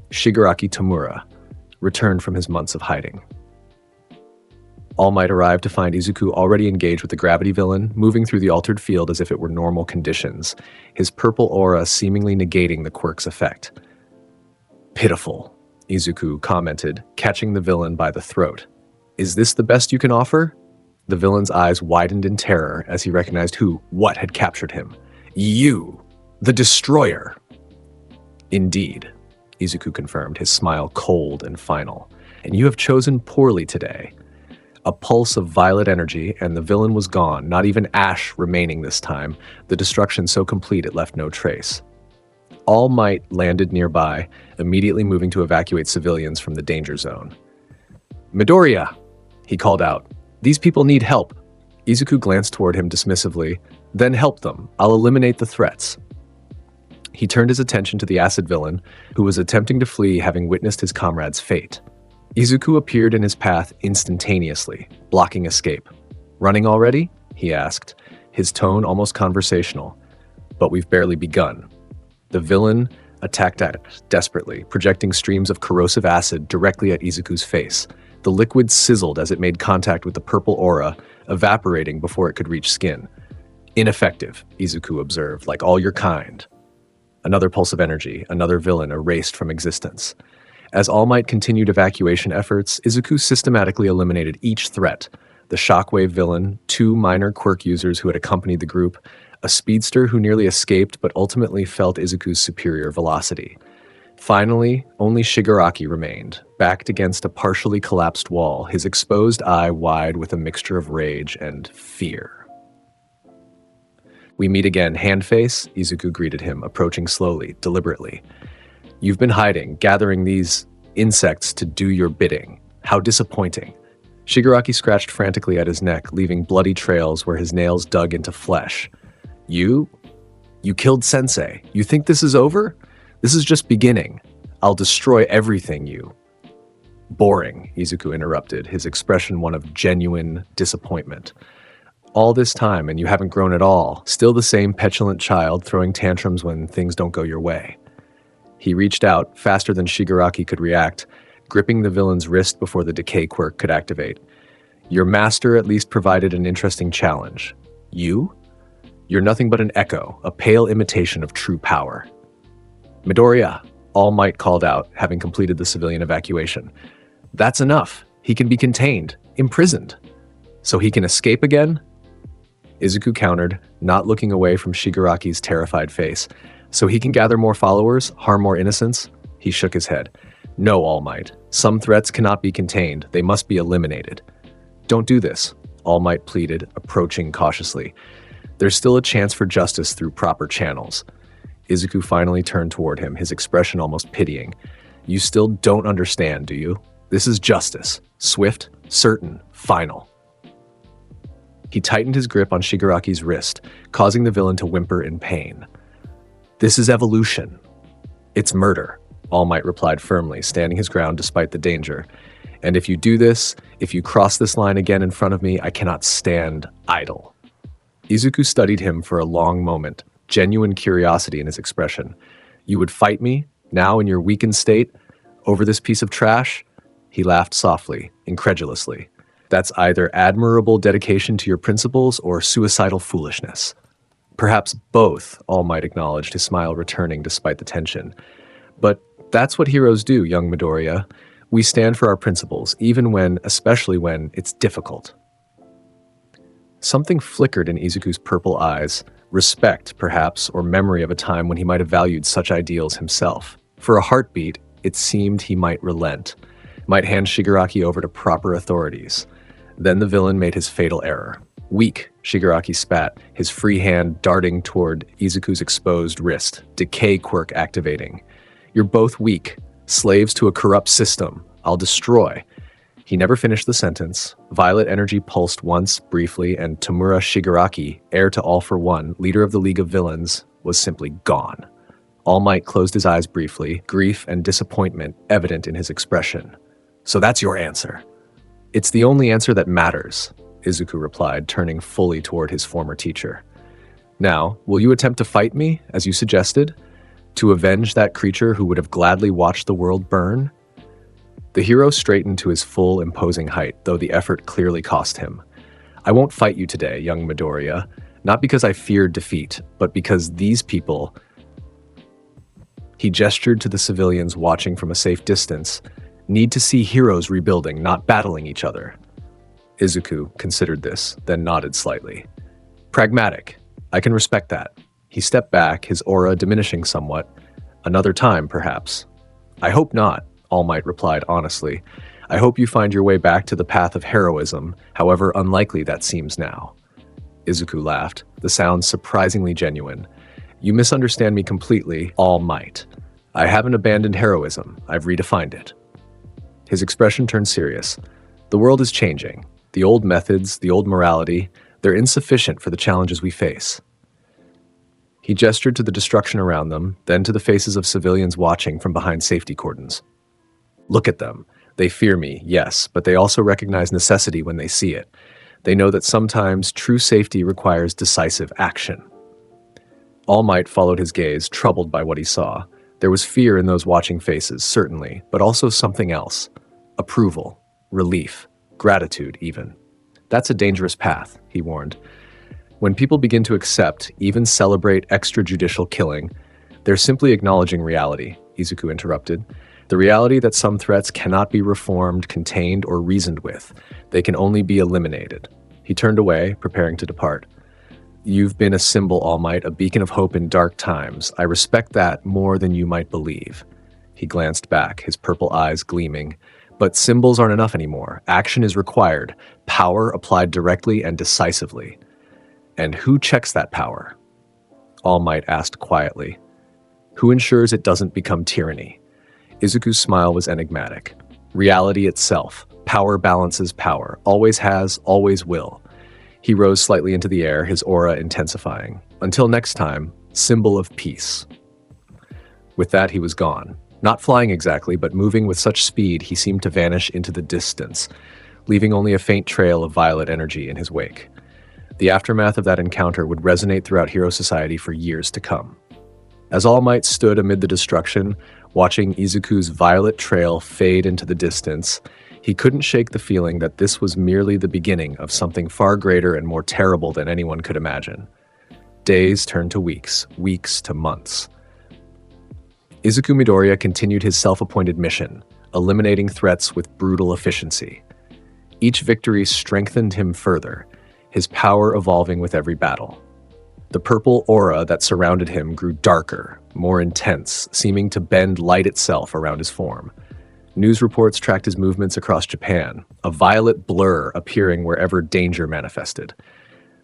Shigaraki Tamura, returned from his months of hiding. All Might arrived to find Izuku already engaged with the gravity villain, moving through the altered field as if it were normal conditions, his purple aura seemingly negating the quirk's effect. Pitiful, Izuku commented, catching the villain by the throat. Is this the best you can offer? The villain's eyes widened in terror as he recognized what had captured him. You, the Destroyer. Indeed, Izuku confirmed, his smile cold and final. And you have chosen poorly today. A pulse of violet energy, and the villain was gone, not even ash remaining this time, the destruction so complete it left no trace. All Might landed nearby, immediately moving to evacuate civilians from the danger zone. Midoriya, he called out. These people need help. Izuku glanced toward him dismissively. Then help them. I'll eliminate the threats. He turned his attention to the acid villain, who was attempting to flee having witnessed his comrade's fate. Izuku appeared in his path instantaneously, blocking escape. Running already? He asked, his tone almost conversational. But we've barely begun. The villain attacked desperately, projecting streams of corrosive acid directly at Izuku's face. The liquid sizzled as it made contact with the purple aura, evaporating before it could reach skin. Ineffective, Izuku observed, like all your kind. Another pulse of energy, another villain erased from existence. As All Might continued evacuation efforts, Izuku systematically eliminated each threat. The shockwave villain, 2 minor quirk users who had accompanied the group, a speedster who nearly escaped but ultimately felt Izuku's superior velocity. Finally, only Shigaraki remained, backed against a partially collapsed wall, his exposed eye wide with a mixture of rage and fear. We meet again, Handface, Izuku greeted him, approaching slowly, deliberately. You've been hiding, gathering these insects to do your bidding. How disappointing. Shigaraki scratched frantically at his neck, leaving bloody trails where his nails dug into flesh. You killed Sensei. You think this is over? This is just beginning. I'll destroy everything you... Boring, Izuku interrupted, his expression one of genuine disappointment. All this time and you haven't grown at all. Still the same petulant child throwing tantrums when things don't go your way. He reached out, faster than Shigaraki could react, gripping the villain's wrist before the decay quirk could activate. Your master at least provided an interesting challenge. You? You're nothing but an echo, a pale imitation of true power. Midoriya, All Might called out, having completed the civilian evacuation. That's enough. He can be contained, imprisoned. So he can escape again? Izuku countered, not looking away from Shigaraki's terrified face. So he can gather more followers, harm more innocents? He shook his head. No, All Might. Some threats cannot be contained. They must be eliminated. Don't do this, All Might pleaded, approaching cautiously. There's still a chance for justice through proper channels. Izuku finally turned toward him, his expression almost pitying. You still don't understand, do you? This is justice. Swift, certain, final. He tightened his grip on Shigaraki's wrist, causing the villain to whimper in pain. This is evolution. It's murder, All Might replied firmly, standing his ground despite the danger. And if you do this, if you cross this line again in front of me, I cannot stand idle. Izuku studied him for a long moment, genuine curiosity in his expression. You would fight me, now in your weakened state, over this piece of trash? He laughed softly, incredulously. That's either admirable dedication to your principles or suicidal foolishness. Perhaps both, All Might acknowledged, his smile returning despite the tension. But that's what heroes do, young Midoriya. We stand for our principles, especially when it's difficult. Something flickered in Izuku's purple eyes, respect, perhaps, or memory of a time when he might have valued such ideals himself. For a heartbeat, it seemed he might relent, might hand Shigaraki over to proper authorities. Then the villain made his fatal error. Weak, Shigaraki spat, his free hand darting toward Izuku's exposed wrist, decay quirk activating. You're both weak, slaves to a corrupt system. I'll destroy. He never finished the sentence. Violet energy pulsed once, briefly, and Tamura Shigaraki, heir to All for One, leader of the League of Villains, was simply gone. All Might closed his eyes briefly, grief and disappointment evident in his expression. So that's your answer. It's the only answer that matters, Izuku replied, turning fully toward his former teacher. Now, will you attempt to fight me, as you suggested? To avenge that creature who would have gladly watched the world burn? The hero straightened to his full, imposing height, though the effort clearly cost him. I won't fight you today, young Midoriya, not because I feared defeat, but because these people... He gestured to the civilians watching from a safe distance, need to see heroes rebuilding, not battling each other. Izuku considered this, then nodded slightly. Pragmatic. I can respect that. He stepped back, his aura diminishing somewhat. Another time, perhaps. I hope not, All Might replied honestly. I hope you find your way back to the path of heroism, however unlikely that seems now. Izuku laughed, the sound surprisingly genuine. You misunderstand me completely, All Might. I haven't abandoned heroism, I've redefined it. His expression turned serious. The world is changing. The old methods, the old morality, they're insufficient for the challenges we face. He gestured to the destruction around them, then to the faces of civilians watching from behind safety cordons. Look at them. They fear me, yes, but they also recognize necessity when they see it. They know that sometimes true safety requires decisive action. All Might followed his gaze, troubled by what he saw. There was fear in those watching faces, certainly, but also something else. Approval, relief, gratitude even. That's a dangerous path, he warned. When people begin to accept, even celebrate extrajudicial killing, they're simply acknowledging reality, Izuku interrupted. The reality that some threats cannot be reformed, contained, or reasoned with. They can only be eliminated. He turned away, preparing to depart. You've been a symbol, All Might, a beacon of hope in dark times. I respect that more than you might believe. He glanced back, his purple eyes gleaming. But symbols aren't enough anymore. Action is required. Power applied directly and decisively. And who checks that power? All Might asked quietly. Who ensures it doesn't become tyranny? Izuku's smile was enigmatic. Reality itself. Power balances power. Always has, always will. He rose slightly into the air, his aura intensifying. Until next time, symbol of peace. With that, he was gone. Not flying exactly, but moving with such speed he seemed to vanish into the distance, leaving only a faint trail of violet energy in his wake. The aftermath of that encounter would resonate throughout Hero Society for years to come. As All Might stood amid the destruction, watching Izuku's violet trail fade into the distance, he couldn't shake the feeling that this was merely the beginning of something far greater and more terrible than anyone could imagine. Days turned to weeks, weeks to months. Izuku Midoriya continued his self-appointed mission, eliminating threats with brutal efficiency. Each victory strengthened him further, his power evolving with every battle. The purple aura that surrounded him grew darker, more intense, seeming to bend light itself around his form. News reports tracked his movements across Japan, a violet blur appearing wherever danger manifested.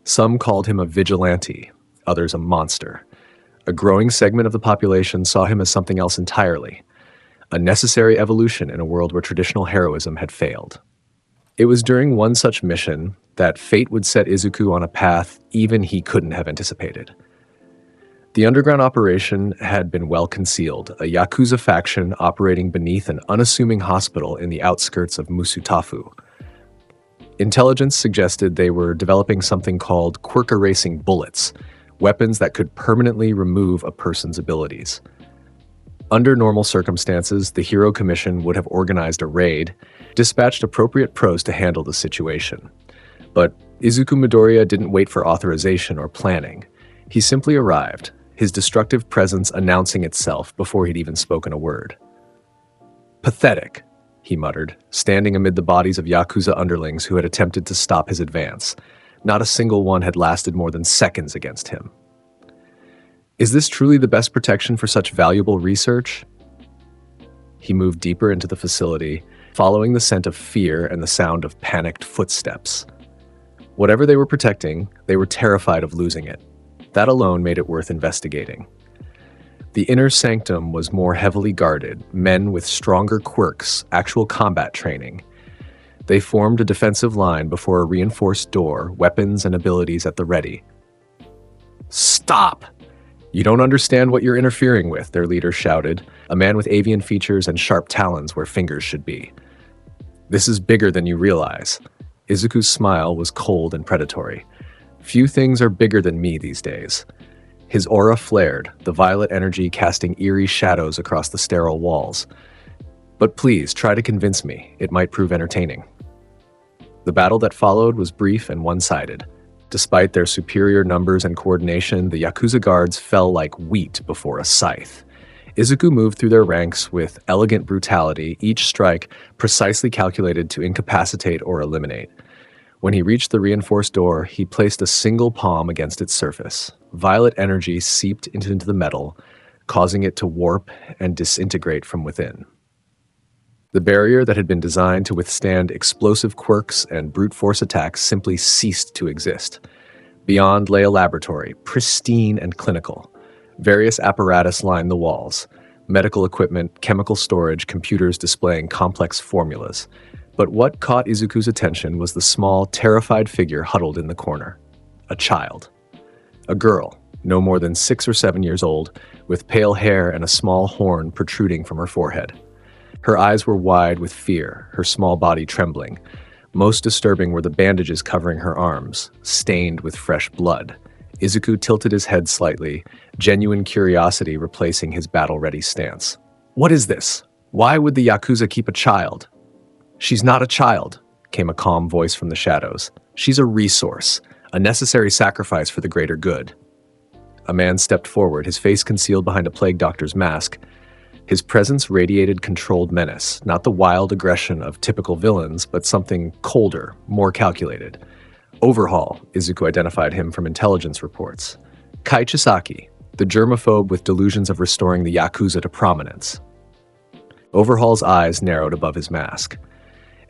Some called him a vigilante, others a monster. A growing segment of the population saw him as something else entirely, a necessary evolution in a world where traditional heroism had failed. It was during one such mission that fate would set Izuku on a path even he couldn't have anticipated. The underground operation had been well concealed, a Yakuza faction operating beneath an unassuming hospital in the outskirts of Musutafu. Intelligence suggested they were developing something called quirk-erasing bullets, weapons that could permanently remove a person's abilities. Under normal circumstances, the Hero Commission would have organized a raid, dispatched appropriate pros to handle the situation. But Izuku Midoriya didn't wait for authorization or planning. He simply arrived, his destructive presence announcing itself before he'd even spoken a word. "Pathetic," he muttered, standing amid the bodies of Yakuza underlings who had attempted to stop his advance. Not a single one had lasted more than seconds against him. Is this truly the best protection for such valuable research? He moved deeper into the facility, following the scent of fear and the sound of panicked footsteps. Whatever they were protecting, they were terrified of losing it. That alone made it worth investigating. The inner sanctum was more heavily guarded, men with stronger quirks, actual combat training. They formed a defensive line before a reinforced door, weapons and abilities at the ready. "Stop! You don't understand what you're interfering with," their leader shouted, a man with avian features and sharp talons where fingers should be. "This is bigger than you realize." Izuku's smile was cold and predatory. "Few things are bigger than me these days." His aura flared, the violet energy casting eerie shadows across the sterile walls. "But please, try to convince me. It might prove entertaining." The battle that followed was brief and one-sided. Despite their superior numbers and coordination, the Yakuza guards fell like wheat before a scythe. Izuku moved through their ranks with elegant brutality, each strike precisely calculated to incapacitate or eliminate. When he reached the reinforced door, he placed a single palm against its surface. Violet energy seeped into the metal, causing it to warp and disintegrate from within. The barrier that had been designed to withstand explosive quirks and brute force attacks simply ceased to exist. Beyond lay a laboratory, pristine and clinical. Various apparatus lined the walls. Medical equipment, chemical storage, computers displaying complex formulas. But what caught Izuku's attention was the small, terrified figure huddled in the corner. A child. A girl, no more than 6 or 7 years old, with pale hair and a small horn protruding from her forehead. Her eyes were wide with fear, her small body trembling. Most disturbing were the bandages covering her arms, stained with fresh blood. Izuku tilted his head slightly, genuine curiosity replacing his battle-ready stance. "What is this? Why would the Yakuza keep a child?" "She's not a child," came a calm voice from the shadows. "She's a resource, a necessary sacrifice for the greater good." A man stepped forward, his face concealed behind a plague doctor's mask. His presence radiated controlled menace, not the wild aggression of typical villains, but something colder, more calculated. Overhaul, Izuku identified him from intelligence reports. Kai Chisaki, the germaphobe with delusions of restoring the Yakuza to prominence. Overhaul's eyes narrowed above his mask.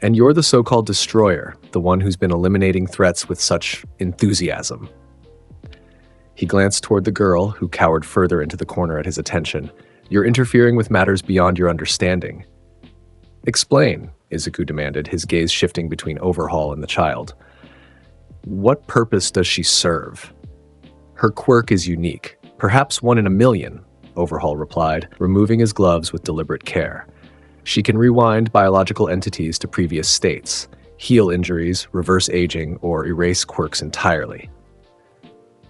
"And you're the so-called destroyer, the one who's been eliminating threats with such enthusiasm." He glanced toward the girl, who cowered further into the corner at his attention. "You're interfering with matters beyond your understanding." "Explain," Izuku demanded, his gaze shifting between Overhaul and the child. "What purpose does she serve?" "Her quirk is unique, perhaps one in a million," Overhaul replied, removing his gloves with deliberate care. "She can rewind biological entities to previous states, heal injuries, reverse aging, or erase quirks entirely."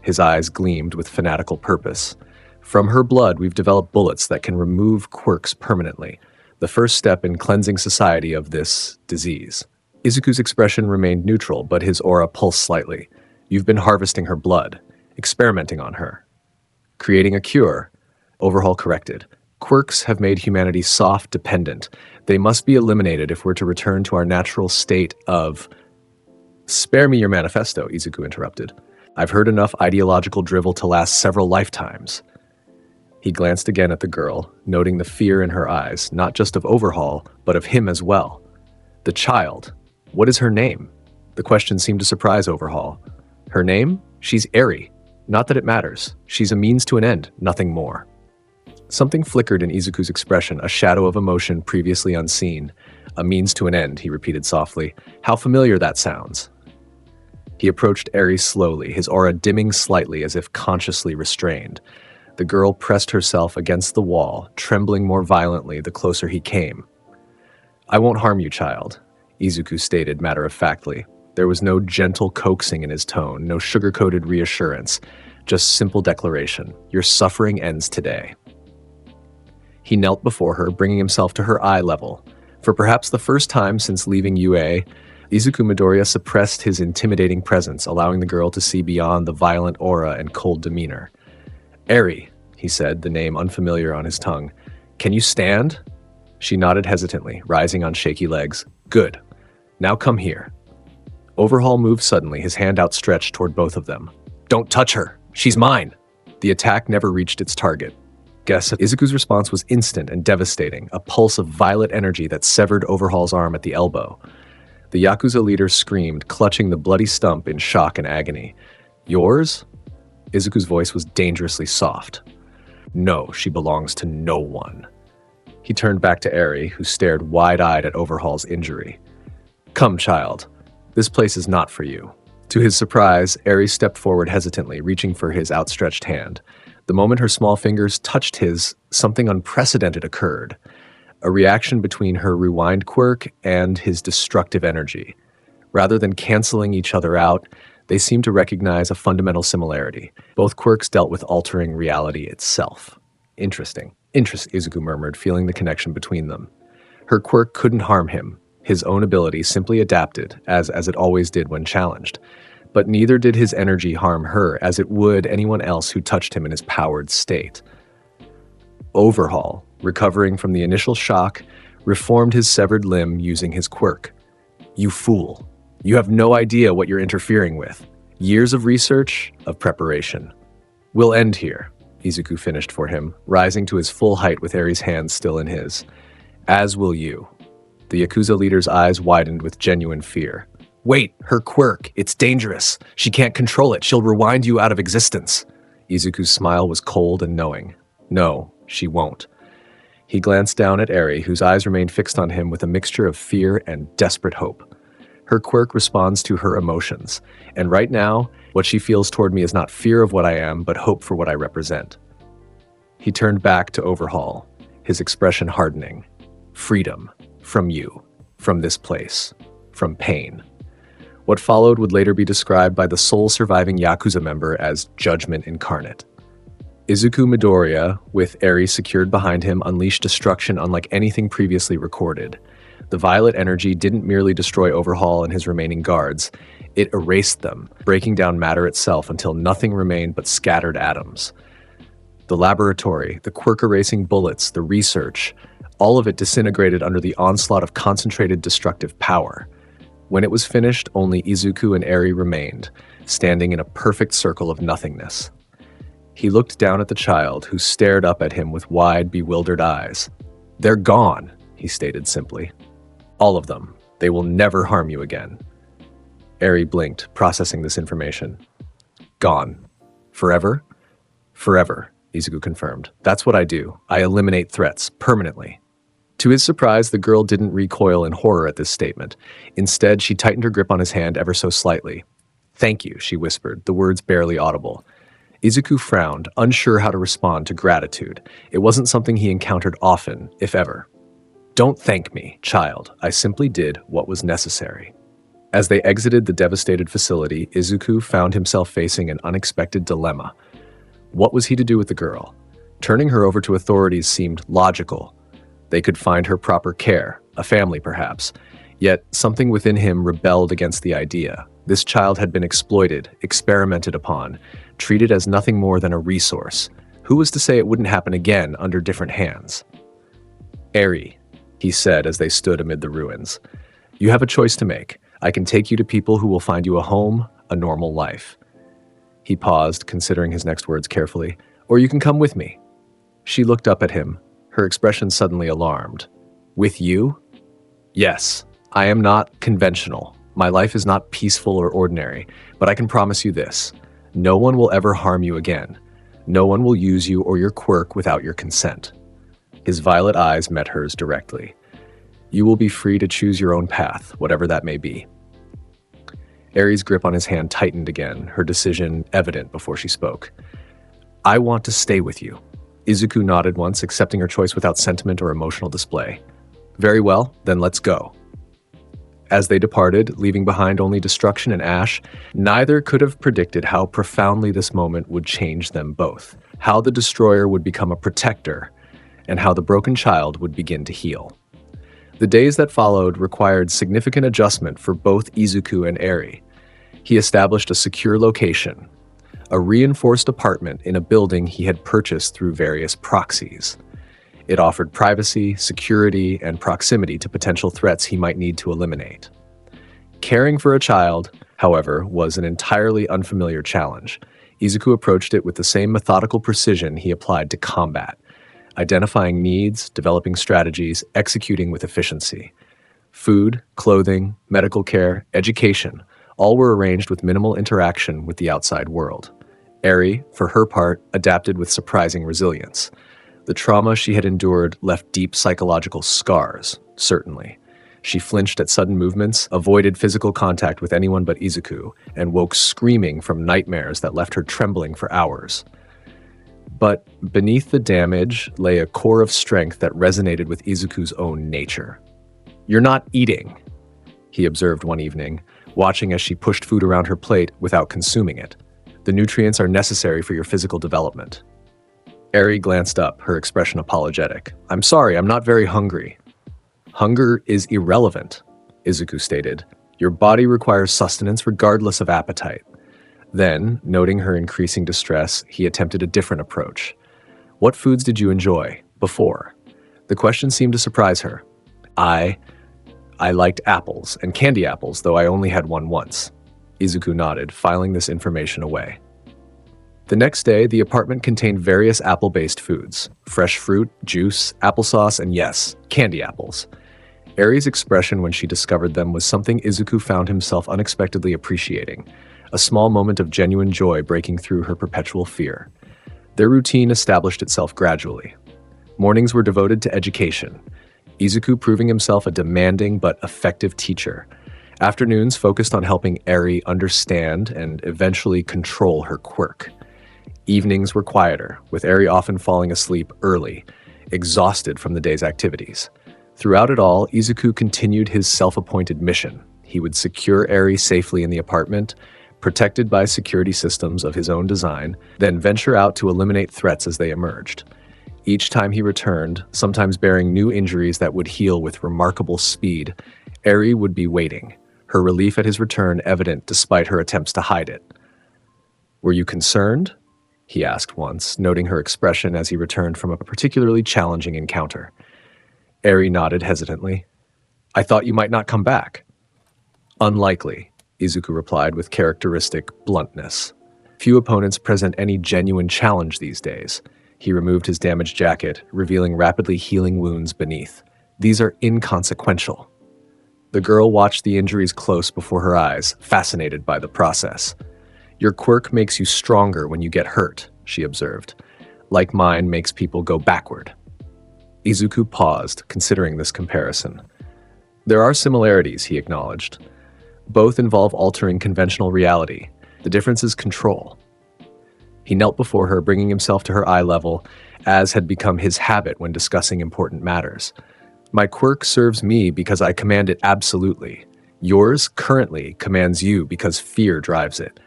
His eyes gleamed with fanatical purpose. "From her blood, we've developed bullets that can remove quirks permanently, the first step in cleansing society of this disease." Izuku's expression remained neutral, but his aura pulsed slightly. "You've been harvesting her blood, experimenting on her." "Creating a cure," Overhaul corrected. "Quirks have made humanity soft, dependent. They must be eliminated if we're to return to our natural state of—" "Spare me your manifesto," Izuku interrupted. "I've heard enough ideological drivel to last several lifetimes." He glanced again at the girl, noting the fear in her eyes, not just of Overhaul, but of him as well. "The child. What is her name?" The question seemed to surprise Overhaul. "Her name? She's Eri. Not that it matters. She's a means to an end, nothing more." Something flickered in Izuku's expression, a shadow of emotion previously unseen. "A means to an end," he repeated softly. "How familiar that sounds." He approached Eri slowly, his aura dimming slightly as if consciously restrained. The girl pressed herself against the wall, trembling more violently the closer he came. "I won't harm you, child," Izuku stated matter-of-factly. There was no gentle coaxing in his tone, no sugar-coated reassurance, just simple declaration. Your suffering ends today. He knelt before her, bringing himself to her eye level. For perhaps the first time since leaving UA, Izuku Midoriya suppressed his intimidating presence, allowing the girl to see beyond the violent aura and cold demeanor. Eri, he said, the name unfamiliar on his tongue. Can you stand? She nodded hesitantly, rising on shaky legs. Good. Now come here. Overhaul moved suddenly, his hand outstretched toward both of them. Don't touch her. She's mine. The attack never reached its target. Izuku's response was instant and devastating, a pulse of violet energy that severed Overhaul's arm at the elbow. The Yakuza leader screamed, clutching the bloody stump in shock and agony. Yours? Izuku's voice was dangerously soft. No, she belongs to no one. He turned back to Eri, who stared wide-eyed at Overhaul's injury. Come, child. This place is not for you. To his surprise, Eri stepped forward hesitantly, reaching for his outstretched hand. The moment her small fingers touched his, something unprecedented occurred. A reaction between her rewind quirk and his destructive energy. Rather than canceling each other out, they seemed to recognize a fundamental similarity. Both quirks dealt with altering reality itself. Interesting, Izuku murmured, feeling the connection between them. Her quirk couldn't harm him. His own ability simply adapted, as it always did when challenged. But neither did his energy harm her, as it would anyone else who touched him in his powered state. Overhaul, recovering from the initial shock, reformed his severed limb using his quirk. You fool. You have no idea what you're interfering with. Years of research, of preparation. We'll end here, Izuku finished for him, rising to his full height with Eri's hands still in his. As will you. The Yakuza leader's eyes widened with genuine fear. Wait, her quirk. It's dangerous. She can't control it. She'll rewind you out of existence. Izuku's smile was cold and knowing. No, she won't. He glanced down at Eri, whose eyes remained fixed on him with a mixture of fear and desperate hope. Her quirk responds to her emotions, and right now, what she feels toward me is not fear of what I am, but hope for what I represent. He turned back to Overhaul, his expression hardening. Freedom. From you. From this place. From pain. What followed would later be described by the sole surviving Yakuza member as judgment incarnate. Izuku Midoriya, with Eri secured behind him, unleashed destruction unlike anything previously recorded. The violet energy didn't merely destroy Overhaul and his remaining guards, it erased them, breaking down matter itself until nothing remained but scattered atoms. The laboratory, the quirk-erasing bullets, the research, all of it disintegrated under the onslaught of concentrated destructive power. When it was finished, only Izuku and Eri remained, standing in a perfect circle of nothingness. He looked down at the child, who stared up at him with wide, bewildered eyes. They're gone, he stated simply. All of them. They will never harm you again. Eri blinked, processing this information. Gone. Forever? Forever, Izuku confirmed. That's what I do. I eliminate threats, permanently. To his surprise, the girl didn't recoil in horror at this statement. Instead, she tightened her grip on his hand ever so slightly. Thank you, she whispered, the words barely audible. Izuku frowned, unsure how to respond to gratitude. It wasn't something he encountered often, if ever. Don't thank me, child. I simply did what was necessary. As they exited the devastated facility, Izuku found himself facing an unexpected dilemma. What was he to do with the girl? Turning her over to authorities seemed logical. They could find her proper care, a family perhaps. Yet something within him rebelled against the idea. This child had been exploited, experimented upon, treated as nothing more than a resource. Who was to say it wouldn't happen again under different hands? Eri, he said as they stood amid the ruins. You have a choice to make. I can take you to people who will find you a home, a normal life. He paused, considering his next words carefully. Or you can come with me. She looked up at him, her expression suddenly alarmed. With you? Yes, I am not conventional. My life is not peaceful or ordinary, but I can promise you this. No one will ever harm you again. No one will use you or your quirk without your consent. His violet eyes met hers directly. You will be free to choose your own path, whatever that may be. Eri's grip on his hand tightened again, her decision evident before she spoke. I want to stay with you. Izuku nodded once, accepting her choice without sentiment or emotional display. Very well, then let's go. As they departed, leaving behind only destruction and ash, neither could have predicted how profoundly this moment would change them both, how the destroyer would become a protector, and how the broken child would begin to heal. The days that followed required significant adjustment for both Izuku and Eri. He established a secure location, a reinforced apartment in a building he had purchased through various proxies. It offered privacy, security, and proximity to potential threats he might need to eliminate. Caring for a child, however, was an entirely unfamiliar challenge. Izuku approached it with the same methodical precision he applied to combat, identifying needs, developing strategies, executing with efficiency. Food, clothing, medical care, education, all were arranged with minimal interaction with the outside world. Eri, for her part, adapted with surprising resilience. The trauma she had endured left deep psychological scars, certainly. She flinched at sudden movements, avoided physical contact with anyone but Izuku, and woke screaming from nightmares that left her trembling for hours. But beneath the damage lay a core of strength that resonated with Izuku's own nature. "You're not eating," he observed one evening, watching as she pushed food around her plate without consuming it. "The nutrients are necessary for your physical development." Eri glanced up, her expression apologetic. "I'm sorry, I'm not very hungry." "Hunger is irrelevant," Izuku stated. "Your body requires sustenance regardless of appetite." Then, noting her increasing distress, he attempted a different approach. "What foods did you enjoy before?" The question seemed to surprise her. I liked apples, and candy apples, though I only had one once." Izuku nodded, filing this information away. The next day, the apartment contained various apple-based foods: fresh fruit, juice, applesauce, and yes, candy apples. Eri's expression when she discovered them was something Izuku found himself unexpectedly appreciating, a small moment of genuine joy breaking through her perpetual fear. Their routine established itself gradually. Mornings were devoted to education, Izuku proving himself a demanding but effective teacher. Afternoons focused on helping Eri understand and eventually control her quirk. Evenings were quieter, with Eri often falling asleep early, exhausted from the day's activities. Throughout it all, Izuku continued his self-appointed mission. He would secure Eri safely in the apartment, protected by security systems of his own design, then venture out to eliminate threats as they emerged. Each time he returned, sometimes bearing new injuries that would heal with remarkable speed, Eri would be waiting, her relief at his return evident despite her attempts to hide it. "Were you concerned?" he asked once, noting her expression as he returned from a particularly challenging encounter. Eri nodded hesitantly. "I thought you might not come back." "Unlikely," Izuku replied with characteristic bluntness. "Few opponents present any genuine challenge these days." He removed his damaged jacket, revealing rapidly healing wounds beneath. "These are inconsequential." The girl watched the injuries close before her eyes, fascinated by the process. "Your quirk makes you stronger when you get hurt," she observed. "Like mine makes people go backward." Izuku paused, considering this comparison. "There are similarities," he acknowledged. "Both involve altering conventional reality. The difference is control." He knelt before her, bringing himself to her eye level, as had become his habit when discussing important matters. "My quirk serves me because I command it absolutely. Yours currently commands you because fear drives it.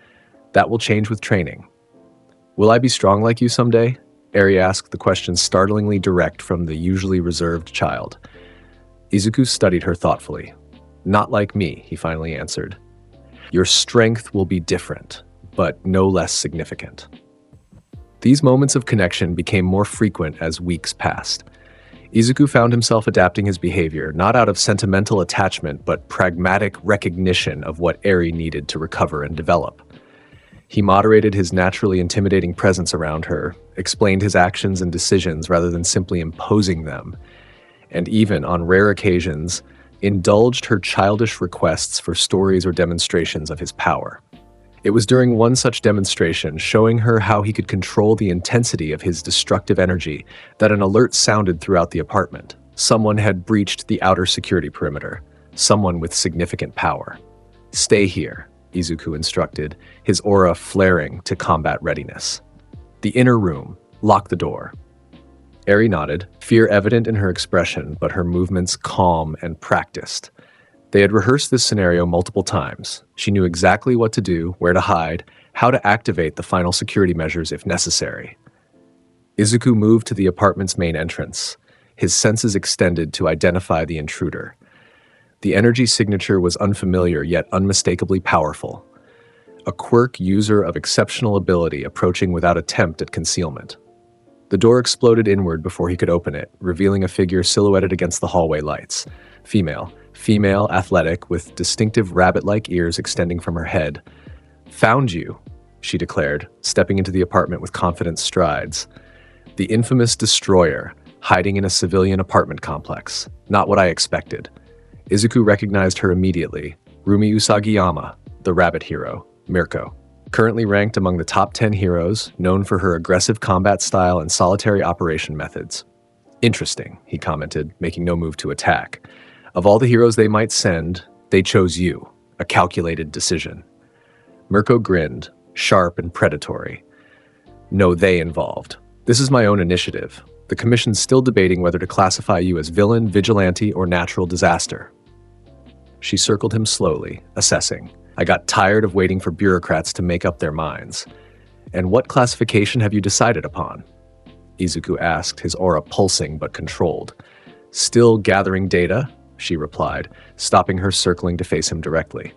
That will change with training." "Will I be strong like you someday?" Eri asked, the question startlingly direct from the usually reserved child. Izuku studied her thoughtfully. "Not like me," he finally answered. "Your strength will be different, but no less significant." These moments of connection became more frequent as weeks passed. Izuku found himself adapting his behavior, not out of sentimental attachment, but pragmatic recognition of what Eri needed to recover and develop. He moderated his naturally intimidating presence around her, explained his actions and decisions rather than simply imposing them, and even, on rare occasions, indulged her childish requests for stories or demonstrations of his power. It was during one such demonstration, showing her how he could control the intensity of his destructive energy, that an alert sounded throughout the apartment. Someone had breached the outer security perimeter, someone with significant power. "Stay here," Izuku instructed, his aura flaring to combat readiness. "The inner room. Lock the door." Eri nodded, fear evident in her expression, but her movements calm and practiced. They had rehearsed this scenario multiple times. She knew exactly what to do, where to hide, how to activate the final security measures if necessary. Izuku moved to the apartment's main entrance, his senses extended to identify the intruder. The energy signature was unfamiliar yet unmistakably powerful. A quirk user of exceptional ability approaching without attempt at concealment. The door exploded inward before he could open it, revealing a figure silhouetted against the hallway lights. Female, athletic, with distinctive rabbit-like ears extending from her head. "Found you," she declared, stepping into the apartment with confident strides. The infamous destroyer, hiding in a civilian apartment complex. Not what I expected. Izuku recognized her immediately. Rumi Usagiyama, the rabbit hero, Mirko. Currently ranked among the top 10 heroes, known for her aggressive combat style and solitary operation methods. "Interesting," he commented, making no move to attack. "Of all the heroes they might send, they chose you. A calculated decision." Mirko grinned, sharp and predatory. "No they involved. This is my own initiative. The commission's still debating whether to classify you as villain, vigilante, or natural disaster." She circled him slowly, assessing. "I got tired of waiting for bureaucrats to make up their minds. And what classification have you decided upon?" Izuku asked, his aura pulsing but controlled. "Still gathering data," she replied, stopping her circling to face him directly.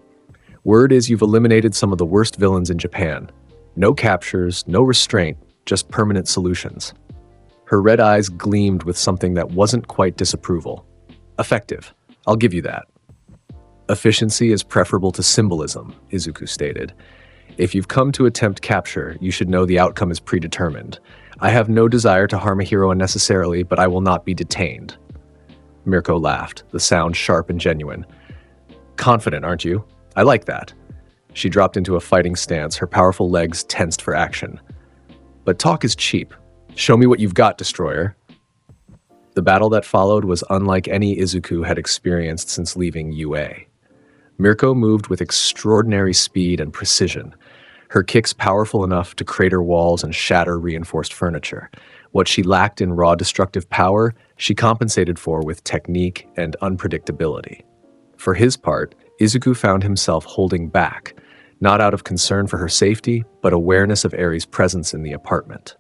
"Word is you've eliminated some of the worst villains in Japan. No captures, no restraint, just permanent solutions." Her red eyes gleamed with something that wasn't quite disapproval. "Effective. I'll give you that." "Efficiency is preferable to symbolism," Izuku stated. "If you've come to attempt capture, you should know the outcome is predetermined. I have no desire to harm a hero unnecessarily, but I will not be detained." Mirko laughed, the sound sharp and genuine. "Confident, aren't you? I like that." She dropped into a fighting stance, her powerful legs tensed for action. "But talk is cheap. Show me what you've got, Destroyer." The battle that followed was unlike any Izuku had experienced since leaving UA. Mirko moved with extraordinary speed and precision, her kicks powerful enough to crater walls and shatter reinforced furniture. What she lacked in raw destructive power, she compensated for with technique and unpredictability. For his part, Izuku found himself holding back, not out of concern for her safety, but awareness of Eri's presence in the apartment.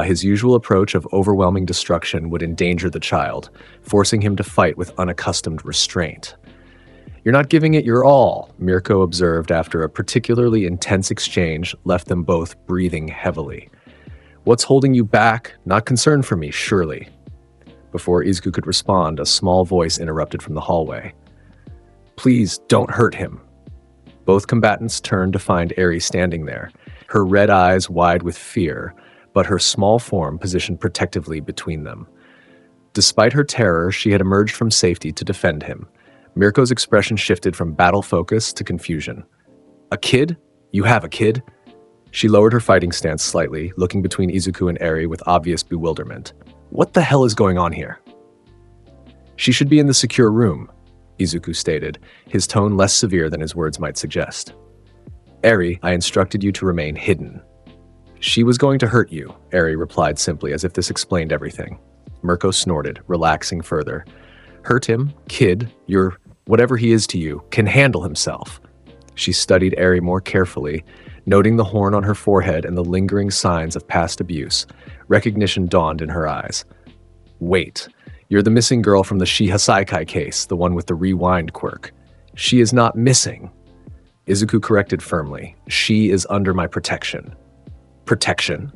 His usual approach of overwhelming destruction would endanger the child, forcing him to fight with unaccustomed restraint. "You're not giving it your all," Mirko observed after a particularly intense exchange left them both breathing heavily. "What's holding you back? Not concern for me, surely." Before Izuku could respond, a small voice interrupted from the hallway. "Please, don't hurt him." Both combatants turned to find Eri standing there, her red eyes wide with fear, but her small form positioned protectively between them. Despite her terror, she had emerged from safety to defend him. Mirko's expression shifted from battle focus to confusion. "A kid? You have a kid?" She lowered her fighting stance slightly, looking between Izuku and Eri with obvious bewilderment. "What the hell is going on here?" "She should be in the secure room," Izuku stated, his tone less severe than his words might suggest. "Eri, I instructed you to remain hidden." "She was going to hurt you," Eri replied simply, as if this explained everything. Mirko snorted, relaxing further. "Hurt him, kid, you're whatever he is to you, can handle himself." She studied Eri more carefully, noting the horn on her forehead and the lingering signs of past abuse. Recognition dawned in her eyes. "Wait, you're the missing girl from the Shihasaikai case, the one with the rewind quirk. She is not missing." Izuku corrected firmly. "She is under my protection." "Protection?"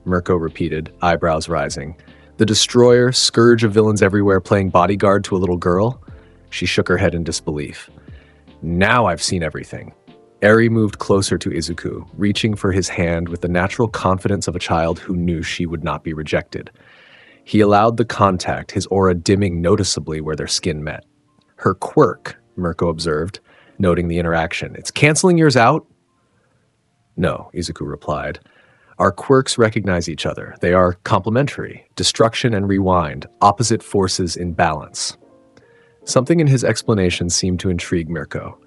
Mirko repeated, eyebrows rising. "The destroyer, scourge of villains everywhere, playing bodyguard to a little girl?" She shook her head in disbelief. "Now I've seen everything." Eri moved closer to Izuku, reaching for his hand with the natural confidence of a child who knew she would not be rejected. He allowed the contact, his aura dimming noticeably where their skin met. "Her quirk," Mirko observed, noting the interaction. "It's canceling yours out?" "No," Izuku replied. "Our quirks recognize each other. They are complementary, destruction and rewind, opposite forces in balance." Something in his explanation seemed to intrigue Mirko.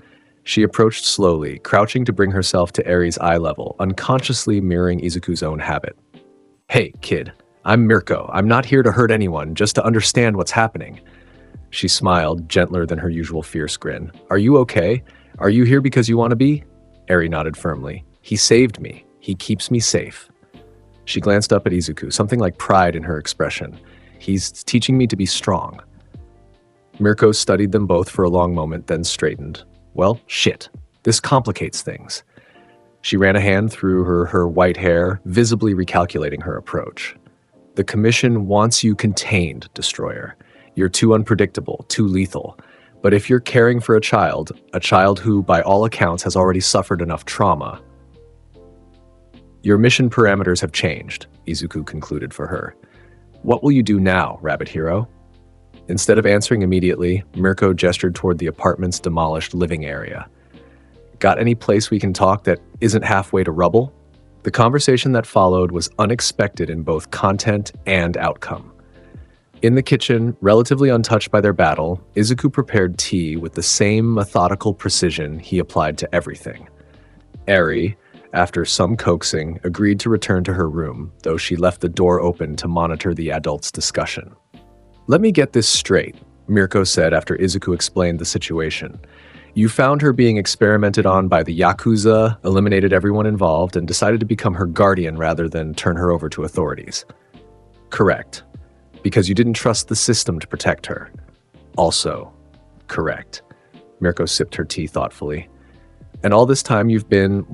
She approached slowly, crouching to bring herself to Eri's eye level, unconsciously mirroring Izuku's own habit. "Hey, kid, I'm Mirko. I'm not here to hurt anyone, just to understand what's happening." She smiled, gentler than her usual fierce grin. Are you okay? Are you here because you want to be? Eri nodded firmly. He saved me. He keeps me safe. She glanced up at Izuku, something like pride in her expression. He's teaching me to be strong. Mirko studied them both for a long moment, then straightened. Well, shit. This complicates things. She ran a hand through her white hair, visibly recalculating her approach. The Commission wants you contained, Destroyer. You're too unpredictable, too lethal. But if you're caring for a child who, by all accounts, has already suffered enough trauma, your mission parameters have changed, Izuku concluded for her. What will you do now, Rabbit Hero? Instead of answering immediately, Mirko gestured toward the apartment's demolished living area. Got any place we can talk that isn't halfway to rubble? The conversation that followed was unexpected in both content and outcome. In the kitchen, relatively untouched by their battle, Izuku prepared tea with the same methodical precision he applied to everything. Eri, after some coaxing, agreed to return to her room, though she left the door open to monitor the adults' discussion. Let me get this straight, Mirko said after Izuku explained the situation. You found her being experimented on by the Yakuza, eliminated everyone involved, and decided to become her guardian rather than turn her over to authorities. Correct. Because you didn't trust the system to protect her. Also, correct. Mirko sipped her tea thoughtfully. And all this time you've been,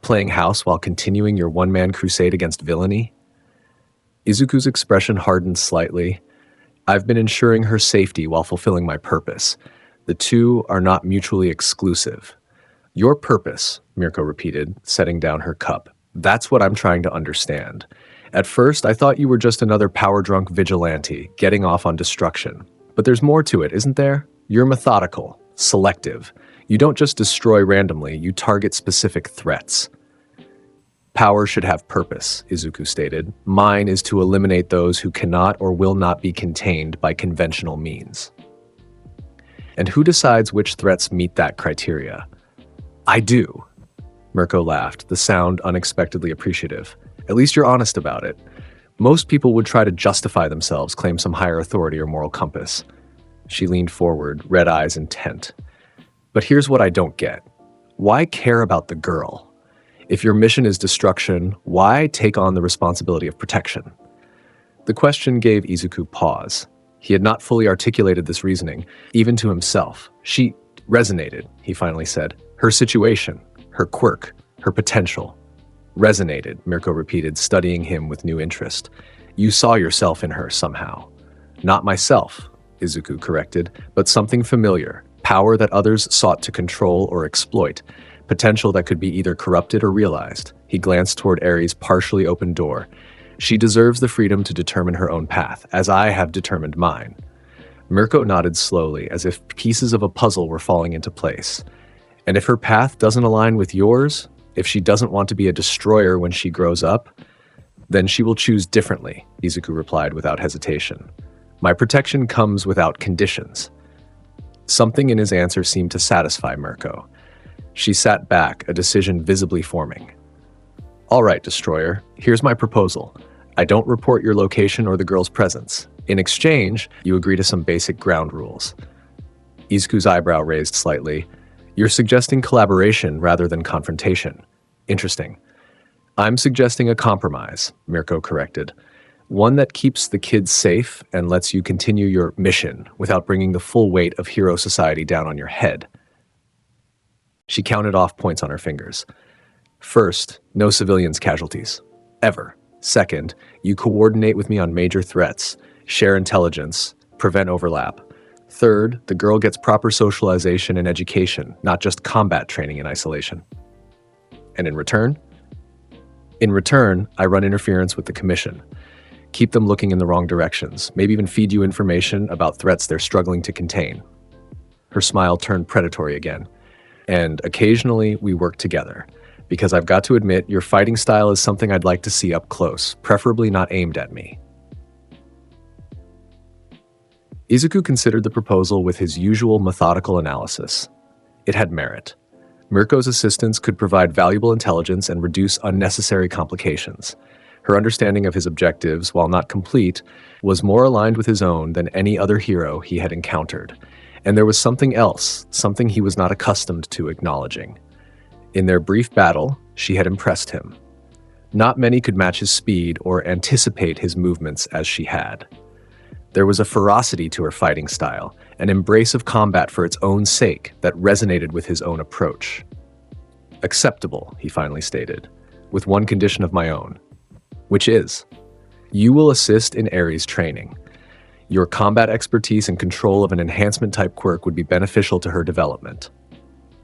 playing house while continuing your one-man crusade against villainy? Izuku's expression hardened slightly. I've been ensuring her safety while fulfilling my purpose. The two are not mutually exclusive. Your purpose, Mirko repeated, setting down her cup. That's what I'm trying to understand. At first, I thought you were just another power-drunk vigilante, getting off on destruction. But there's more to it, isn't there? You're methodical, selective. You don't just destroy randomly, you target specific threats. Power should have purpose, Izuku stated. Mine is to eliminate those who cannot or will not be contained by conventional means. And who decides which threats meet that criteria? I do. Mirko laughed, the sound unexpectedly appreciative. At least you're honest about it. Most people would try to justify themselves, claim some higher authority or moral compass. She leaned forward, red eyes intent. But here's what I don't get. Why care about the girl? If your mission is destruction, why take on the responsibility of protection? The question gave Izuku pause. He had not fully articulated this reasoning, even to himself. She resonated, he finally said. Her situation, her quirk, her potential. Resonated, Mirko repeated, studying him with new interest. You saw yourself in her somehow. Not myself, Izuku corrected, but something familiar. Power that others sought to control or exploit. Potential that could be either corrupted or realized. He glanced toward Eri's partially open door. She deserves the freedom to determine her own path, as I have determined mine. Mirko nodded slowly, as if pieces of a puzzle were falling into place. And if her path doesn't align with yours, if she doesn't want to be a destroyer when she grows up, then she will choose differently, Izuku replied without hesitation. My protection comes without conditions. Something in his answer seemed to satisfy Mirko. She sat back, a decision visibly forming. All right, Destroyer, here's my proposal. I don't report your location or the girl's presence. In exchange, you agree to some basic ground rules. Izuku's eyebrow raised slightly. You're suggesting collaboration rather than confrontation. Interesting. I'm suggesting a compromise, Mirko corrected. One that keeps the kids safe and lets you continue your mission without bringing the full weight of hero society down on your head. She counted off points on her fingers. First, no civilians casualties. Ever. Second, you coordinate with me on major threats, share intelligence, prevent overlap. Third, the girl gets proper socialization and education, not just combat training in isolation. And in return? In return, I run interference with the Commission. Keep them looking in the wrong directions, maybe even feed you information about threats they're struggling to contain. Her smile turned predatory again. And occasionally, we work together. Because I've got to admit, your fighting style is something I'd like to see up close, preferably not aimed at me. Izuku considered the proposal with his usual methodical analysis. It had merit. Mirko's assistance could provide valuable intelligence and reduce unnecessary complications. Her understanding of his objectives, while not complete, was more aligned with his own than any other hero he had encountered. And there was something else, something he was not accustomed to acknowledging. In their brief battle, she had impressed him. Not many could match his speed or anticipate his movements as she had. There was a ferocity to her fighting style, an embrace of combat for its own sake that resonated with his own approach. Acceptable, he finally stated, with one condition of my own, which is, you will assist in Aries training. Your combat expertise and control of an enhancement-type quirk would be beneficial to her development.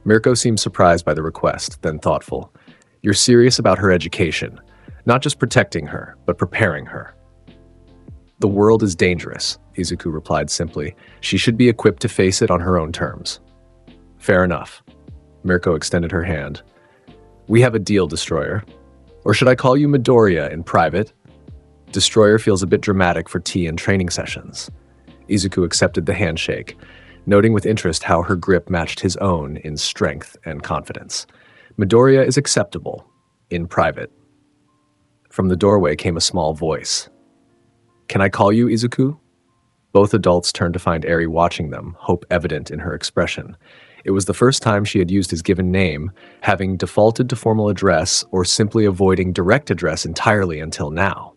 Mirko seemed surprised by the request, then thoughtful. You're serious about her education, not just protecting her, but preparing her. The world is dangerous, Izuku replied simply. She should be equipped to face it on her own terms. Fair enough. Mirko extended her hand. We have a deal, Destroyer. Or should I call you Midoriya in private? Destroyer feels a bit dramatic for tea and training sessions. Izuku accepted the handshake, noting with interest how her grip matched his own in strength and confidence. Midoriya is acceptable, in private. From the doorway came a small voice. Can I call you Izuku? Both adults turned to find Eri watching them, hope evident in her expression. It was the first time she had used his given name, having defaulted to formal address or simply avoiding direct address entirely until now.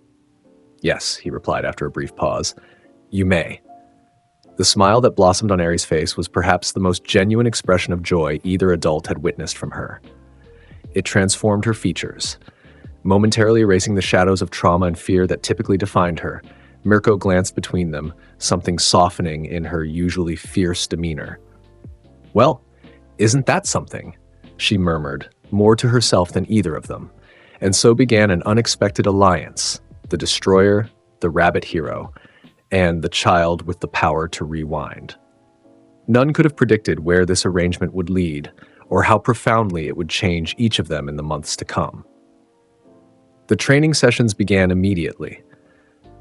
Yes, he replied after a brief pause. You may. The smile that blossomed on Eri's face was perhaps the most genuine expression of joy either adult had witnessed from her. It transformed her features. Momentarily erasing the shadows of trauma and fear that typically defined her, Mirko glanced between them, something softening in her usually fierce demeanor. Well, isn't that something? She murmured, more to herself than either of them. And so began an unexpected alliance, the Destroyer, the Rabbit Hero, and the child with the power to rewind. None could have predicted where this arrangement would lead, or how profoundly it would change each of them in the months to come. The training sessions began immediately.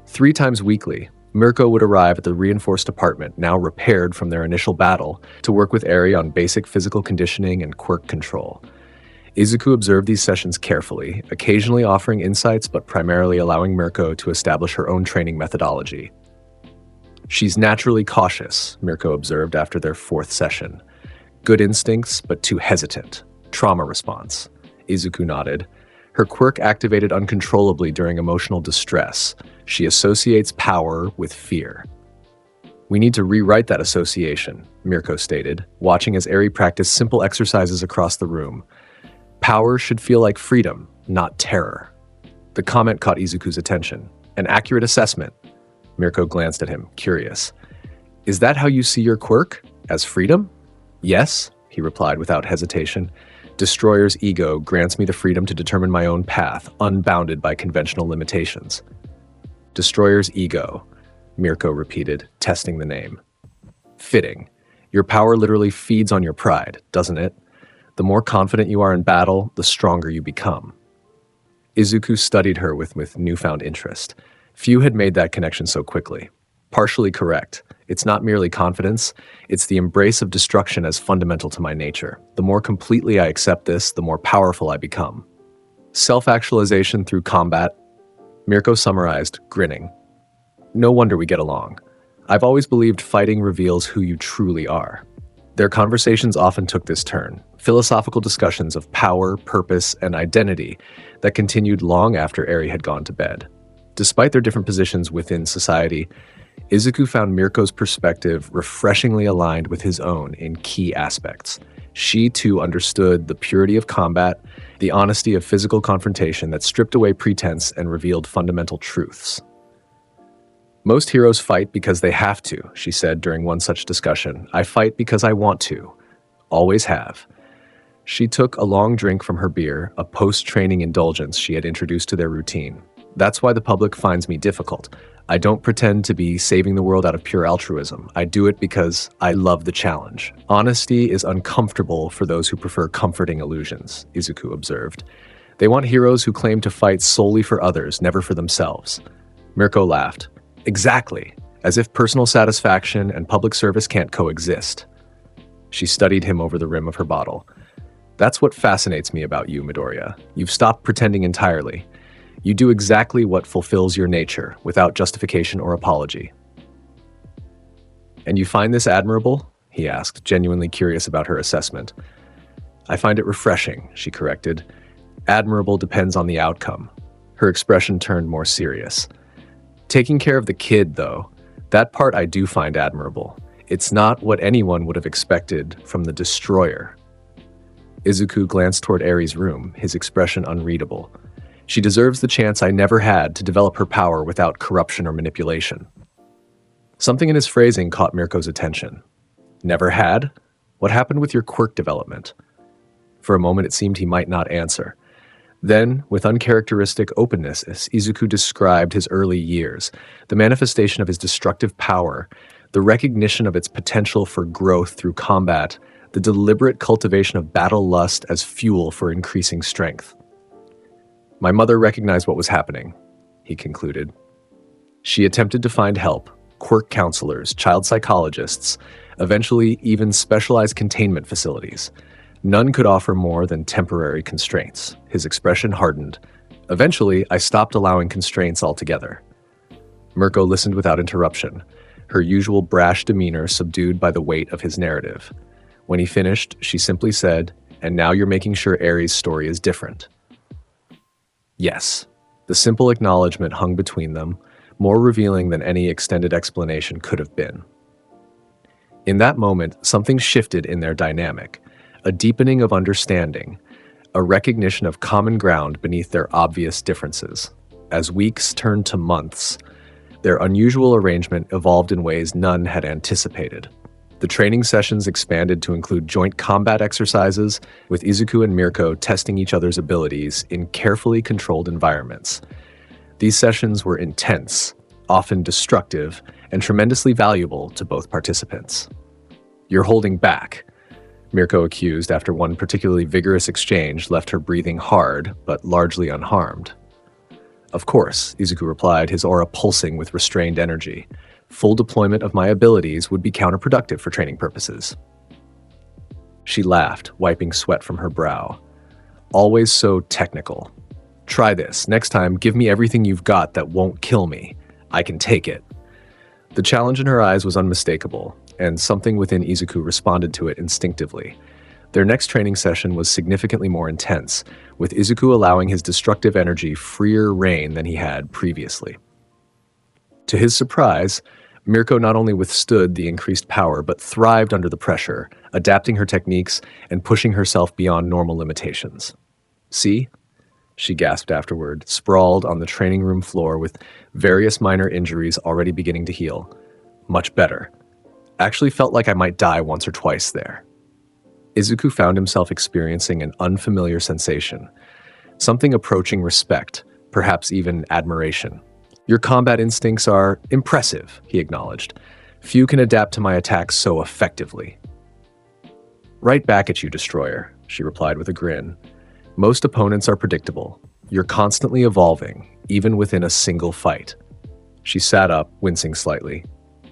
3 times weekly, Mirko would arrive at the reinforced apartment, now repaired from their initial battle, to work with Eri on basic physical conditioning and quirk control. Izuku observed these sessions carefully, occasionally offering insights but primarily allowing Mirko to establish her own training methodology. She's naturally cautious, Mirko observed after their 4th session. Good instincts, but too hesitant. Trauma response. Izuku nodded. Her quirk activated uncontrollably during emotional distress. She associates power with fear. We need to rewrite that association, Mirko stated, watching as Eri practiced simple exercises across the room. Power should feel like freedom, not terror. The comment caught Izuku's attention. An accurate assessment. Mirko glanced at him, curious. Is that how you see your quirk? As freedom? Yes, he replied without hesitation. Destroyer's ego grants me the freedom to determine my own path, unbounded by conventional limitations. Destroyer's ego, Mirko repeated, testing the name. Fitting. Your power literally feeds on your pride, doesn't it? The more confident you are in battle, the stronger you become. Izuku studied her with newfound interest. Few had made that connection so quickly. Partially correct. It's not merely confidence, it's the embrace of destruction as fundamental to my nature. The more completely I accept this, the more powerful I become. Self-actualization through combat, Mirko summarized, grinning. No wonder we get along. I've always believed fighting reveals who you truly are. Their conversations often took this turn, philosophical discussions of power, purpose, and identity that continued long after Eri had gone to bed. Despite their different positions within society, Izuku found Mirko's perspective refreshingly aligned with his own in key aspects. She, too, understood the purity of combat, the honesty of physical confrontation that stripped away pretense and revealed fundamental truths. Most heroes fight because they have to, she said during one such discussion. I fight because I want to. Always have. She took a long drink from her beer, a post-training indulgence she had introduced to their routine. That's why the public finds me difficult. I don't pretend to be saving the world out of pure altruism. I do it because I love the challenge. Honesty is uncomfortable for those who prefer comforting illusions, Izuku observed. They want heroes who claim to fight solely for others, never for themselves. Mirko laughed. Exactly, as if personal satisfaction and public service can't coexist. She studied him over the rim of her bottle. That's what fascinates me about you, Midoriya. You've stopped pretending entirely. You do exactly what fulfills your nature, without justification or apology. And you find this admirable? He asked, genuinely curious about her assessment. I find it refreshing, she corrected. Admirable depends on the outcome. Her expression turned more serious. Taking care of the kid, though, that part I do find admirable. It's not what anyone would have expected from the destroyer. Izuku glanced toward Eri's room, his expression unreadable. She deserves the chance I never had to develop her power without corruption or manipulation. Something in his phrasing caught Mirko's attention. Never had? What happened with your quirk development? For a moment it seemed he might not answer. Then, with uncharacteristic openness, Izuku described his early years, the manifestation of his destructive power, the recognition of its potential for growth through combat, the deliberate cultivation of battle lust as fuel for increasing strength. My mother recognized what was happening, he concluded. She attempted to find help, quirk counselors, child psychologists, eventually even specialized containment facilities. None could offer more than temporary constraints. His expression hardened. Eventually, I stopped allowing constraints altogether. Mirko listened without interruption, her usual brash demeanor subdued by the weight of his narrative. When he finished, she simply said, "And now you're making sure Eri's story is different." Yes. The simple acknowledgement hung between them, more revealing than any extended explanation could have been. In that moment, something shifted in their dynamic. A deepening of understanding, a recognition of common ground beneath their obvious differences. As weeks turned to months, their unusual arrangement evolved in ways none had anticipated. The training sessions expanded to include joint combat exercises, with Izuku and Mirko testing each other's abilities in carefully controlled environments. These sessions were intense, often destructive, and tremendously valuable to both participants. "You're holding back," Mirko accused after one particularly vigorous exchange left her breathing hard, but largely unharmed. "Of course," Izuku replied, his aura pulsing with restrained energy. "Full deployment of my abilities would be counterproductive for training purposes." She laughed, wiping sweat from her brow. "Always so technical. Try this. Next time, give me everything you've got that won't kill me. I can take it." The challenge in her eyes was unmistakable, and something within Izuku responded to it instinctively. Their next training session was significantly more intense, with Izuku allowing his destructive energy freer rein than he had previously. To his surprise, Mirko not only withstood the increased power, but thrived under the pressure, adapting her techniques and pushing herself beyond normal limitations. "See?" she gasped afterward, sprawled on the training room floor with various minor injuries already beginning to heal. "Much better. Actually felt like I might die once or twice there." Izuku found himself experiencing an unfamiliar sensation, something approaching respect, perhaps even admiration. "Your combat instincts are impressive," he acknowledged. "Few can adapt to my attacks so effectively." "Right back at you, Destroyer," she replied with a grin. "Most opponents are predictable. You're constantly evolving, even within a single fight." She sat up, wincing slightly.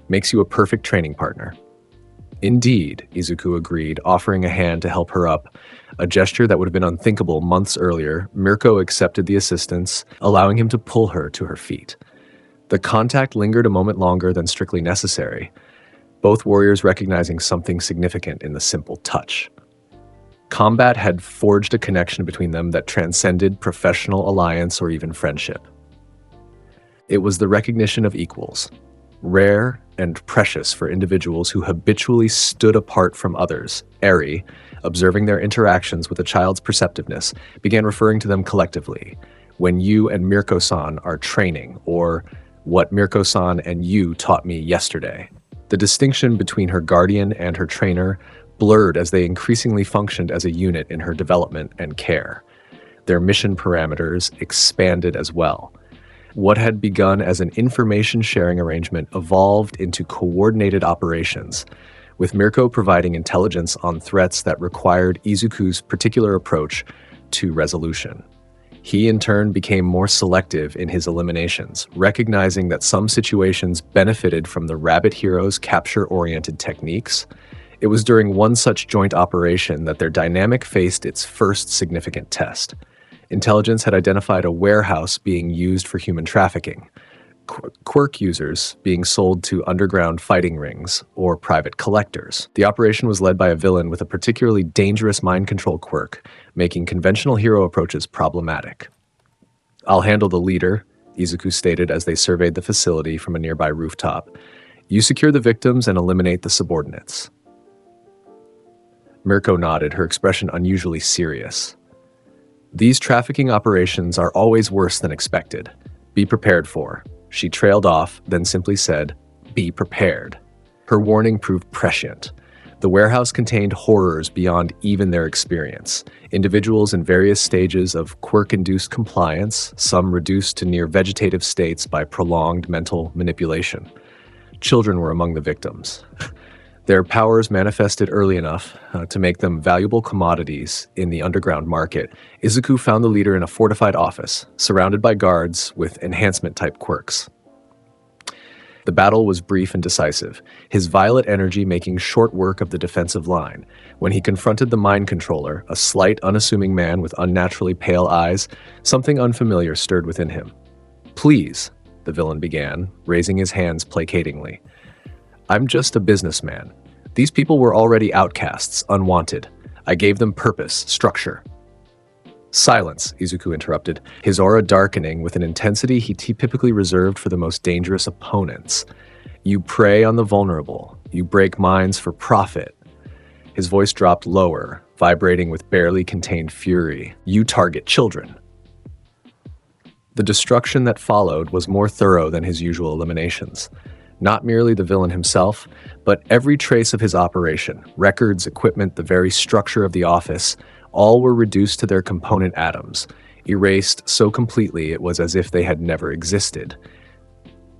"Makes you a perfect training partner." "Indeed," Izuku agreed, offering a hand to help her up. A gesture that would have been unthinkable months earlier, Mirko accepted the assistance, allowing him to pull her to her feet. The contact lingered a moment longer than strictly necessary, both warriors recognizing something significant in the simple touch. Combat had forged a connection between them that transcended professional alliance or even friendship. It was the recognition of equals, rare and precious for individuals who habitually stood apart from others. Eri, observing their interactions with a child's perceptiveness, began referring to them collectively. "When you and Mirko-san are training," or "what Mirko-san and you taught me yesterday." The distinction between her guardian and her trainer blurred as they increasingly functioned as a unit in her development and care. Their mission parameters expanded as well. What had begun as an information-sharing arrangement evolved into coordinated operations, with Mirko providing intelligence on threats that required Izuku's particular approach to resolution. He, in turn, became more selective in his eliminations, recognizing that some situations benefited from the Rabbit Hero's capture-oriented techniques. It was during one such joint operation that their dynamic faced its first significant test. Intelligence had identified a warehouse being used for human trafficking, quirk users being sold to underground fighting rings or private collectors. The operation was led by a villain with a particularly dangerous mind control quirk, making conventional hero approaches problematic. "I'll handle the leader," Izuku stated as they surveyed the facility from a nearby rooftop. "You secure the victims and eliminate the subordinates." Mirko nodded, her expression unusually serious. "These trafficking operations are always worse than expected. Be prepared for." She trailed off, then simply said, "Be prepared." Her warning proved prescient. The warehouse contained horrors beyond even their experience. Individuals in various stages of quirk-induced compliance, some reduced to near vegetative states by prolonged mental manipulation. Children were among the victims. Their powers manifested early enough to make them valuable commodities in the underground market. Izuku found the leader in a fortified office, surrounded by guards with enhancement-type quirks. The battle was brief and decisive, his violet energy making short work of the defensive line. When he confronted the mind controller, a slight, unassuming man with unnaturally pale eyes, something unfamiliar stirred within him. "Please," the villain began, raising his hands placatingly. "I'm just a businessman. These people were already outcasts, unwanted. I gave them purpose, structure." "Silence," Izuku interrupted, his aura darkening with an intensity he typically reserved for the most dangerous opponents. "You prey on the vulnerable. You break minds for profit." His voice dropped lower, vibrating with barely contained fury. "You target children." The destruction that followed was more thorough than his usual eliminations. Not merely the villain himself, but every trace of his operation, records, equipment, the very structure of the office, all were reduced to their component atoms, erased so completely it was as if they had never existed.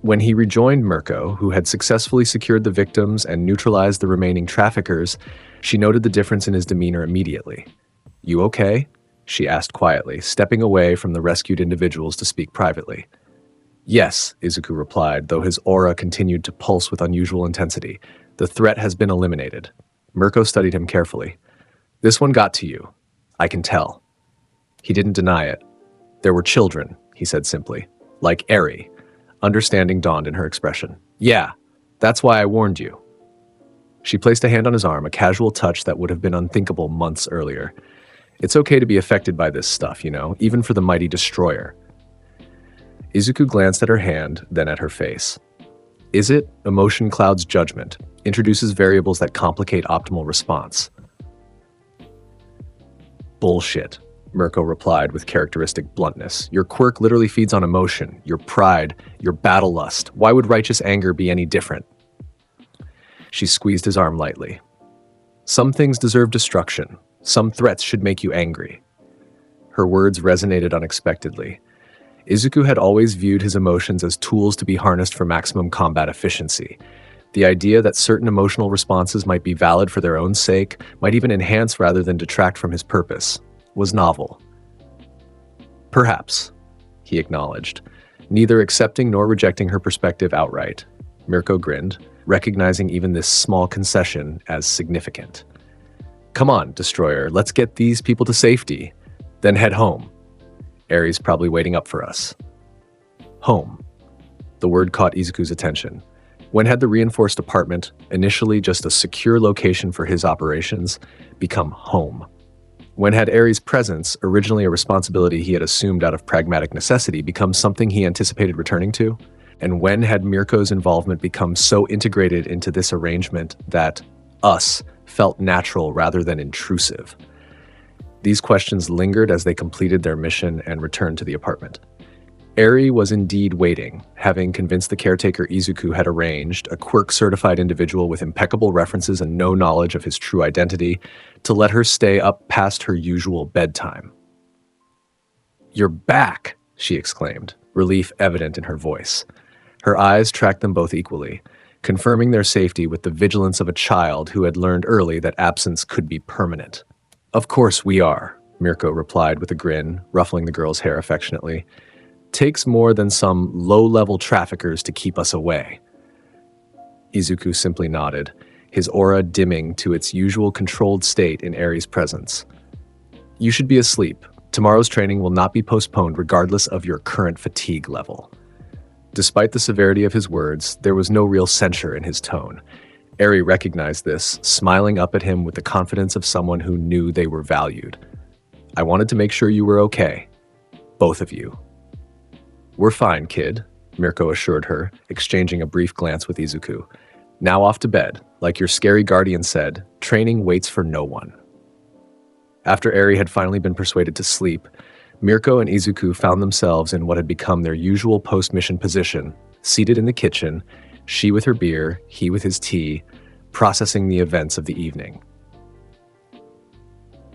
When he rejoined Mirko, who had successfully secured the victims and neutralized the remaining traffickers, she noted the difference in his demeanor immediately. "You okay?" she asked quietly, stepping away from the rescued individuals to speak privately. "Yes," Izuku replied, though his aura continued to pulse with unusual intensity. "The threat has been eliminated." Mirko studied him carefully. "This one got to you. I can tell." He didn't deny it. "There were children," he said simply. "Like Eri." Understanding dawned in her expression. "Yeah, that's why I warned you." She placed a hand on his arm, a casual touch that would have been unthinkable months earlier. "It's okay to be affected by this stuff, even for the mighty destroyer." Izuku glanced at her hand, then at her face. "Is it? Emotion clouds judgment, introduces variables that complicate optimal response." "Bullshit," Mirko replied with characteristic bluntness. "Your quirk literally feeds on emotion, your pride, your battle lust. Why would righteous anger be any different?" She squeezed his arm lightly. "Some things deserve destruction. Some threats should make you angry." Her words resonated unexpectedly. Izuku had always viewed his emotions as tools to be harnessed for maximum combat efficiency. The idea that certain emotional responses might be valid for their own sake, might even enhance rather than detract from his purpose, was novel. "Perhaps," he acknowledged, neither accepting nor rejecting her perspective outright. Mirko grinned, recognizing even this small concession as significant. "Come on, Destroyer, let's get these people to safety, then head home. Eri's probably waiting up for us." Home. The word caught Izuku's attention. When had the reinforced apartment, initially just a secure location for his operations, become home? When had Eri's presence, originally a responsibility he had assumed out of pragmatic necessity, become something he anticipated returning to? And when had Mirko's involvement become so integrated into this arrangement that us felt natural rather than intrusive? These questions lingered as they completed their mission and returned to the apartment. Eri was indeed waiting, having convinced the caretaker Izuku had arranged, a quirk-certified individual with impeccable references and no knowledge of his true identity, to let her stay up past her usual bedtime. "You're back!" she exclaimed, relief evident in her voice. Her eyes tracked them both equally, confirming their safety with the vigilance of a child who had learned early that absence could be permanent. "Of course we are," Mirko replied with a grin, ruffling the girl's hair affectionately. "Takes more than some low-level traffickers to keep us away." Izuku simply nodded, his aura dimming to its usual controlled state in Eri's presence. "You should be asleep. Tomorrow's training will not be postponed regardless of your current fatigue level. Despite the severity of his words, there was no real censure in his tone. Eri recognized this, smiling up at him with the confidence of someone who knew they were valued. I wanted to make sure you were okay. Both of you. We're fine, kid, Mirko assured her, exchanging a brief glance with Izuku. Now off to bed. Like your scary guardian said, training waits for no one. After Eri had finally been persuaded to sleep, Mirko and Izuku found themselves in what had become their usual post-mission position, seated in the kitchen, she with her beer, he with his tea, processing the events of the evening.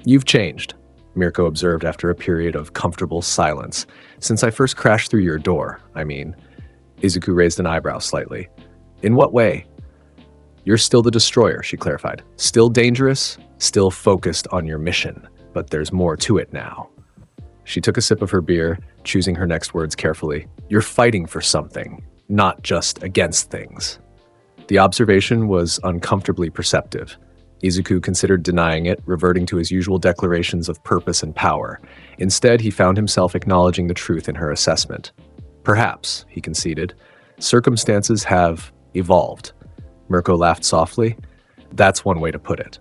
You've changed, Mirko observed after a period of comfortable silence. Since I first crashed through your door, I mean. Izuku raised an eyebrow slightly. In what way? You're still the destroyer, she clarified. Still dangerous, still focused on your mission, but there's more to it now. She took a sip of her beer, choosing her next words carefully. You're fighting for something, not just against things. The observation was uncomfortably perceptive. Izuku considered denying it, reverting to his usual declarations of purpose and power. Instead, he found himself acknowledging the truth in her assessment. Perhaps, he conceded, circumstances have evolved. Mirko laughed softly. That's one way to put it.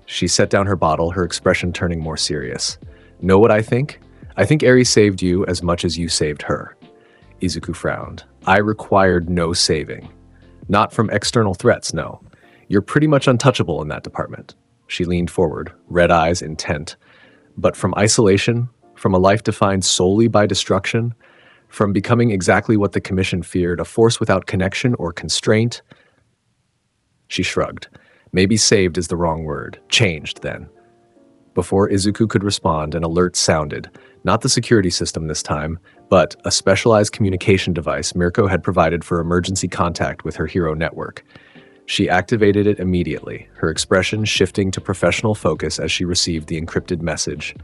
She set down her bottle, her expression turning more serious. Know what I think? I think Eri saved you as much as you saved her. Izuku frowned. I required no saving. Not from external threats, no. You're pretty much untouchable in that department. She leaned forward, red eyes intent. But from isolation, from a life defined solely by destruction, from becoming exactly what the Commission feared, a force without connection or constraint. She shrugged. Maybe saved is the wrong word. Changed, then. Before Izuku could respond, an alert sounded. Not the security system this time, but a specialized communication device Mirko had provided for emergency contact with her hero network. She activated it immediately, her expression shifting to professional focus as she received the encrypted message.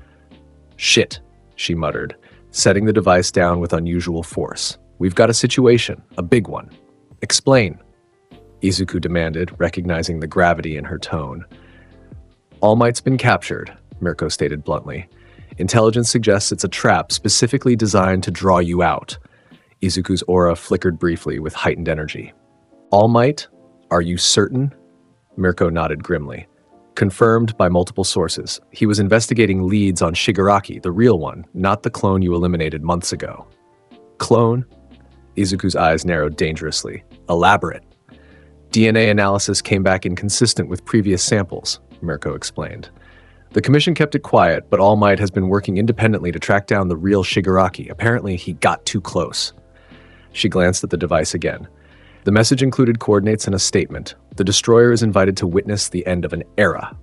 Shit, she muttered, setting the device down with unusual force. We've got a situation, a big one. Explain. Izuku demanded, recognizing the gravity in her tone. All Might's been captured, Mirko stated bluntly. Intelligence suggests it's a trap specifically designed to draw you out. Izuku's aura flickered briefly with heightened energy. All Might? Are you certain? Mirko nodded grimly. Confirmed by multiple sources. He was investigating leads on Shigaraki, the real one, not the clone you eliminated months ago. Clone? Izuku's eyes narrowed dangerously. Elaborate. DNA analysis came back inconsistent with previous samples, Mirko explained. The Commission kept it quiet, but All Might has been working independently to track down the real Shigaraki. Apparently, he got too close. She glanced at the device again. The message included coordinates and a statement. The destroyer is invited to witness the end of an era.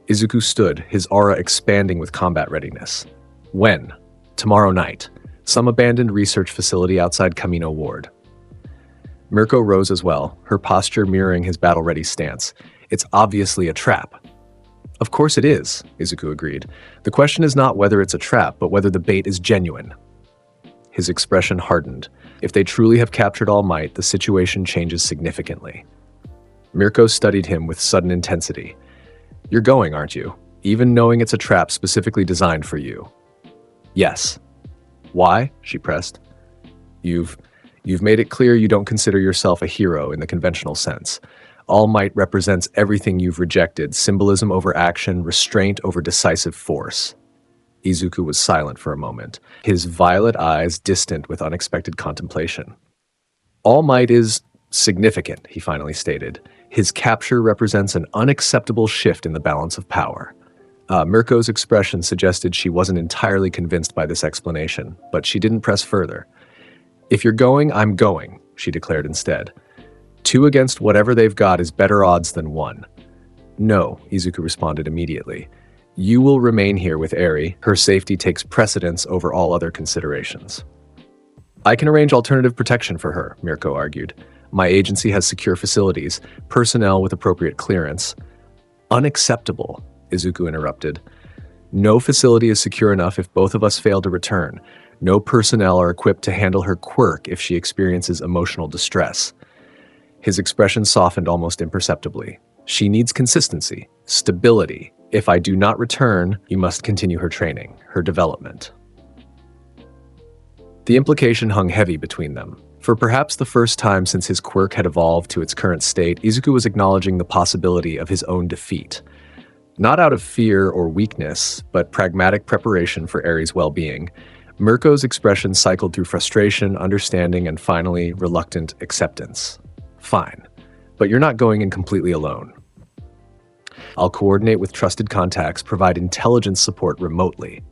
Izuku stood, his aura expanding with combat readiness. When? Tomorrow night. Some abandoned research facility outside Kamino Ward. Mirko rose as well, her posture mirroring his battle-ready stance. It's obviously a trap. Of course it is, Izuku agreed. The question is not whether it's a trap, but whether the bait is genuine. His expression hardened. If they truly have captured All Might, the situation changes significantly. Mirko studied him with sudden intensity. You're going, aren't you? Even knowing it's a trap specifically designed for you. Yes. Why? She pressed. You've made it clear you don't consider yourself a hero in the conventional sense. All Might represents everything you've rejected, symbolism over action, restraint over decisive force. Izuku was silent for a moment, his violet eyes distant with unexpected contemplation. All Might is significant, he finally stated. His capture represents an unacceptable shift in the balance of power. Mirko's expression suggested she wasn't entirely convinced by this explanation, but she didn't press further. If you're going, I'm going, she declared instead. 2 against whatever they've got is better odds than 1. No, Izuku responded immediately. You will remain here with Eri. Her safety takes precedence over all other considerations. I can arrange alternative protection for her, Mirko argued. My agency has secure facilities, personnel with appropriate clearance. Unacceptable, Izuku interrupted. No facility is secure enough if both of us fail to return. No personnel are equipped to handle her quirk if she experiences emotional distress. His expression softened almost imperceptibly. She needs consistency, stability, If I do not return, you must continue her training, her development. The implication hung heavy between them. For perhaps the first time since his quirk had evolved to its current state, Izuku was acknowledging the possibility of his own defeat. Not out of fear or weakness, but pragmatic preparation for Eri's well-being, Mirko's expression cycled through frustration, understanding, and finally, reluctant acceptance. Fine, but you're not going in completely alone. I'll coordinate with trusted contacts, provide intelligence support remotely.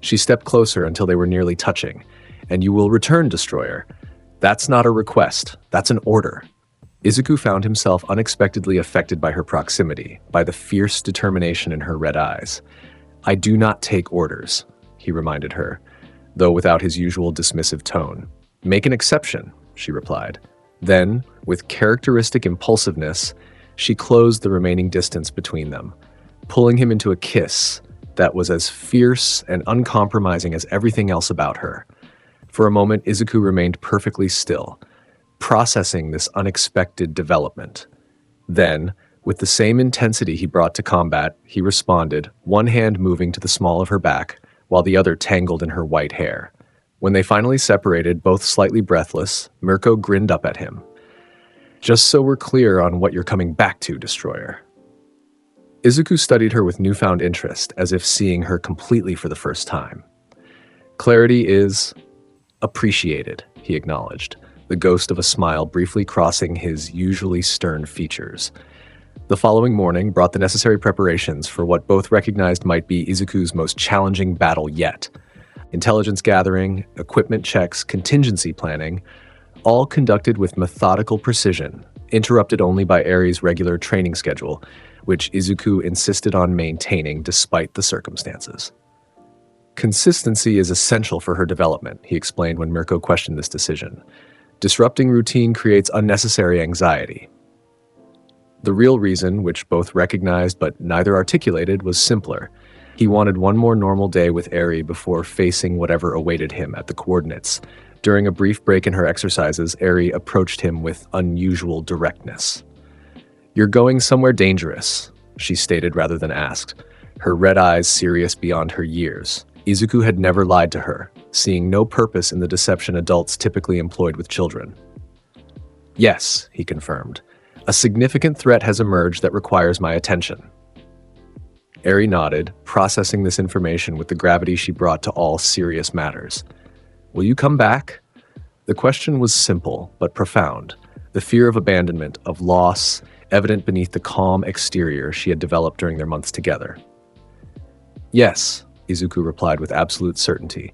She stepped closer until they were nearly touching. And you will return, Destroyer. That's not a request, that's an order. Izuku found himself unexpectedly affected by her proximity, by the fierce determination in her red eyes. I do not take orders, he reminded her, though without his usual dismissive tone. Make an exception, she replied. Then, with characteristic impulsiveness, she closed the remaining distance between them, pulling him into a kiss that was as fierce and uncompromising as everything else about her. For a moment, Izuku remained perfectly still, processing this unexpected development. Then, with the same intensity he brought to combat, he responded, one hand moving to the small of her back, while the other tangled in her white hair. When they finally separated, both slightly breathless, Mirko grinned up at him. Just so we're clear on what you're coming back to, Destroyer. Izuku studied her with newfound interest, as if seeing her completely for the first time. Clarity is appreciated, he acknowledged, the ghost of a smile briefly crossing his usually stern features. The following morning brought the necessary preparations for what both recognized might be Izuku's most challenging battle yet. Intelligence gathering, equipment checks, contingency planning, all conducted with methodical precision, interrupted only by Eri's regular training schedule, which Izuku insisted on maintaining despite the circumstances. Consistency is essential for her development, he explained when Mirko questioned this decision. Disrupting routine creates unnecessary anxiety. The real reason, which both recognized but neither articulated, was simpler. He wanted one more normal day with Eri before facing whatever awaited him at the coordinates. During a brief break in her exercises, Eri approached him with unusual directness. You're going somewhere dangerous, she stated rather than asked, her red eyes serious beyond her years. Izuku had never lied to her, seeing no purpose in the deception adults typically employed with children. Yes, he confirmed. A significant threat has emerged that requires my attention. Eri nodded, processing this information with the gravity she brought to all serious matters. Will you come back? The question was simple, but profound. The fear of abandonment, of loss, evident beneath the calm exterior she had developed during their months together. Yes, Izuku replied with absolute certainty.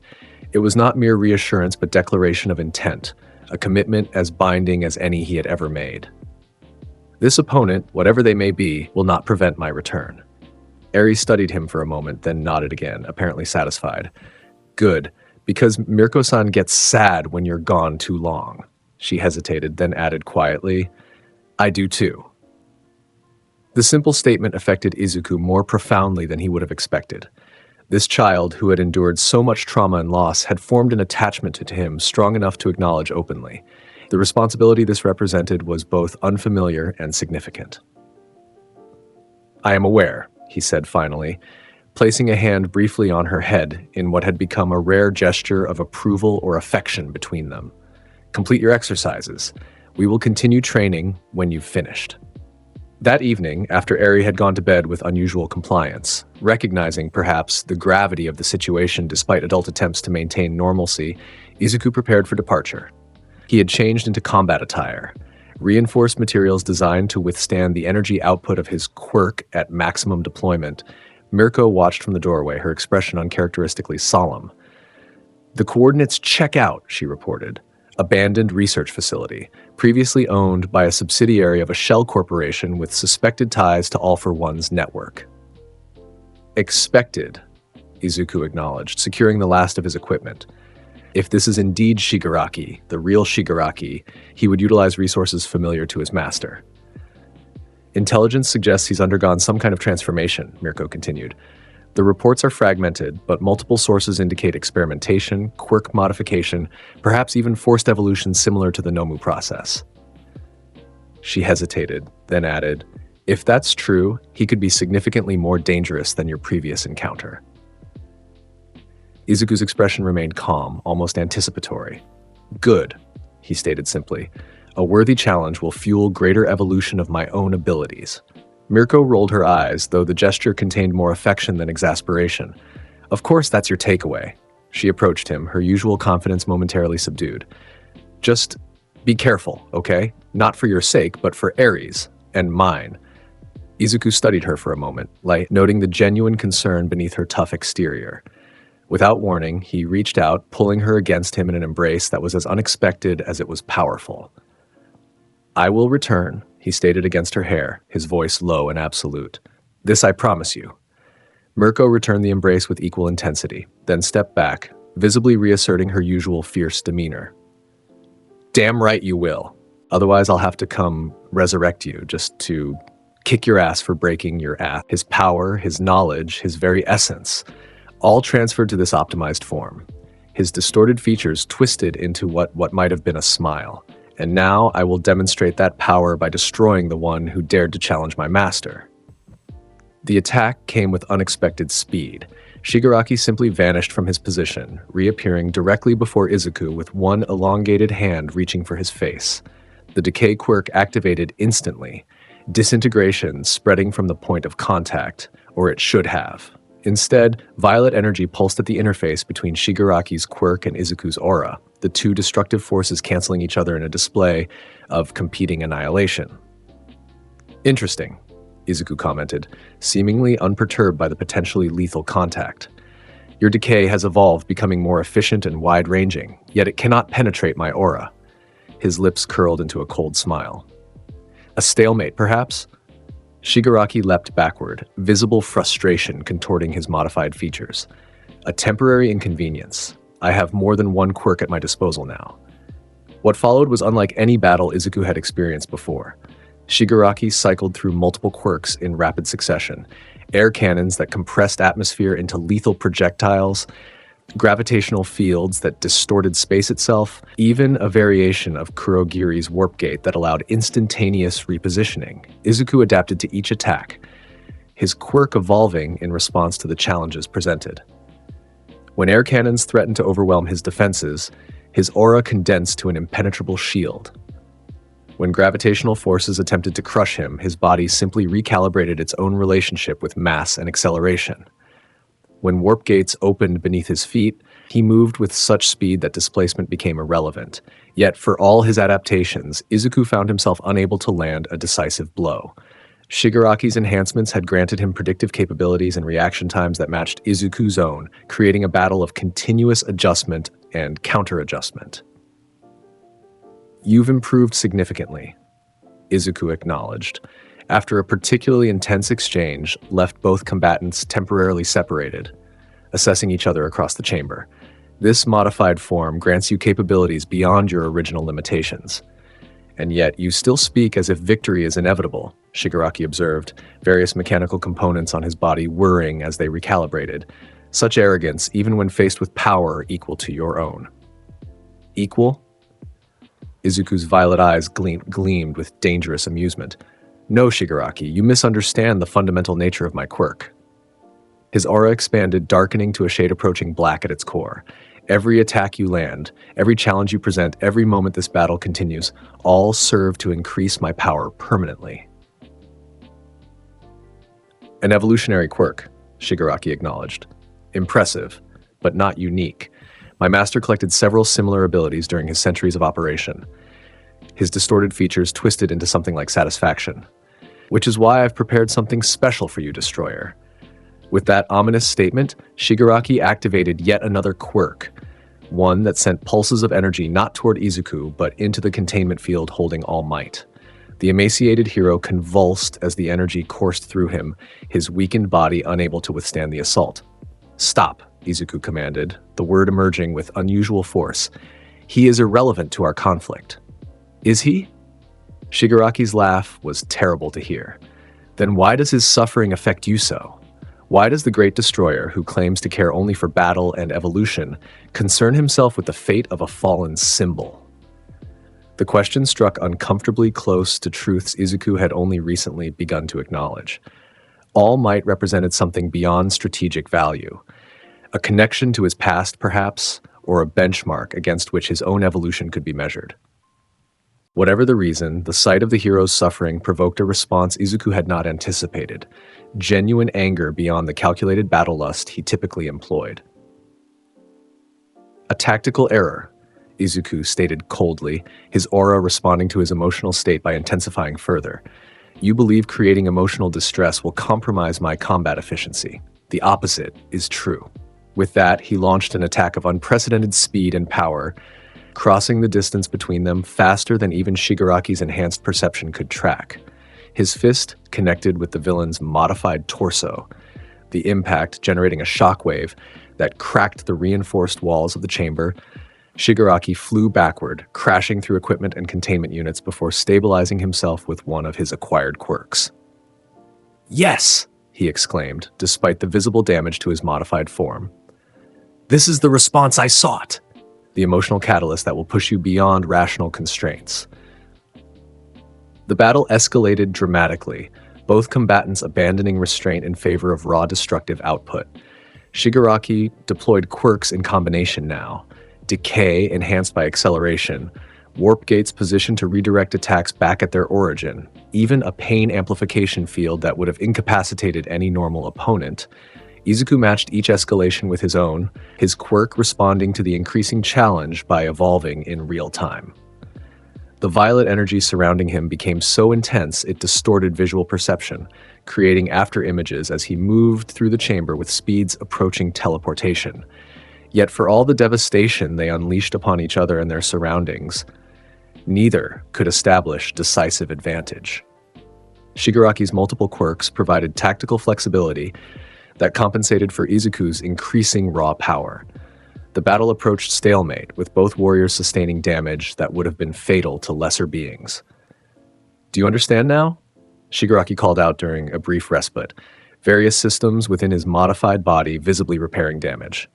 It was not mere reassurance but declaration of intent, a commitment as binding as any he had ever made. This opponent, whatever they may be, will not prevent my return. Eri studied him for a moment, then nodded again, apparently satisfied. Good, because Mirko-san gets sad when you're gone too long. She hesitated, then added quietly, I do too. The simple statement affected Izuku more profoundly than he would have expected. This child, who had endured so much trauma and loss, had formed an attachment to him strong enough to acknowledge openly. The responsibility this represented was both unfamiliar and significant. I am aware, he said finally, placing a hand briefly on her head in what had become a rare gesture of approval or affection between them. Complete your exercises. We will continue training when you've finished. That evening, after Eri had gone to bed with unusual compliance, recognizing perhaps the gravity of the situation despite adult attempts to maintain normalcy, Izuku prepared for departure. He had changed into combat attire, reinforced materials designed to withstand the energy output of his quirk at maximum deployment. Mirko watched from the doorway, her expression uncharacteristically solemn. The coordinates check out, she reported. Abandoned research facility, previously owned by a subsidiary of a shell corporation with suspected ties to All for One's network. Expected, Izuku acknowledged, securing the last of his equipment. If this is indeed Shigaraki, the real Shigaraki, he would utilize resources familiar to his master. Intelligence suggests he's undergone some kind of transformation, Mirko continued. The reports are fragmented, but multiple sources indicate experimentation, quirk modification, perhaps even forced evolution similar to the Nomu process. She hesitated, then added, If that's true, he could be significantly more dangerous than your previous encounter. Izuku's expression remained calm, almost anticipatory. Good, he stated simply. A worthy challenge will fuel greater evolution of my own abilities. Mirko rolled her eyes, though the gesture contained more affection than exasperation. Of course that's your takeaway. She approached him, her usual confidence momentarily subdued. Just be careful, okay? Not for your sake, but for Ares and mine. Izuku studied her for a moment, noting the genuine concern beneath her tough exterior. Without warning, he reached out, pulling her against him in an embrace that was as unexpected as it was powerful. I will return, he stated against her hair, his voice low and absolute. This I promise you. Mirko returned the embrace with equal intensity, then stepped back, visibly reasserting her usual fierce demeanor. Damn right you will. Otherwise I'll have to come resurrect you just to kick your ass for breaking your ass. His power, his knowledge, his very essence, all transferred to this optimized form. His distorted features twisted into what might have been a smile. And now I will demonstrate that power by destroying the one who dared to challenge my master. The attack came with unexpected speed. Shigaraki simply vanished from his position, reappearing directly before Izuku with one elongated hand reaching for his face. The decay quirk activated instantly, disintegration spreading from the point of contact, or it should have. Instead, violet energy pulsed at the interface between Shigaraki's quirk and Izuku's aura, the two destructive forces canceling each other in a display of competing annihilation. Interesting, Izuku commented, seemingly unperturbed by the potentially lethal contact. Your decay has evolved, becoming more efficient and wide-ranging, yet it cannot penetrate my aura. His lips curled into a cold smile. A stalemate, perhaps? Shigaraki leapt backward, visible frustration contorting his modified features. A temporary inconvenience. I have more than one quirk at my disposal now. What followed was unlike any battle Izuku had experienced before. Shigaraki cycled through multiple quirks in rapid succession. Air cannons that compressed atmosphere into lethal projectiles, gravitational fields that distorted space itself, even a variation of Kurogiri's warp gate that allowed instantaneous repositioning. Izuku adapted to each attack, his quirk evolving in response to the challenges presented. When air cannons threatened to overwhelm his defenses, his aura condensed to an impenetrable shield. When gravitational forces attempted to crush him, his body simply recalibrated its own relationship with mass and acceleration. When warp gates opened beneath his feet, he moved with such speed that displacement became irrelevant. Yet for all his adaptations, Izuku found himself unable to land a decisive blow. Shigaraki's enhancements had granted him predictive capabilities and reaction times that matched Izuku's own, creating a battle of continuous adjustment and counter-adjustment. You've improved significantly, Izuku acknowledged. After a particularly intense exchange left both combatants temporarily separated, assessing each other across the chamber. This modified form grants you capabilities beyond your original limitations. And yet, you still speak as if victory is inevitable, Shigaraki observed, various mechanical components on his body whirring as they recalibrated. Such arrogance, even when faced with power equal to your own. Equal? Izuku's violet eyes gleamed with dangerous amusement. No, Shigaraki, you misunderstand the fundamental nature of my quirk. His aura expanded, darkening to a shade approaching black at its core. Every attack you land, every challenge you present, every moment this battle continues, all serve to increase my power permanently. An evolutionary quirk, Shigaraki acknowledged. Impressive, but not unique. My master collected several similar abilities during his centuries of operation. His distorted features twisted into something like satisfaction. Which is why I've prepared something special for you, Destroyer. With that ominous statement, Shigaraki activated yet another quirk, one that sent pulses of energy not toward Izuku, but into the containment field holding All Might. The emaciated hero convulsed as the energy coursed through him, his weakened body unable to withstand the assault. Stop, Izuku commanded, the word emerging with unusual force. He is irrelevant to our conflict. Is he? Shigaraki's laugh was terrible to hear. Then why does his suffering affect you so? Why does the great destroyer, who claims to care only for battle and evolution, concern himself with the fate of a fallen symbol? The question struck uncomfortably close to truths Izuku had only recently begun to acknowledge. All Might represented something beyond strategic value. A connection to his past, perhaps, or a benchmark against which his own evolution could be measured. Whatever the reason, the sight of the hero's suffering provoked a response Izuku had not anticipated, genuine anger beyond the calculated battle lust he typically employed. A tactical error, Izuku stated coldly, his aura responding to his emotional state by intensifying further. You believe creating emotional distress will compromise my combat efficiency. The opposite is true. With that, he launched an attack of unprecedented speed and power, crossing the distance between them faster than even Shigaraki's enhanced perception could track. His fist connected with the villain's modified torso, the impact generating a shockwave that cracked the reinforced walls of the chamber. Shigaraki flew backward, crashing through equipment and containment units before stabilizing himself with one of his acquired quirks. "Yes!" he exclaimed, despite the visible damage to his modified form. "This is the response I sought!" The emotional catalyst that will push you beyond rational constraints. The battle escalated dramatically, both combatants abandoning restraint in favor of raw destructive output. Shigaraki deployed quirks in combination now. Decay enhanced by acceleration, warp gates positioned to redirect attacks back at their origin, even a pain amplification field that would have incapacitated any normal opponent. Izuku matched each escalation with his own, his quirk responding to the increasing challenge by evolving in real time. The violet energy surrounding him became so intense it distorted visual perception, creating afterimages as he moved through the chamber with speeds approaching teleportation. Yet for all the devastation they unleashed upon each other and their surroundings, neither could establish decisive advantage. Shigaraki's multiple quirks provided tactical flexibility that compensated for Izuku's increasing raw power. The battle approached stalemate, with both warriors sustaining damage that would have been fatal to lesser beings. "Do you understand now?" Shigaraki called out during a brief respite, various systems within his modified body visibly repairing damage.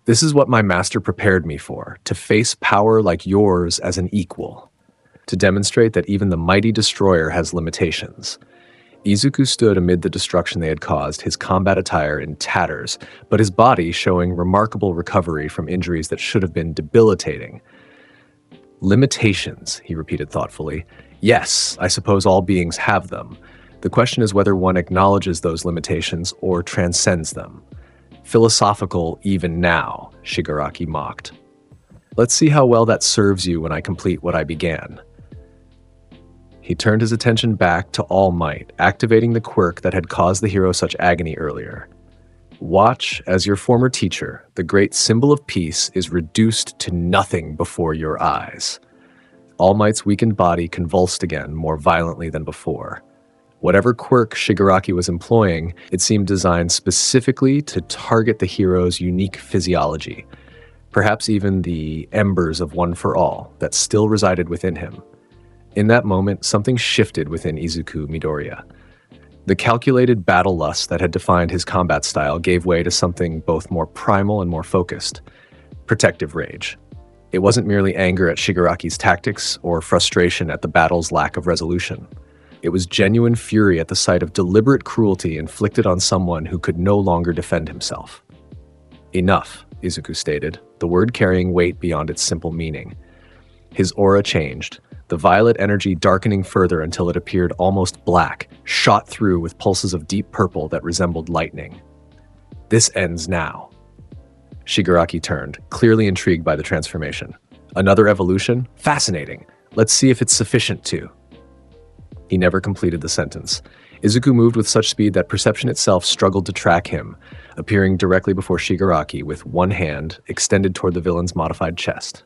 "This is what my master prepared me for, to face power like yours as an equal, to demonstrate that even the mighty destroyer has limitations." Izuku stood amid the destruction they had caused, his combat attire in tatters, but his body showing remarkable recovery from injuries that should have been debilitating. "Limitations," he repeated thoughtfully. "Yes, I suppose all beings have them. The question is whether one acknowledges those limitations or transcends them. Philosophical even now," Shigaraki mocked. "Let's see how well that serves you when I complete what I began." He turned his attention back to All Might, activating the quirk that had caused the hero such agony earlier. "Watch as your former teacher, the great symbol of peace, is reduced to nothing before your eyes." All Might's weakened body convulsed again, more violently than before. Whatever quirk Shigaraki was employing, it seemed designed specifically to target the hero's unique physiology, perhaps even the embers of One for All that still resided within him. In that moment, something shifted within Izuku Midoriya. The calculated battle lust that had defined his combat style gave way to something both more primal and more focused: protective rage. It wasn't merely anger at Shigaraki's tactics or frustration at the battle's lack of resolution. It was genuine fury at the sight of deliberate cruelty inflicted on someone who could no longer defend himself. "Enough," Izuku stated, the word carrying weight beyond its simple meaning. His aura changed, the violet energy darkening further until it appeared almost black, shot through with pulses of deep purple that resembled lightning. "This ends now." Shigaraki turned, clearly intrigued by the transformation. "Another evolution? Fascinating. Let's see if it's sufficient to." He never completed the sentence. Izuku moved with such speed that perception itself struggled to track him, appearing directly before Shigaraki with one hand extended toward the villain's modified chest.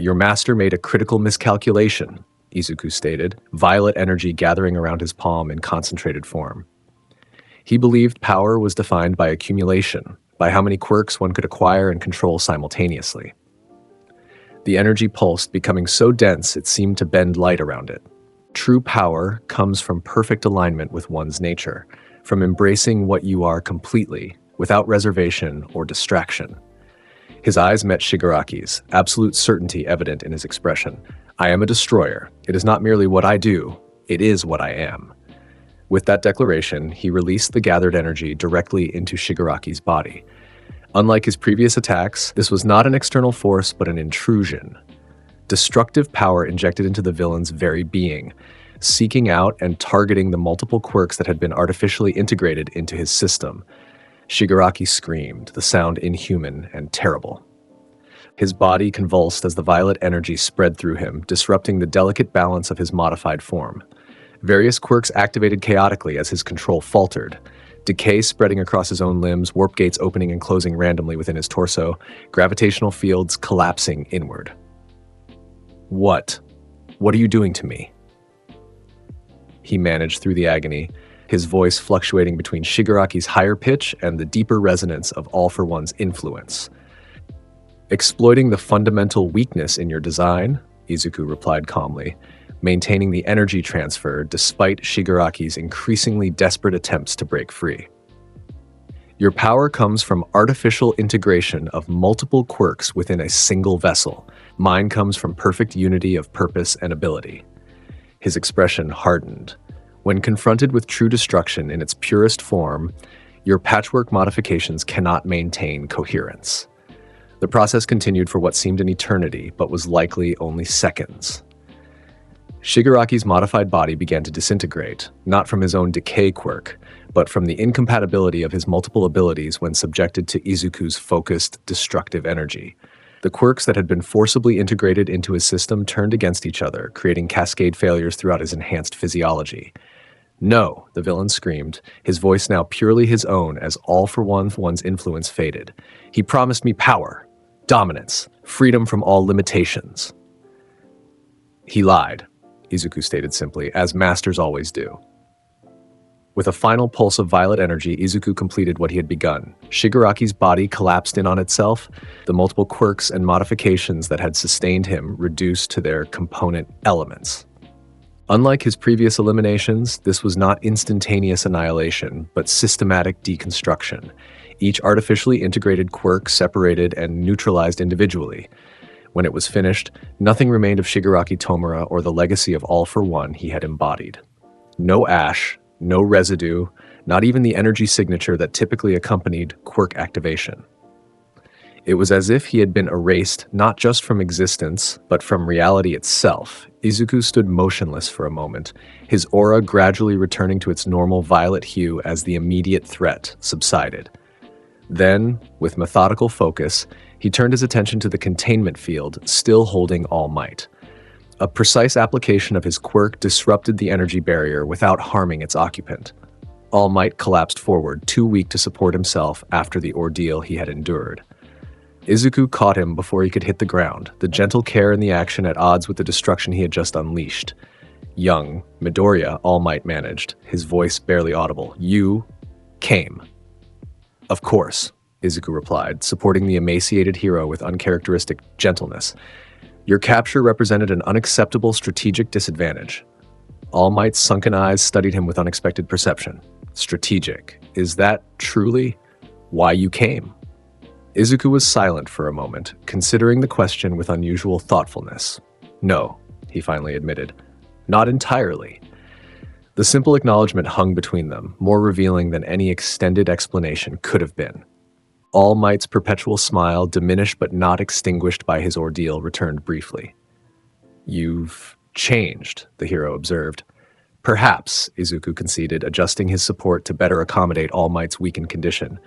Your master made a critical miscalculation," Izuku stated, violet energy gathering around his palm in concentrated form. He believed power was defined by accumulation, by how many quirks one could acquire and control simultaneously. The energy pulsed, becoming so dense it seemed to bend light around it. True power comes from perfect alignment with one's nature, from embracing what you are completely, without reservation or distraction. His eyes met Shigaraki's, absolute certainty evident in his expression. I am a destroyer. It is not merely what I do, it is what I am. With that declaration, he released the gathered energy directly into Shigaraki's body. Unlike his previous attacks, this was not an external force but an intrusion. Destructive power injected into the villain's very being, seeking out and targeting the multiple quirks that had been artificially integrated into his system. Shigaraki screamed, the sound inhuman and terrible. His body convulsed as the violet energy spread through him, disrupting the delicate balance of his modified form. Various quirks activated chaotically as his control faltered. Decay spreading across his own limbs, warp gates opening and closing randomly within his torso, gravitational fields collapsing inward. What? What are you doing to me? He managed through the agony, his voice fluctuating between Shigaraki's higher pitch and the deeper resonance of All for One's influence. Exploiting the fundamental weakness in your design, Izuku replied calmly, maintaining the energy transfer despite Shigaraki's increasingly desperate attempts to break free. Your power comes from artificial integration of multiple quirks within a single vessel. Mine comes from perfect unity of purpose and ability. His expression hardened. When confronted with true destruction in its purest form, your patchwork modifications cannot maintain coherence. The process continued for what seemed an eternity, but was likely only seconds. Shigaraki's modified body began to disintegrate, not from his own decay quirk, but from the incompatibility of his multiple abilities when subjected to Izuku's focused, destructive energy. The quirks that had been forcibly integrated into his system turned against each other, creating cascade failures throughout his enhanced physiology. No, the villain screamed, his voice now purely his own as All for One's influence faded. He promised me power, dominance, freedom from all limitations. He lied, Izuku stated simply, as masters always do. With a final pulse of violet energy, Izuku completed what he had begun. Shigaraki's body collapsed in on itself, the multiple quirks and modifications that had sustained him reduced to their component elements. Unlike his previous eliminations, this was not instantaneous annihilation, but systematic deconstruction. Each artificially integrated quirk separated and neutralized individually. When it was finished, nothing remained of Shigaraki Tomura or the legacy of All for One he had embodied. No ash, no residue, not even the energy signature that typically accompanied quirk activation. It was as if he had been erased not just from existence, but from reality itself. Izuku stood motionless for a moment, his aura gradually returning to its normal violet hue as the immediate threat subsided. Then, with methodical focus, he turned his attention to the containment field, still holding All Might. A precise application of his quirk disrupted the energy barrier without harming its occupant. All Might collapsed forward, too weak to support himself after the ordeal he had endured. Izuku caught him before he could hit the ground, the gentle care in the action at odds with the destruction he had just unleashed. Young, Midoriya, All Might managed, his voice barely audible. You came. Of course, Izuku replied, supporting the emaciated hero with uncharacteristic gentleness. Your capture represented an unacceptable strategic disadvantage. All Might's sunken eyes studied him with unexpected perception. Strategic. Is that truly why you came? Izuku was silent for a moment, considering the question with unusual thoughtfulness. No, he finally admitted. Not entirely. The simple acknowledgement hung between them, more revealing than any extended explanation could have been. All Might's perpetual smile, diminished but not extinguished by his ordeal, returned briefly. You've changed, the hero observed. Perhaps, Izuku conceded, adjusting his support to better accommodate All Might's weakened condition.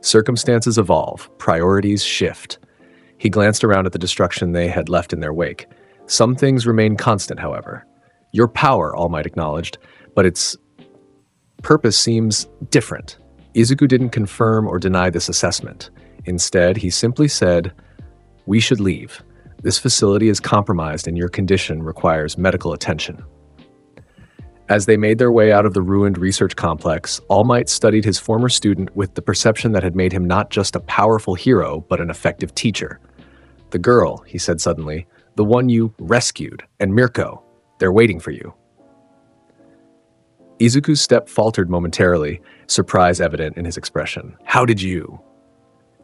Circumstances evolve, priorities shift. He glanced around at the destruction they had left in their wake. Some things remain constant, however. Your power, All Might acknowledged, but its purpose seems different. Izuku didn't confirm or deny this assessment. Instead, he simply said, "We should leave. This facility is compromised and your condition requires medical attention." As they made their way out of the ruined research complex, All Might studied his former student with the perception that had made him not just a powerful hero, but an effective teacher. "The girl," he said suddenly, "the one you rescued, and Mirko, they're waiting for you." Izuku's step faltered momentarily, surprise evident in his expression. "How did you?"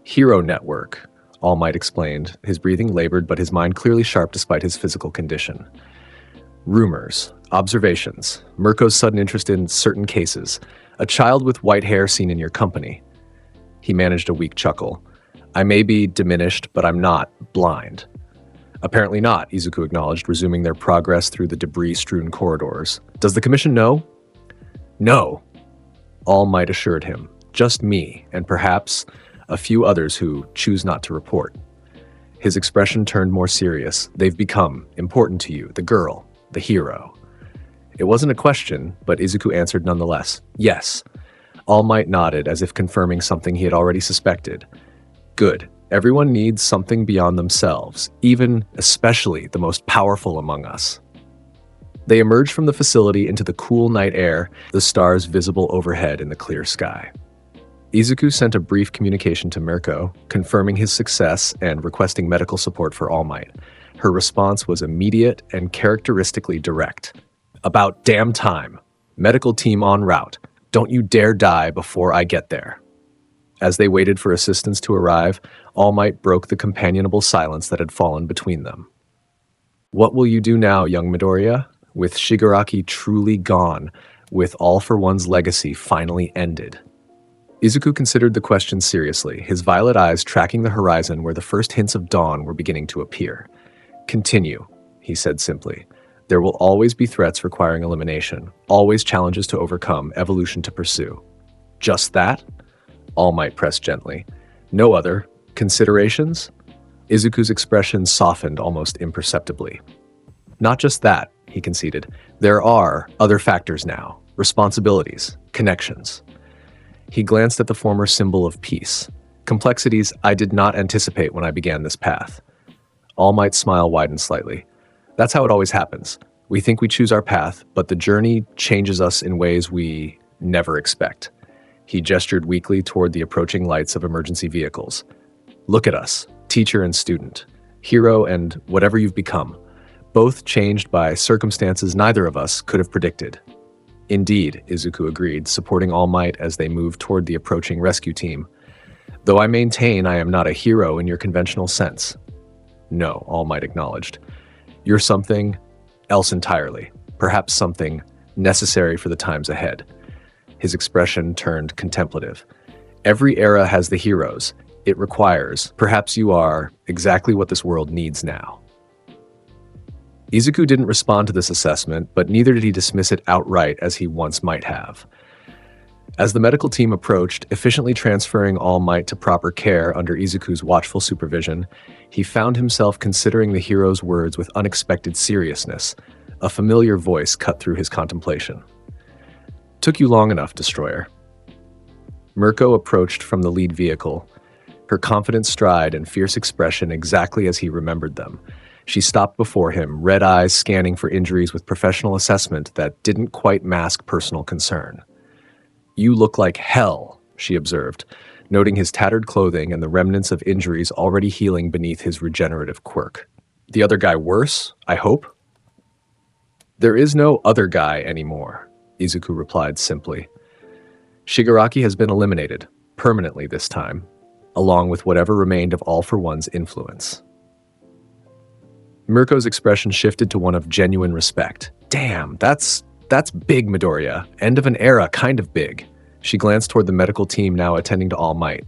"Hero network. All Might explained, his breathing labored but his mind clearly sharp despite his physical condition. Rumors, observations, Mirko's sudden interest in certain cases, a child with white hair seen in your company. He managed a weak chuckle. I may be diminished, but I'm not blind. Apparently not, Izuku acknowledged, resuming their progress through the debris-strewn corridors. Does the commission know? No, All Might assured him. Just me, and perhaps a few others who choose not to report. His expression turned more serious. They've become important to you, the girl, the hero. It wasn't a question, but Izuku answered nonetheless. Yes. All Might nodded as if confirming something he had already suspected. Good. Everyone needs something beyond themselves, especially the most powerful among us. They emerged from the facility into the cool night air, the stars visible overhead in the clear sky. Izuku sent a brief communication to Mirko, confirming his success and requesting medical support for All Might. Her response was immediate and characteristically direct. About damn time. Medical team en route. Don't you dare die before I get there. As they waited for assistance to arrive, All Might broke the companionable silence that had fallen between them. What will you do now, young Midoriya? With Shigaraki truly gone, with All for One's legacy finally ended. Izuku considered the question seriously, his violet eyes tracking the horizon where the first hints of dawn were beginning to appear. Continue, he said simply. There will always be threats requiring elimination, always challenges to overcome, evolution to pursue. Just that? All Might pressed gently. No other considerations? Izuku's expression softened almost imperceptibly. Not just that, he conceded. There are other factors now, responsibilities, connections. He glanced at the former symbol of peace. Complexities I did not anticipate when I began this path. All Might's smile widened slightly. That's how it always happens. We think we choose our path, but the journey changes us in ways we never expect. He gestured weakly toward the approaching lights of emergency vehicles. Look at us, teacher and student, hero and whatever you've become, both changed by circumstances neither of us could have predicted. Indeed, Izuku agreed, supporting All Might as they moved toward the approaching rescue team. Though I maintain I am not a hero in your conventional sense. No, All Might acknowledged. You're something else entirely, perhaps something necessary for the times ahead. His expression turned contemplative. Every era has the heroes it requires. Perhaps you are exactly what this world needs now. Izuku didn't respond to this assessment, but neither did he dismiss it outright as he once might have. As the medical team approached, efficiently transferring All Might to proper care under Izuku's watchful supervision, he found himself considering the hero's words with unexpected seriousness. A familiar voice cut through his contemplation. Took you long enough, Destroyer. Mirko approached from the lead vehicle, her confident stride and fierce expression exactly as he remembered them. She stopped before him, red eyes scanning for injuries with professional assessment that didn't quite mask personal concern. You look like hell, she observed, noting his tattered clothing and the remnants of injuries already healing beneath his regenerative quirk. The other guy worse, I hope? There is no other guy anymore, Izuku replied simply. Shigaraki has been eliminated, permanently this time, along with whatever remained of All for One's influence. Mirko's expression shifted to one of genuine respect. Damn, that's big, Midoriya. End of an era, kind of big. She glanced toward the medical team now attending to All Might.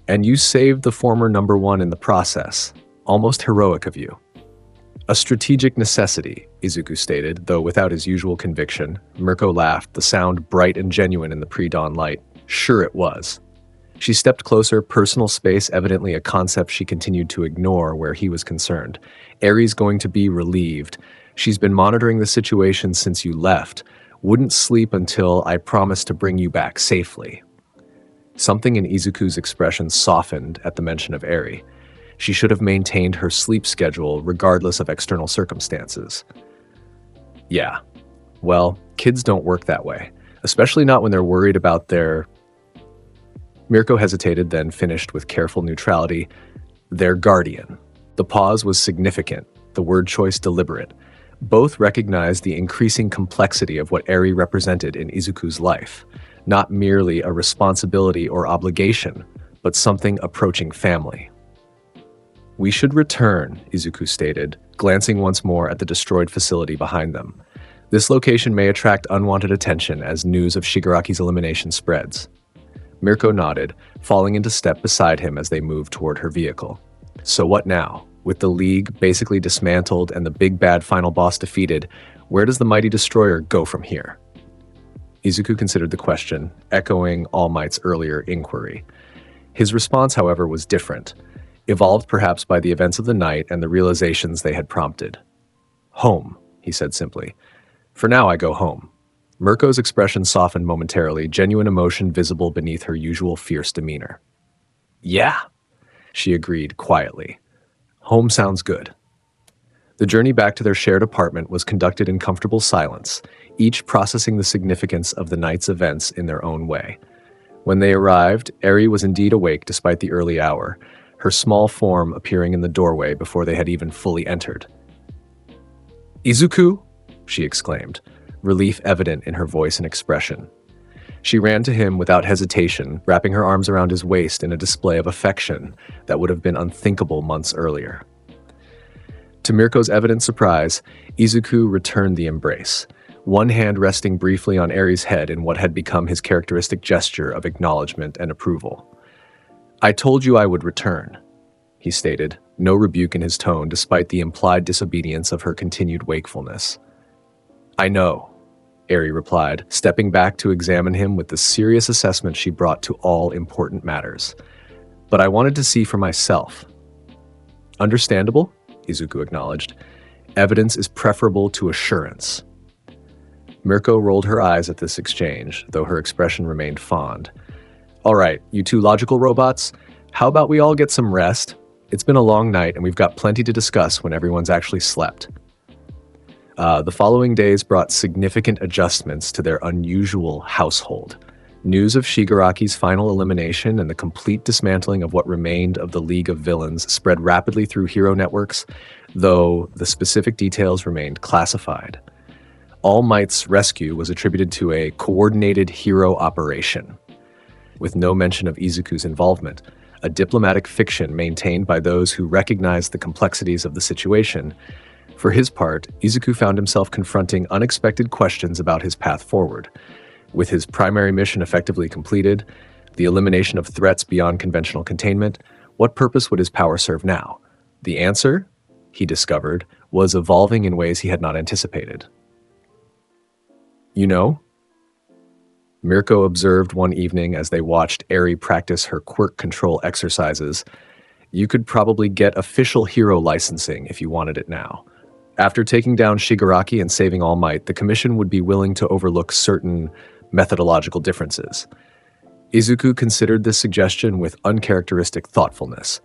And you saved the former number one in the process. Almost heroic of you. A strategic necessity, Izuku stated, though without his usual conviction. Mirko laughed, the sound bright and genuine in the pre-dawn light. Sure it was. She stepped closer, personal space evidently a concept she continued to ignore where he was concerned. Eri's going to be relieved. She's been monitoring the situation since you left. Wouldn't sleep until I promised to bring you back safely. Something in Izuku's expression softened at the mention of Eri. She should have maintained her sleep schedule regardless of external circumstances. Yeah. Well, kids don't work that way, especially not when they're worried about their... Mirko hesitated, then finished with careful neutrality. Their guardian. The pause was significant, the word choice deliberate. Both recognized the increasing complexity of what Eri represented in Izuku's life. Not merely a responsibility or obligation, but something approaching family. "We should return," Izuku stated, glancing once more at the destroyed facility behind them. "This location may attract unwanted attention as news of Shigaraki's elimination spreads." Mirko nodded, falling into step beside him as they moved toward her vehicle. "So what now? With the League basically dismantled and the big bad final boss defeated, where does the mighty destroyer go from here?" Izuku considered the question, echoing All Might's earlier inquiry. His response, however, was different, evolved perhaps by the events of the night and the realizations they had prompted. "Home," he said simply. "For now, I go home." Mirko's expression softened momentarily, genuine emotion visible beneath her usual fierce demeanor. "Yeah," she agreed quietly. "Home sounds good." The journey back to their shared apartment was conducted in comfortable silence, each processing the significance of the night's events in their own way. When they arrived, Eri was indeed awake despite the early hour, her small form appearing in the doorway before they had even fully entered. "Izuku?" she exclaimed, relief evident in her voice and expression. She ran to him without hesitation, wrapping her arms around his waist in a display of affection that would have been unthinkable months earlier. To Mirko's evident surprise, Izuku returned the embrace, one hand resting briefly on Eri's head in what had become his characteristic gesture of acknowledgement and approval. "I told you I would return," he stated, no rebuke in his tone despite the implied disobedience of her continued wakefulness. "I know," Eri replied, stepping back to examine him with the serious assessment she brought to all important matters. "But I wanted to see for myself." "Understandable," Izuku acknowledged. "Evidence is preferable to assurance." Mirko rolled her eyes at this exchange, though her expression remained fond. "All right, you two logical robots, how about we all get some rest? It's been a long night and we've got plenty to discuss when everyone's actually slept." The following days brought significant adjustments to their unusual household. News of Shigaraki's final elimination and the complete dismantling of what remained of the League of Villains spread rapidly through hero networks, though the specific details remained classified. All Might's rescue was attributed to a coordinated hero operation, with no mention of Izuku's involvement, a diplomatic fiction maintained by those who recognized the complexities of the situation. For his part, Izuku found himself confronting unexpected questions about his path forward. With his primary mission effectively completed, the elimination of threats beyond conventional containment, what purpose would his power serve now? The answer, he discovered, was evolving in ways he had not anticipated. "You know?" Mirko observed one evening as they watched Eri practice her quirk control exercises. "You could probably get official hero licensing if you wanted it now. After taking down Shigaraki and saving All Might, the Commission would be willing to overlook certain methodological differences." Izuku considered this suggestion with uncharacteristic thoughtfulness.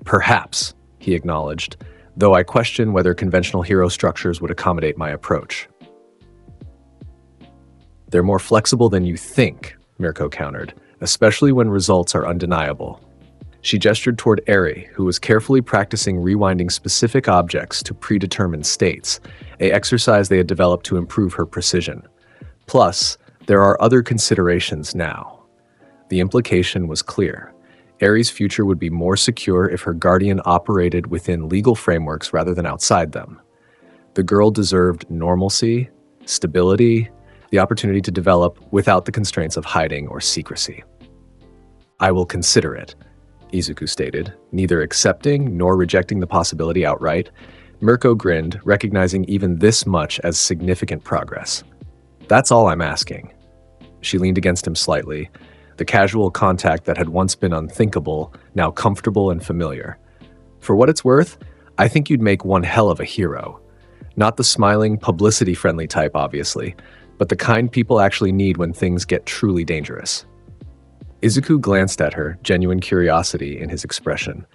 "Perhaps," he acknowledged, "though I question whether conventional hero structures would accommodate my approach." "They're more flexible than you think," Mirko countered, "especially when results are undeniable." She gestured toward Eri, who was carefully practicing rewinding specific objects to predetermined states, an exercise they had developed to improve her precision. "Plus, there are other considerations now." The implication was clear. Eri's future would be more secure if her guardian operated within legal frameworks rather than outside them. The girl deserved normalcy, stability, the opportunity to develop without the constraints of hiding or secrecy. "I will consider it," Izuku stated, neither accepting nor rejecting the possibility outright. Mirko grinned, recognizing even this much as significant progress. "That's all I'm asking." She leaned against him slightly, the casual contact that had once been unthinkable, now comfortable and familiar. "For what it's worth, I think you'd make one hell of a hero. Not the smiling, publicity-friendly type, obviously, but the kind people actually need when things get truly dangerous." Izuku glanced at her, genuine curiosity in his expression.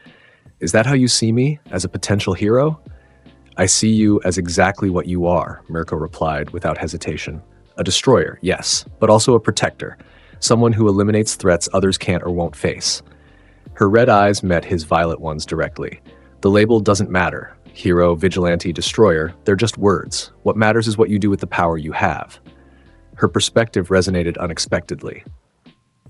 "Is that how you see me, as a potential hero?" "I see you as exactly what you are," Mirko replied without hesitation. "A destroyer, yes, but also a protector, someone who eliminates threats others can't or won't face." Her red eyes met his violet ones directly. "The label doesn't matter. Hero, vigilante, destroyer, they're just words. What matters is what you do with the power you have." Her perspective resonated unexpectedly.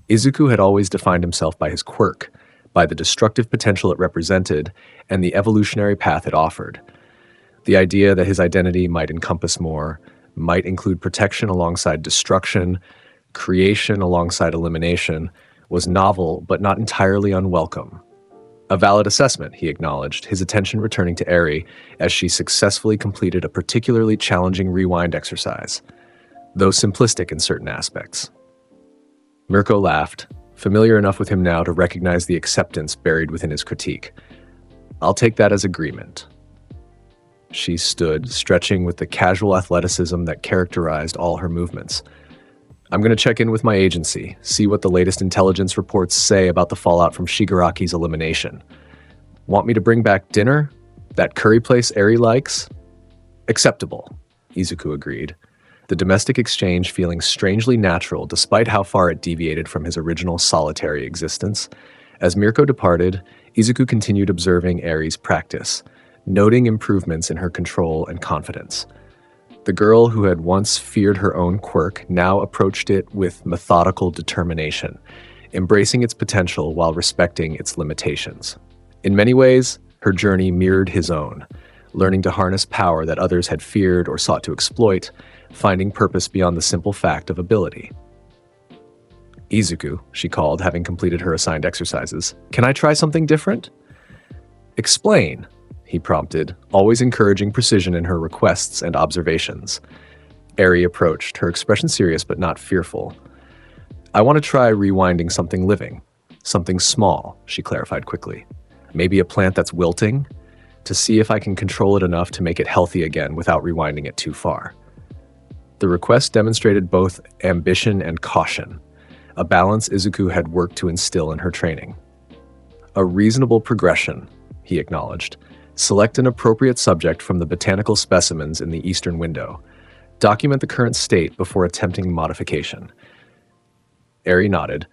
Izuku had always defined himself by his quirk, by the destructive potential it represented and the evolutionary path it offered. The idea that his identity might encompass more, might include protection alongside destruction, creation alongside elimination, was novel but not entirely unwelcome. A valid assessment, he acknowledged, his attention returning to Eri as she successfully completed a particularly challenging rewind exercise, though simplistic in certain aspects. Mirko laughed, familiar enough with him now to recognize the acceptance buried within his critique. I'll take that as agreement. She stood, stretching with the casual athleticism that characterized all her movements. I'm going to check in with my agency, see what the latest intelligence reports say about the fallout from Shigaraki's elimination. Want me to bring back dinner? That curry place Eri likes? Acceptable, Izuku agreed, the domestic exchange feeling strangely natural despite how far it deviated from his original solitary existence. As Mirko departed, Izuku continued observing Eri's practice, noting improvements in her control and confidence. The girl who had once feared her own quirk now approached it with methodical determination, embracing its potential while respecting its limitations. In many ways, her journey mirrored his own, learning to harness power that others had feared or sought to exploit, finding purpose beyond the simple fact of ability. Izuku, she called, having completed her assigned exercises. Can I try something different? Explain, he prompted, always encouraging precision in her requests and observations. Eri approached, her expression serious but not fearful. I want to try rewinding something living, something small, she clarified quickly. Maybe a plant that's wilting, to see if I can control it enough to make it healthy again without rewinding it too far. The request demonstrated both ambition and caution, a balance Izuku had worked to instill in her training. A reasonable progression, he acknowledged. Select an appropriate subject from the botanical specimens in the eastern window. Document the current state before attempting modification. Eri nodded,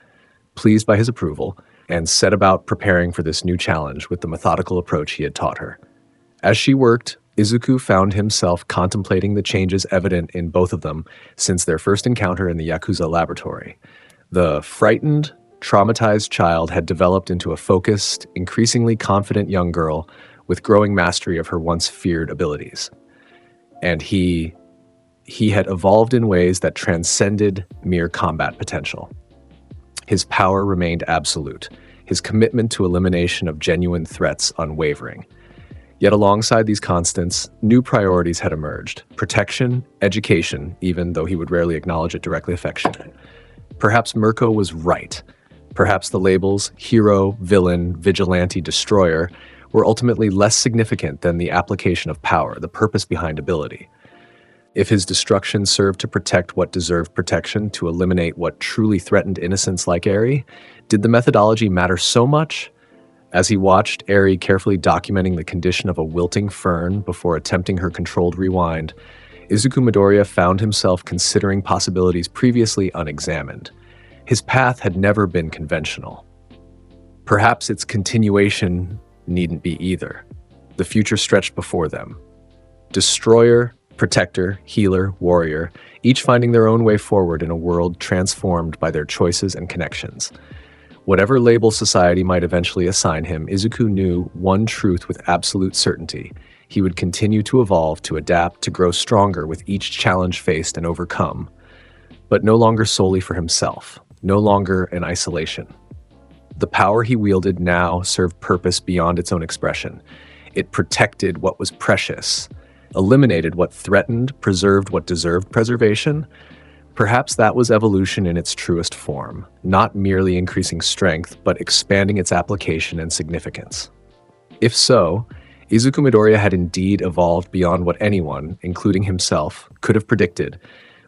pleased by his approval, and set about preparing for this new challenge with the methodical approach he had taught her. As she worked, Izuku found himself contemplating the changes evident in both of them since their first encounter in the Yakuza laboratory. The frightened, traumatized child had developed into a focused, increasingly confident young girl with growing mastery of her once feared abilities. And he had evolved in ways that transcended mere combat potential. His power remained absolute, his commitment to elimination of genuine threats unwavering. Yet alongside these constants, new priorities had emerged. Protection, education, even though he would rarely acknowledge it directly, affection. Perhaps Mirko was right. Perhaps the labels hero, villain, vigilante, destroyer were ultimately less significant than the application of power, the purpose behind ability. If his destruction served to protect what deserved protection, to eliminate what truly threatened innocence like Eri, did the methodology matter so much? As he watched Eri carefully documenting the condition of a wilting fern before attempting her controlled rewind, Izuku Midoriya found himself considering possibilities previously unexamined. His path had never been conventional. Perhaps its continuation needn't be either. The future stretched before them. Destroyer, protector, healer, warrior, each finding their own way forward in a world transformed by their choices and connections. Whatever label society might eventually assign him, Izuku knew one truth with absolute certainty. He would continue to evolve, to adapt, to grow stronger with each challenge faced and overcome. But no longer solely for himself, no longer in isolation. The power he wielded now served purpose beyond its own expression. It protected what was precious, eliminated what threatened, preserved what deserved preservation. Perhaps that was evolution in its truest form, not merely increasing strength, but expanding its application and significance. If so, Izuku Midoriya had indeed evolved beyond what anyone, including himself, could have predicted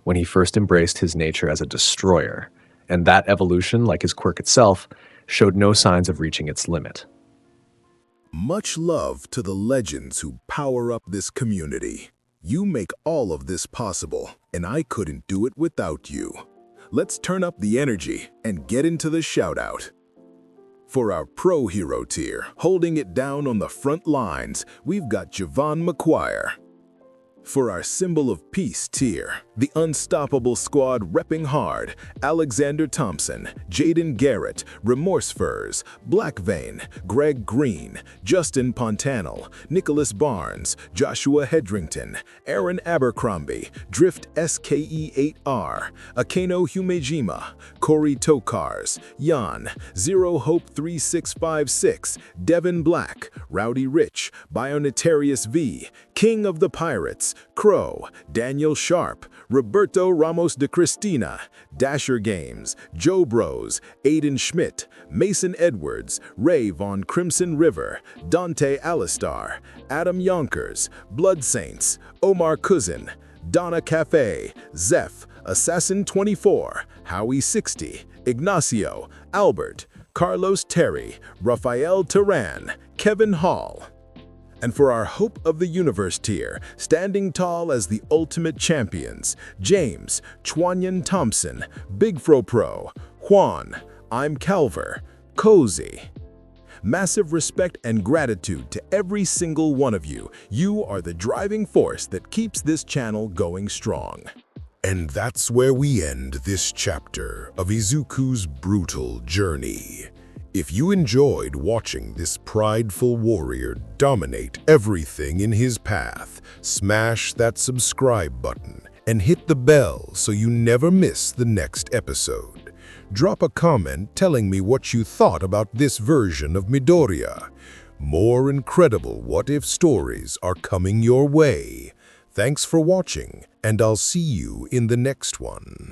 when he first embraced his nature as a destroyer, and that evolution, like his quirk itself, showed no signs of reaching its limit. Much love to the legends who power up this community. You make all of this possible, and I couldn't do it without you. Let's turn up the energy and get into the shout-out. For our pro hero tier, holding it down on the front lines, we've got Javon McQuire. For our symbol of peace tier, the Unstoppable Squad repping hard, Alexander Thompson, Jaden Garrett, Remorse Furs, Black Vein, Greg Green, Justin Pontanel, Nicholas Barnes, Joshua Hedrington, Aaron Abercrombie, Drift SKE8R, Akeno Humejima, Corey Tokars, Jan, Zero Hope 3656, Devin Black, Rowdy Rich, Bionitarius V, King of the Pirates, Crow, Daniel Sharp, Roberto Ramos de Cristina, Dasher Games, Joe Bros, Aiden Schmidt, Mason Edwards, Ray Von Crimson River, Dante Alistar, Adam Yonkers, Blood Saints, Omar Cousin, Donna Cafe, Zeph, Assassin 24, Howie 60, Ignacio, Albert, Carlos Terry, Rafael Turan, Kevin Hall. And for our Hope of the Universe tier, standing tall as the ultimate champions, James, Chwanyan Thompson, Big Fro Pro, Juan, I'm Calver, Cozy. Massive respect and gratitude to every single one of you. You are the driving force that keeps this channel going strong. And that's where we end this chapter of Izuku's brutal journey. If you enjoyed watching this prideful warrior dominate everything in his path, smash that subscribe button and hit the bell so you never miss the next episode. Drop a comment telling me what you thought about this version of Midoriya. More incredible what-if stories are coming your way. Thanks for watching, and I'll see you in the next one.